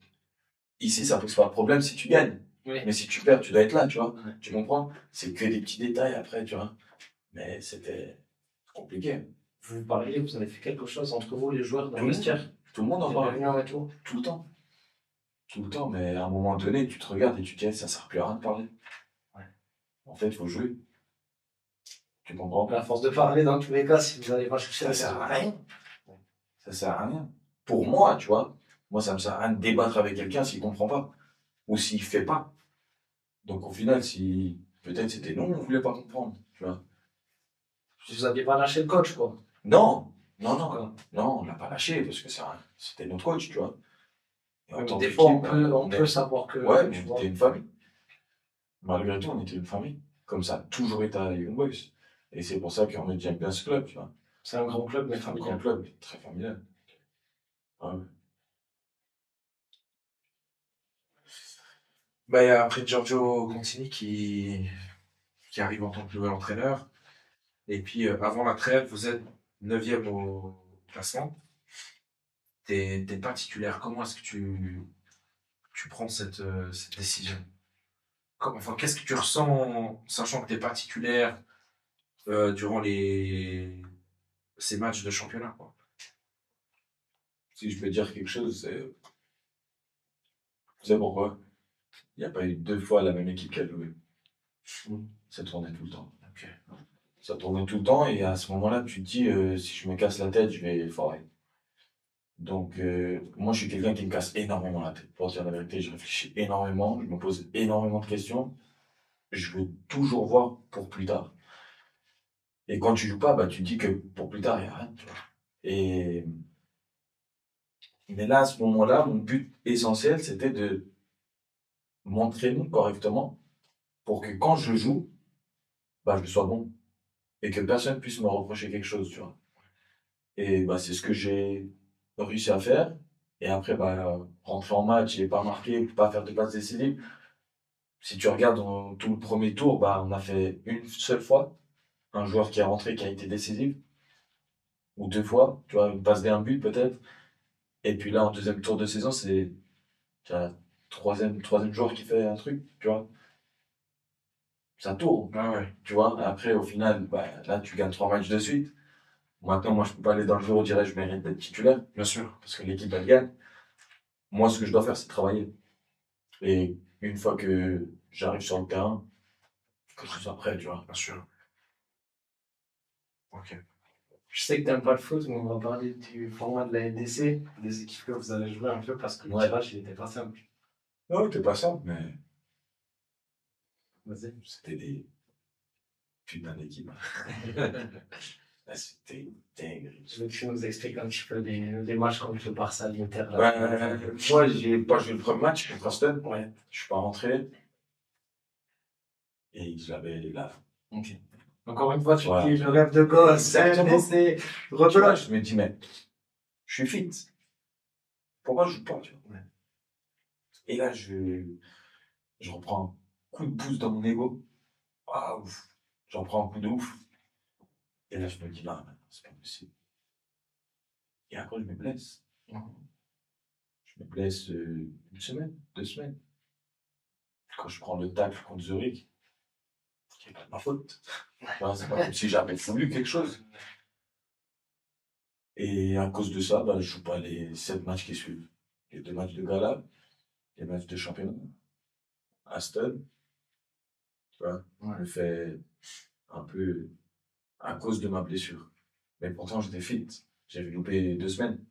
ici, ça pose pas de problème si tu gagnes. Oui. Mais si tu perds, tu dois être là, tu vois. Ouais. Tu comprends? C'est que des petits détails après, tu vois. Mais c'était compliqué. Vous parlez, vous avez fait quelque chose entre vous, les joueurs, dans le Tout le vestiaire. Tout le monde en Des parle. réunions et tout. Tout le temps. Tout le temps, mais à un moment donné, tu te regardes et tu te dis, ça sert plus à rien de parler. Ouais. En fait, il faut jouer. Tu comprends? À force de parler, dans tous les cas, si vous n'allez pas chercher, Ça sert à rien. Ça sert à rien. Pour moi, tu vois, moi, ça me sert à rien de débattre avec quelqu'un s'il comprend pas. Ou s'il fait pas. Donc, au final, si, peut-être c'était non, on voulait pas comprendre, tu vois. Vous n'aviez pas lâché le coach, quoi. Non, on l'a pas lâché parce que c'était notre coach, tu vois. Et en tant Des fois, qu'équipe, on peut savoir que. ouais, tu mais vois. on était une famille. Malgré tout, on était une famille. Comme ça a toujours été à Young Boys. Et c'est pour ça qu'on aime bien ce club, tu vois. C'est un grand club, mais C'est un grand familial. club, très familial. Ouais. Bah, il y a après Giorgio Contini qui arrive en tant que nouvel entraîneur. Et puis, avant la trêve, vous êtes 9e au classement. T'es pas titulaire. Comment est-ce que tu prends cette décision? Enfin, qu'est-ce que tu ressens, sachant que t'es pas titulaire durant ces matchs de championnat, quoi? Si je peux dire quelque chose, c'est pourquoi il n'y a pas eu 2 fois la même équipe qui a joué. Ça tournait tout le temps. Ok. Ça tournait tout le temps et à ce moment-là, tu te dis, si je me casse la tête, je vais foirer. Donc, moi, je suis quelqu'un qui me casse énormément la tête. Pour dire la vérité, je réfléchis énormément, je me pose énormément de questions. Je veux toujours voir pour plus tard. Et quand tu joues pas, bah, tu te dis que pour plus tard, il n'y a rien, tu vois. Mais là, à ce moment-là, mon but essentiel, c'était de m'entraîner correctement pour que quand je joue, bah, je sois bon. Et que personne puisse me reprocher quelque chose, tu vois. Et bah, c'est ce que j'ai réussi à faire. Et après, bah, rentrer en match et pas marquer, pas faire de passes décisives. Si tu regardes dans tout le premier tour, bah, on a fait une seule fois un joueur qui est rentré qui a été décisif. Ou 2 fois, tu vois, une passe D, un but peut-être. Et puis là, en deuxième tour de saison, c'est le troisième joueur qui fait un truc, tu vois. Ça tourne, Ah ouais. tu vois. Après, au final, bah, là, tu gagnes 3 matchs de suite. Maintenant, moi, je peux pas aller dans le jour où je dirais je mérite d'être titulaire, Bien sûr. parce que l'équipe, elle gagne. Moi, ce que je dois faire, c'est travailler. Et une fois que j'arrive sur le terrain, que je sois prêt, tu vois. Bien sûr. Ok. Je sais que t'aimes pas le foot, mais on va parler du format de la LDC, des équipes que vous allez jouer un peu parce que le Ouais. tirage, il était pas simple. Non, c'était pas simple, mais Vas-y. c'était des putains d'équipes. Là, c'était dingue. Je veux que tu nous expliques un petit peu les matchs contre le Barça, l'Inter. là. Moi, j'ai pas joué le premier match contre Aston. Ouais. Je suis pas rentré. Et j'avais la. Ok. Encore une fois, tu Voilà. dis le rêve de gosse, Exactement. LDC, Tu vois, rebelote. je me dis, mais je suis fit. Pourquoi je joue pas, tu vois? Ouais. Et là, je reprends un coup de pouce dans mon ego. Ah, ouf. J'en prends un coup de ouf. Et là, je me dis, non, c'est pas possible. Et après, je me blesse. Je me blesse 1 semaine, 2 semaines. Quand je prends le tacle contre Zurich, c'est pas de ma faute. Enfin, c'est pas comme si j'avais voulu quelque chose. Et à cause de ça, bah, je joue pas les 7 matchs qui suivent. Les 2 matchs de gala, les matchs de championnat. Aston, tu vois, Ouais. je le fais un peu à cause de ma blessure. Mais pourtant, j'étais fit. J'avais loupé 2 semaines.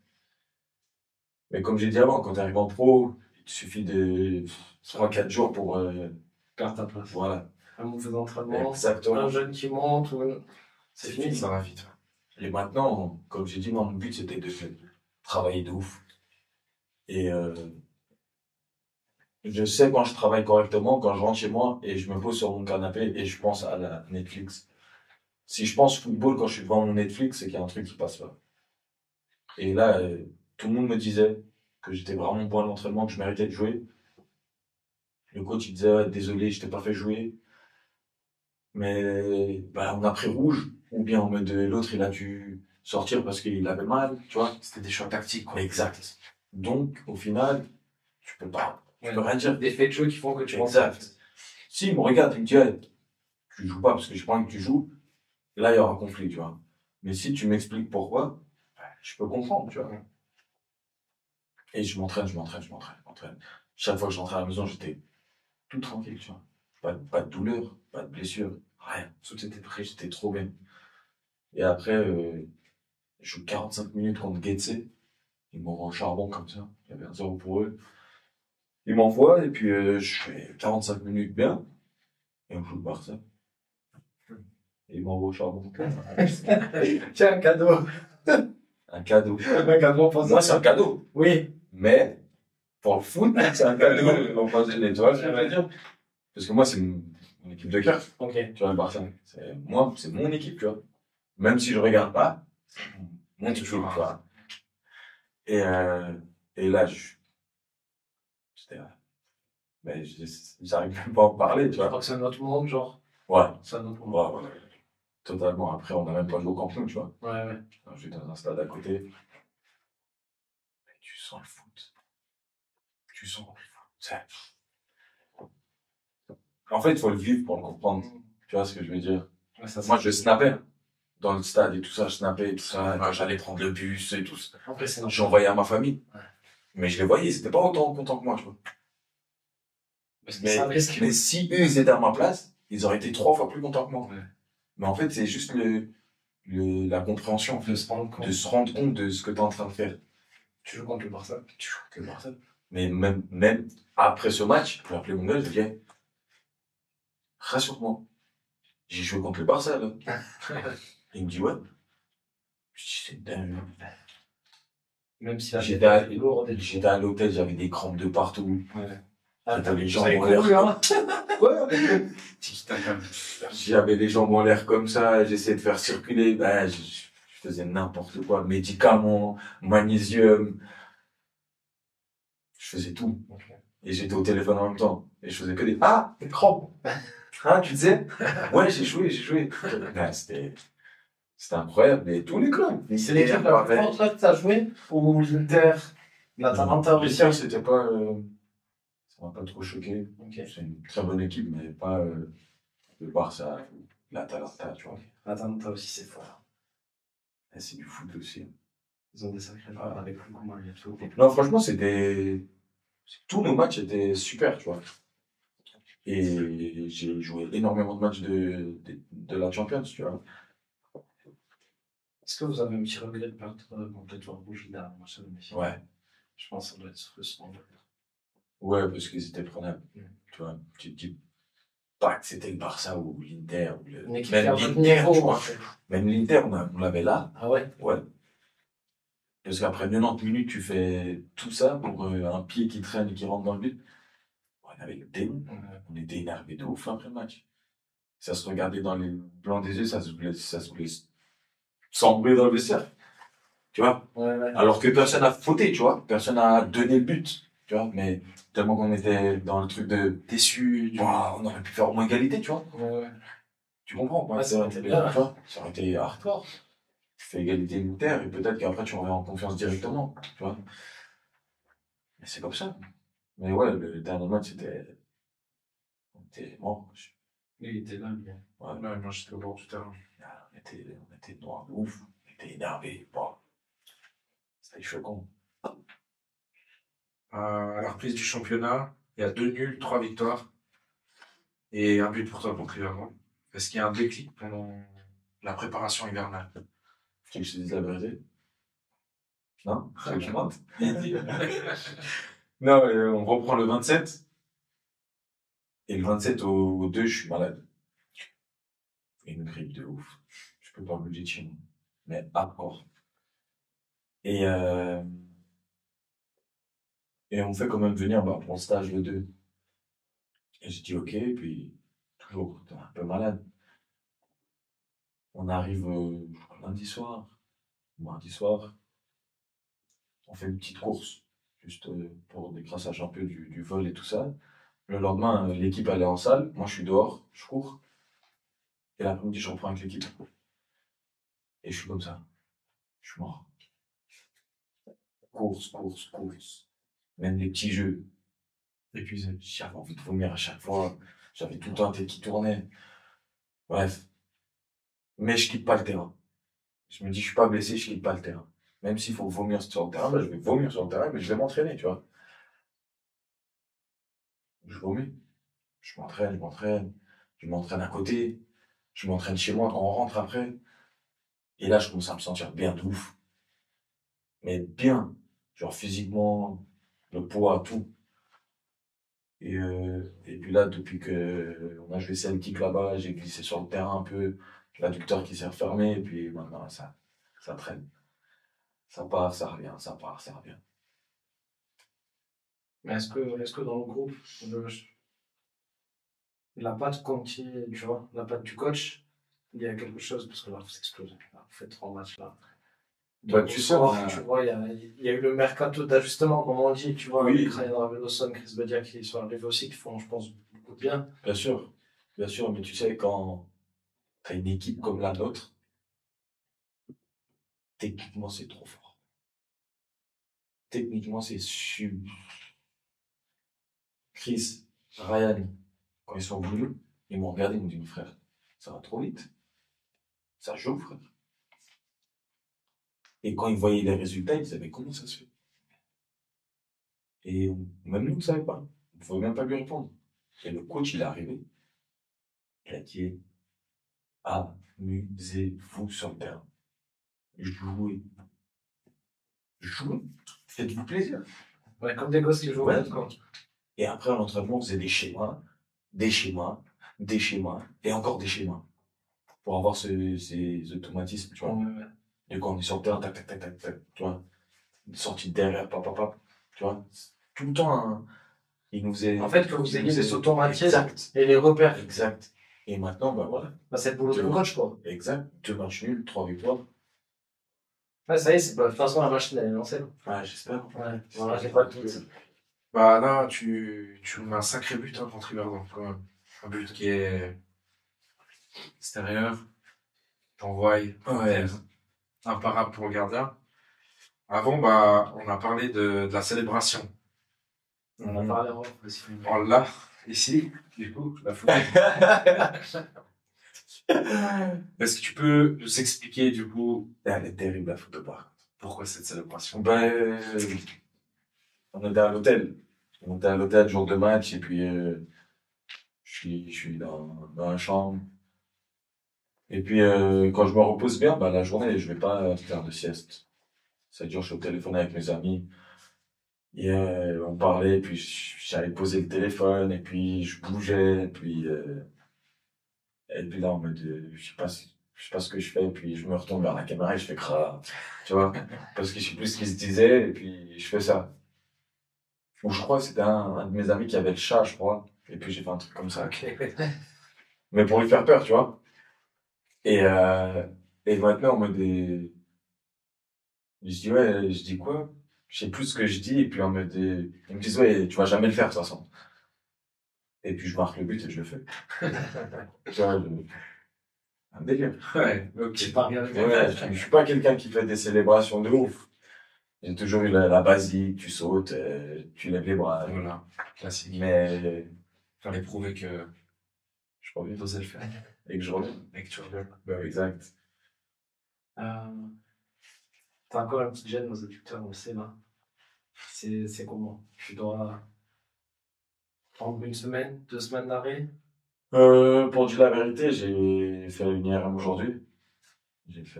Mais comme j'ai dit avant, quand tu arrives en pro, il te suffit de 3-4 jours pour. Perdre ta place. Voilà. Un mauvais entraînement, Exactement. un jeune qui monte, c'est fini. Ça va vite. Et maintenant, comme j'ai dit, moi, mon but c'était de travailler de ouf. Et je sais quand je travaille correctement, quand je rentre chez moi et je me pose sur mon canapé et je pense à la Netflix. Si je pense football quand je suis devant mon Netflix, c'est qu'il y a un truc qui passe pas. Et là, tout le monde me disait que j'étais vraiment bon à l'entraînement, que je méritais de jouer. Le coach il disait désolé, je t'ai pas fait jouer. Mais bah, on a pris rouge, ou bien en mode l'autre il a dû sortir parce qu'il avait mal, tu vois. C'était des choix tactiques, quoi. Exact. Donc au final, tu peux pas, tu peux rien dire. Des faits de jeu qui font que tu rentres. Exact. Si il me regarde, il me dit hey, tu joues pas parce que j'ai pas envie que tu joues, là il y aura un conflit, tu vois. Mais si tu m'expliques pourquoi, bah, je peux comprendre, tu vois. Et je m'entraîne. Chaque fois que j'entrais à la maison, j'étais tout tranquille, tu vois. Pas de douleur, pas de blessure, rien. Tout était prêt, j'étais trop bien. Et après, je joue 45 minutes contre Getse. Ils m'envoient au charbon comme ça. Il y avait un 0 pour eux. Ils m'envoient et puis je fais 45 minutes bien. Et on joue le Barça. Et ils m'envoient au charbon. Tiens, un cadeau. Un cadeau. Un cadeau pour Moi, c'est un cadeau. Oui. Mais, pour le foot, c'est un cadeau. On va poser l'étoile, je vais dire. Parce que moi, c'est mon équipe de cœur. Ok. Tu vois, le Barça. Moi, c'est mon équipe, tu vois. Même si je regarde pas, c'est mon équipe, tu vois. Et là, mais j'arrive même pas à en parler, tu Je vois. crois que c'est un autre monde, genre. Ouais. C'est un autre monde. Ouais. Totalement. Après, on n'a même pas joué au Camp Nou, tu vois. Ouais. Je suis dans un stade à côté. Mais tu sens le foot. Tu sens le foot. En fait, il faut le vivre pour le comprendre. Tu vois ce que je veux dire? Ouais, ça, Moi, je snappais dans le stade et tout ça, je snappais et tout ça. Quand j'allais prendre le bus et tout ça. Après, c'est normal. J'envoyais à ma famille. Ouais. Mais je les voyais, ils étaient pas autant contents que moi, tu vois. Parce que c'est un risque. Mais si eux, ils étaient à ma place, ils auraient été 3 fois plus contents que moi. Ouais. Mais en fait, c'est juste la compréhension, en fait, De se rendre compte. de se rendre compte de ce que tu es en train de faire. Tu joues contre le Barça. Tu joues que Barça. Mais même après ce match, j'ai appelé mon gars, je lui ai dit, rassure-moi. J'ai joué contre le Barça, là. Il me dit, ouais. Je dis, c'est dingue. Même si la J'étais à lourde et tout. j'étais à l'hôtel, j'avais des crampes de partout. Ouais. Ah, J'avais les jambes avez en l'air. couru, hein. Ouais. Tic-tac, hein. J'avais les jambes en l'air comme ça, j'essayais de faire circuler. Ben, je faisais n'importe quoi. Médicaments, magnésium. Je faisais tout. Ok. Et j'étais au téléphone en même temps. Et je faisais que des crampes. Hein, tu disais? Ouais, j'ai joué. Ben, c'était incroyable. Mais tous les clubs. C'est l'équipe la plus forte là que t'as joué ou l'Inter? L'Atalanta aussi. Brescia, c'était pas, ça m'a pas trop choqué. Ok. C'est une très bonne équipe, mais pas le Barça, l'Atalanta, tu vois. L'Atalanta aussi, c'est fort. Et c'est du foot aussi. Ils ont des sacrés joueurs avec Lukaku, Mariano. Non, franchement, tous nos matchs étaient super, tu vois. Et j'ai joué énormément de matchs de la Champions, tu vois. Est-ce que vous avez un petit regret de perdre contre les joueurs rouges là, moi, ça me fait. Ouais. Je pense que ça doit être frustrant. Ouais, parce qu'ils étaient prenables. Tu vois, tu te dis pas que c'était le Barça ou l'Inter. Une équipe Même qui a un l'Inter, niveau, tu en vois. fait. Même l'Inter, on l'avait là. Ah ouais? Ouais. Parce qu'après 90 minutes, tu fais tout ça pour un pied qui traîne et qui rentre dans le but. On était énervés de ouf après le match. Ça se regardait dans les blancs des yeux, ça se voulait s'embrouiller dans le vestiaire. Tu vois? Ouais. Alors que personne n'a fauté, tu vois. Personne n'a donné le but. Tu vois? Mais tellement qu'on était dans le truc de Déçu. Ouah, on aurait pu faire au moins égalité, tu vois. Ouais. Tu comprends? Ouais, ça aurait été bien. Tu vois, ça aurait été hardcore. Tu fais égalité unitaire et peut-être qu'après tu reviens en confiance directement, tu vois. Mais c'est comme ça. Mais ouais, le dernier match, c'était mort. Il était là, bien. Ouais. Ouais, moi j'étais au bord du terrain. On était noirs de ouf. On était énervés. Bon. C'était choquant. À la reprise du championnat, il y a 2 nuls, 3 victoires. Et un but pour toi contre Liverpool. Est-ce qu'il y a un déclic pendant la préparation hivernale? Tu veux que je te dise la vérité? Non? Tu veux que je mente? Non, on reprend le 27. Et le 27 au 2, je suis malade. Une grippe de ouf. Je peux pas bouger de chez moi. Mais hardcore. Et on me fait quand même venir pour le stage le 2. Et j'ai dit ok, puis toujours t'es un peu malade. On arrive je crois, lundi soir, mardi soir. On fait une petite course, juste pour décrassage un peu du vol et tout ça. Le lendemain, l'équipe elle est en salle, moi je suis dehors, je cours. Et l'après-midi, je reprends avec l'équipe. Et je suis comme ça. Je suis mort. Course. Même les petits jeux. Épuisé. J'avais envie de vomir à chaque fois. J'avais tout le temps la tête qui tournait. Bref. Mais je quitte pas le terrain. Je me dis, je suis pas blessé, je quitte pas le terrain. Même s'il faut vomir sur le terrain, je vais vomir sur le terrain, mais je vais m'entraîner, tu vois. Je vomis. Je m'entraîne. Je m'entraîne à côté. Je m'entraîne chez moi quand on rentre après. Et là, je commence à me sentir bien de ouf. Mais bien. Genre physiquement, le poids, tout. Et puis là, depuis que on a joué Celtic là-bas, j'ai glissé sur le terrain un peu, l'adducteur qui s'est refermé, et puis maintenant, ça traîne. Ça part, ça revient, ça part, ça revient. Mais est-ce que dans le groupe, la patte continue, tu vois, la patte du coach, il y a quelque chose, parce que là, vous explosez. Là, vous faites 3 matchs là. Bah, tu sais, tu vois, il y a eu le mercato d'ajustement, comme on dit, tu vois, Oui. avec Ryan Raveloson, Chris Bedia qui sont arrivés aussi, qui font, je pense, beaucoup de bien. Bien sûr, mais tu sais, quand t'as une équipe comme la nôtre, techniquement, c'est trop fort. Techniquement, c'est super. Chris, Ryan, quand ils sont venus, ils m'ont regardé, ils m'ont dit, mon frère, ça va trop vite. Ça joue, frère. Et quand ils voyaient les résultats, ils disaient, mais comment ça se fait? Et même nous, on ne savait pas. On ne pouvait même pas lui répondre. Et le coach, il est arrivé. Il a dit, amusez-vous sur le terrain. Jouez. Faites-vous plaisir. Ouais, comme des gosses qui jouent au foot, quoi. Et après, à l'entraînement, on faisait des schémas, et encore des schémas. Pour avoir ces automatismes, tu vois. Ouais. Et quand on est sur le terrain, tac, tu vois. Une sortie de derrière, tu vois. Tout le temps, hein, il nous faisait. En fait, que vous ayez des automatismes Exact. et les repères. Exact. Et maintenant, bah voilà. Bah, c'est le boulot du coach, quoi. Exact. 2 matchs nuls, 3 victoires. Ouais, ça y est, c'est pas, de toute façon, la machine, elle est lancée. Ouais, j'espère. Ouais, voilà, j'ai pas de doute. Bah là, tu mets un sacré but contre Yverdon, quand même. Un but qui est extérieur. T'envoies. Ouais. Imparable pour le gardien. Avant, on a parlé de la célébration. On en a parlé en off aussi. On l'a ici, du coup, la photo. Est-ce que tu peux nous expliquer, du coup, Elle est terrible, la photo, par contre. pourquoi cette célébration? On était à l'hôtel. On était à l'hôtel jour de match, et puis, je suis dans la chambre. Et puis, quand je me repose bien, la journée, je vais pas faire de sieste. C'est-à-dire, je suis au téléphone avec mes amis. Et, on parlait, puis j'allais poser le téléphone, et puis je bougeais, et puis là, en mode, je sais pas ce que je fais, et puis je me retourne vers la caméra et je fais crah, tu vois, parce que je sais plus ce qu'il se disait, et puis je fais ça. Ou je crois que c'était un de mes amis qui avait le chat, je crois, et puis j'ai fait un truc comme ça. Ok. Mais pour lui faire peur, tu vois. Et maintenant, en mode, je dis, ouais, je dis quoi? Je sais plus ce que je dis, et puis en mode, ils me disent, ouais, tu vas jamais le faire, de toute façon. Et puis je marque le but et je le fais. Tu vois, un délire. Ouais, ok. Tu pars bien avec Ouais, je suis pas quelqu'un qui fait des célébrations de ouf. J'ai toujours eu la basique, tu sautes, tu lèves les bras. Voilà, classique. Mais Fallait prouver que je reviens tu osais le faire. et que je reviens. Et que tu reviens. Exact. T'as encore un petit gêne aux adducteurs, on le sait là. C'est comment? Tu dois prendre une semaine, 2 semaines d'arrêt? Pour dire la vérité, j'ai fait une IRM aujourd'hui. J'ai fait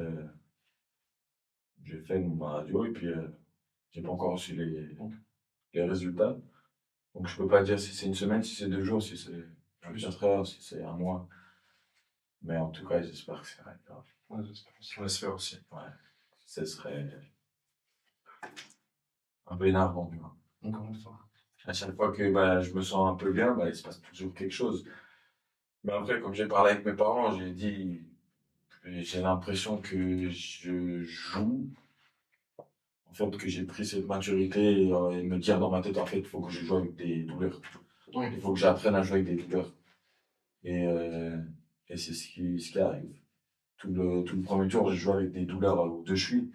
ma radio et puis j'ai pas encore reçu les résultats. Donc je peux pas dire si c'est une semaine, si c'est 2 jours, si c'est 24 heures, si c'est un mois. Mais en tout cas, j'espère que c'est rien de grave. Ouais, j'espère aussi. On l'espère aussi. Ouais. Ce serait un peu énervant, tu vois. Encore une fois. À chaque fois que je me sens un peu bien, il se passe toujours quelque chose. Mais après, comme j'ai parlé avec mes parents, j'ai dit, j'ai l'impression que je joue. En fait, que j'ai pris cette maturité et me dire dans ma tête, en fait, il faut que je joue avec des douleurs. Oui. Il faut que j'apprenne à jouer avec des douleurs. Et c'est ce qui arrive. Tout le premier tour, j'ai joué avec des douleurs aux 2 chevilles.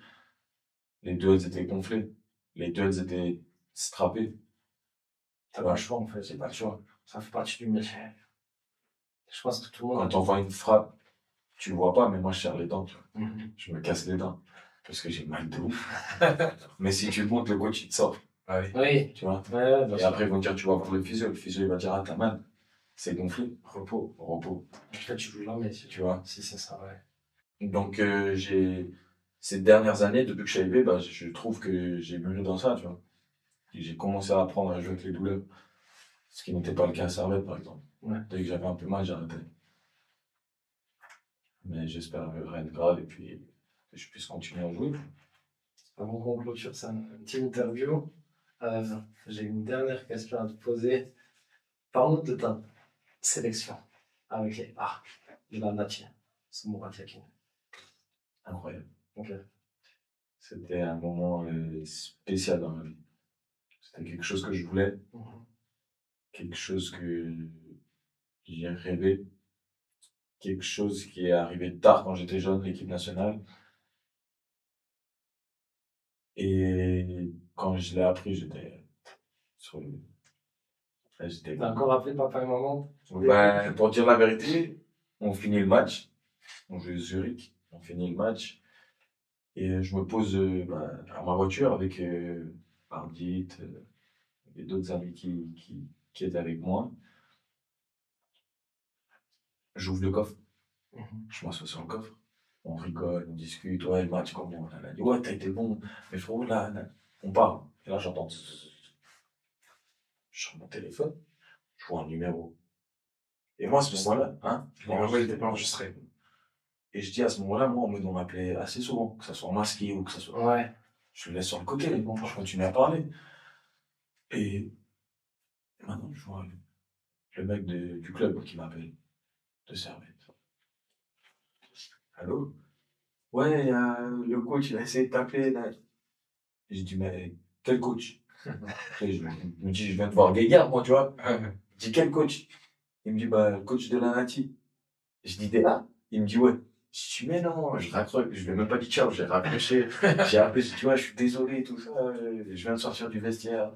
Les 2, elles étaient gonflées. Les 2, elles étaient strappées. T'as pas le choix en fait. J'ai pas le choix. Ça fait partie du métier. Je pense que tout le monde. Quand t'envoies une frappe, tu le vois pas, mais moi, je serre les dents, tu vois. Mhm. Je me casse les dents. Parce que j'ai mal de ouf. Mais si tu le montres, le coach, il te sort. Ah oui. Oui. Tu vois. Ouais, bien Et sûr. après, ils vont te dire, tu vas voir le physio. Le physio, il va dire, ah, t'as mal. C'est gonflé. Repos. Repos. En fait, tu joues jamais, Tu vois. si c'est ça, ouais. Donc, ces dernières années, depuis que je suis arrivé, je trouve que j'ai mûri dans ça, tu vois. Et j'ai commencé à apprendre à jouer avec les douleurs. Ce qui n'était pas le cas à Servette, par exemple. Ouais. Dès que j'avais un peu mal, j'arrêtais. Mais j'espère rien de grave et puis que je puisse continuer à jouer. Avant qu'on clôture ça, une petite interview, j'ai une dernière question à te poser. Parle-nous de ta sélection avec les A de la Natia, Samoura Diakine. Incroyable. Ok. C'était un moment spécial dans ma vie. C'était quelque chose que je voulais, quelque chose que j'ai rêvé, quelque chose qui est arrivé tard quand j'étais jeune, l'équipe nationale. Et quand je l'ai appris, j'étais sur le... J'étais... T'as encore appelé papa et maman? Pour dire la vérité, on finit le match. On joue Zurich, on finit le match. Et je me pose à ma voiture avec Ardit et d'autres amis qui étaient avec moi. J'ouvre le coffre. Je m'assois sur le coffre. On rigole, on discute. Ouais, le match, comment? On a dit, ouais, t'as été bon. Mais frérot, là, on parle. Et là, j'entends. Je sors mon téléphone. Je vois un numéro. Et moi, à ce moment-là, Le numéro, il n'était pas enregistré. Et je dis à ce moment-là, moi, on m'appelait assez souvent, que ça soit masqué ou que ça soit. Ouais. Je le laisse sur le côté, mais bon, je continue à parler. Et maintenant, je vois le mec du club qui m'appelle, de Servette. Allô? Ouais, le coach, il a essayé de t'appeler, là. J'ai dit, mais quel coach? Après, je me dis, je viens de voir Guéguerre, moi, tu vois. Je dis, quel coach? Il me dit, le coach de la Nati. Je dis, t'es là? Il me dit, ouais. Je dis, mais non, je raccroche, je lui ai même pas dit ciao, j'ai raccroché. J'ai appelé, tu vois, je suis désolé, tout ça, je viens de sortir du vestiaire.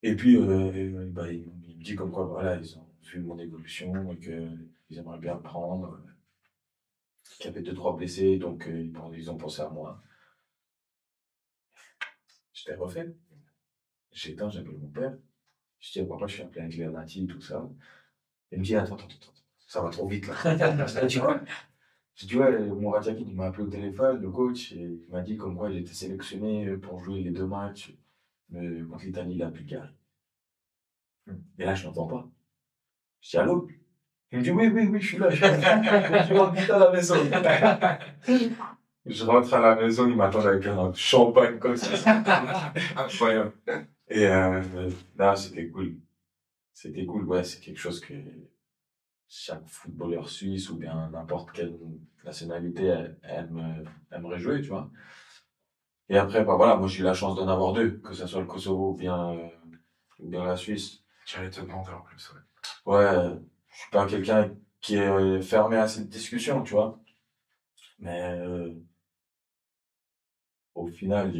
Et puis, bah, il me dit comme quoi, voilà, ils ont vu mon évolution et qu'ils aimeraient bien me prendre, qu'il y avait 2-3 blessés, donc ils ont pensé à moi. J'étais refait. J'ai éteint, j'appelle mon père. Je dis, papa, je suis appelé avec les Nati, tout ça. Il me dit, attends, ça va trop vite là. Je dis, quoi? Je dis, ouais, mon Radiakin, il m'a appelé au téléphone, le coach, et il m'a dit comme quoi il était sélectionné pour jouer les 2 matchs contre l'Italie et la Bulgarie. Et là, je n'entends pas. Je dis, allô? Il me dit, oui, je suis là. Je rentre vite à la maison. Je rentre à la maison, il m'attend avec un champagne comme ça. Incroyable. Et là, c'était cool. C'était cool, ouais, c'est quelque chose que chaque footballeur suisse ou bien n'importe quelle nationalité aimerait jouer, tu vois. Et après, bah voilà, moi j'ai eu la chance d'en avoir 2, que ce soit le Kosovo ou bien la Suisse. J'allais te demander en plus, ouais. Ouais, je suis pas quelqu'un qui est fermé à cette discussion, tu vois. Mais au final,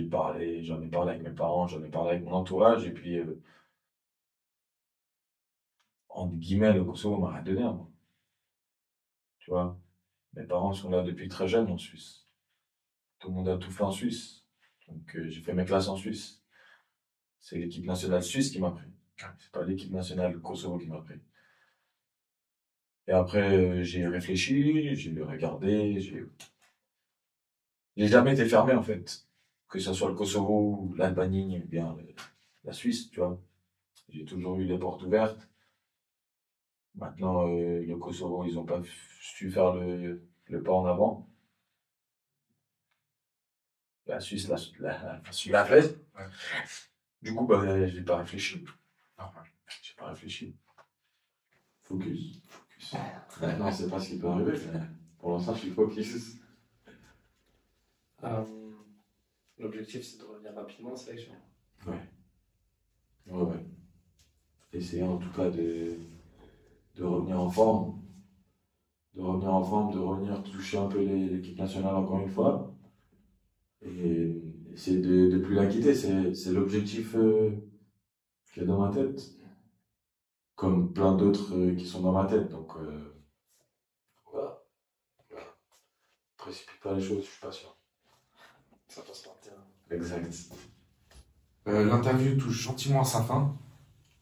j'en ai parlé avec mes parents, j'en ai parlé avec mon entourage, et puis entre guillemets, le Kosovo m'a rien donné à moi. Tu vois, mes parents sont là depuis très jeune en Suisse. Tout le monde a tout fait en Suisse. Donc j'ai fait mes classes en Suisse. C'est l'équipe nationale suisse qui m'a pris. C'est pas l'équipe nationale Kosovo qui m'a pris. Et après, j'ai réfléchi, j'ai regardé, j'ai jamais été fermé en fait. Que ce soit le Kosovo, ou l'Albanie, ou bien la Suisse, tu vois. J'ai toujours eu les portes ouvertes. Maintenant, le Kosovo, ils ont pas su faire le pas en avant. La Suisse l'a fait. Ouais. Du coup, bah, j'ai pas réfléchi. Normal. J'ai pas réfléchi. Focus. Non, c'est pas ce qui peut arriver. Mais pour l'instant, je suis focus. L'objectif, c'est de revenir rapidement en sélection. Ouais. Essayer en tout cas de revenir en forme. De revenir toucher un peu l'équipe nationale encore une fois. Et essayer de plus la quitter. C'est l'objectif qui est dans ma tête. Comme plein d'autres qui sont dans ma tête. Donc, voilà. Précipite pas les choses, je suis patient. Ça passe par le terrain. Exact. L'interview touche gentiment à sa fin.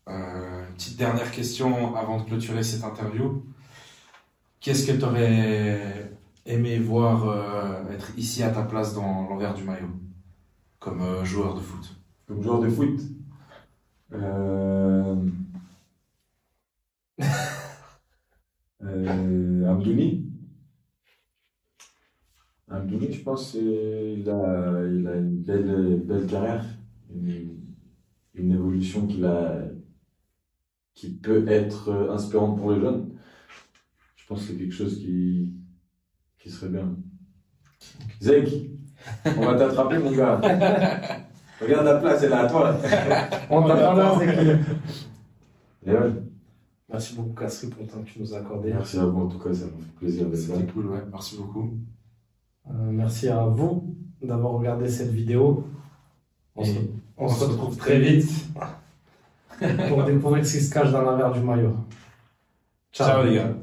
Petite dernière question avant de clôturer cette interview. Qu'est-ce que tu aurais aimé voir être ici à ta place dans l'envers du maillot, comme joueur de foot? Comme joueur de foot, Amdouni, je pense qu'il a une belle carrière, une évolution qui peut être inspirante pour les jeunes. Je pense que c'est quelque chose qui serait bien. Zek, on va t'attraper, mon gars. Regarde la place, elle est à toi. On t'attend là, Zek. Et ouais. Merci beaucoup, Kasri, pour le temps que tu nous as accordé. Merci à vous, en tout cas, ça m'a fait plaisir d'être là. C'était cool, ouais. Merci beaucoup. Merci à vous d'avoir regardé cette vidéo. On se retrouve très vite pour découvrir ce qui se cache dans l'envers du maillot. Ciao les gars.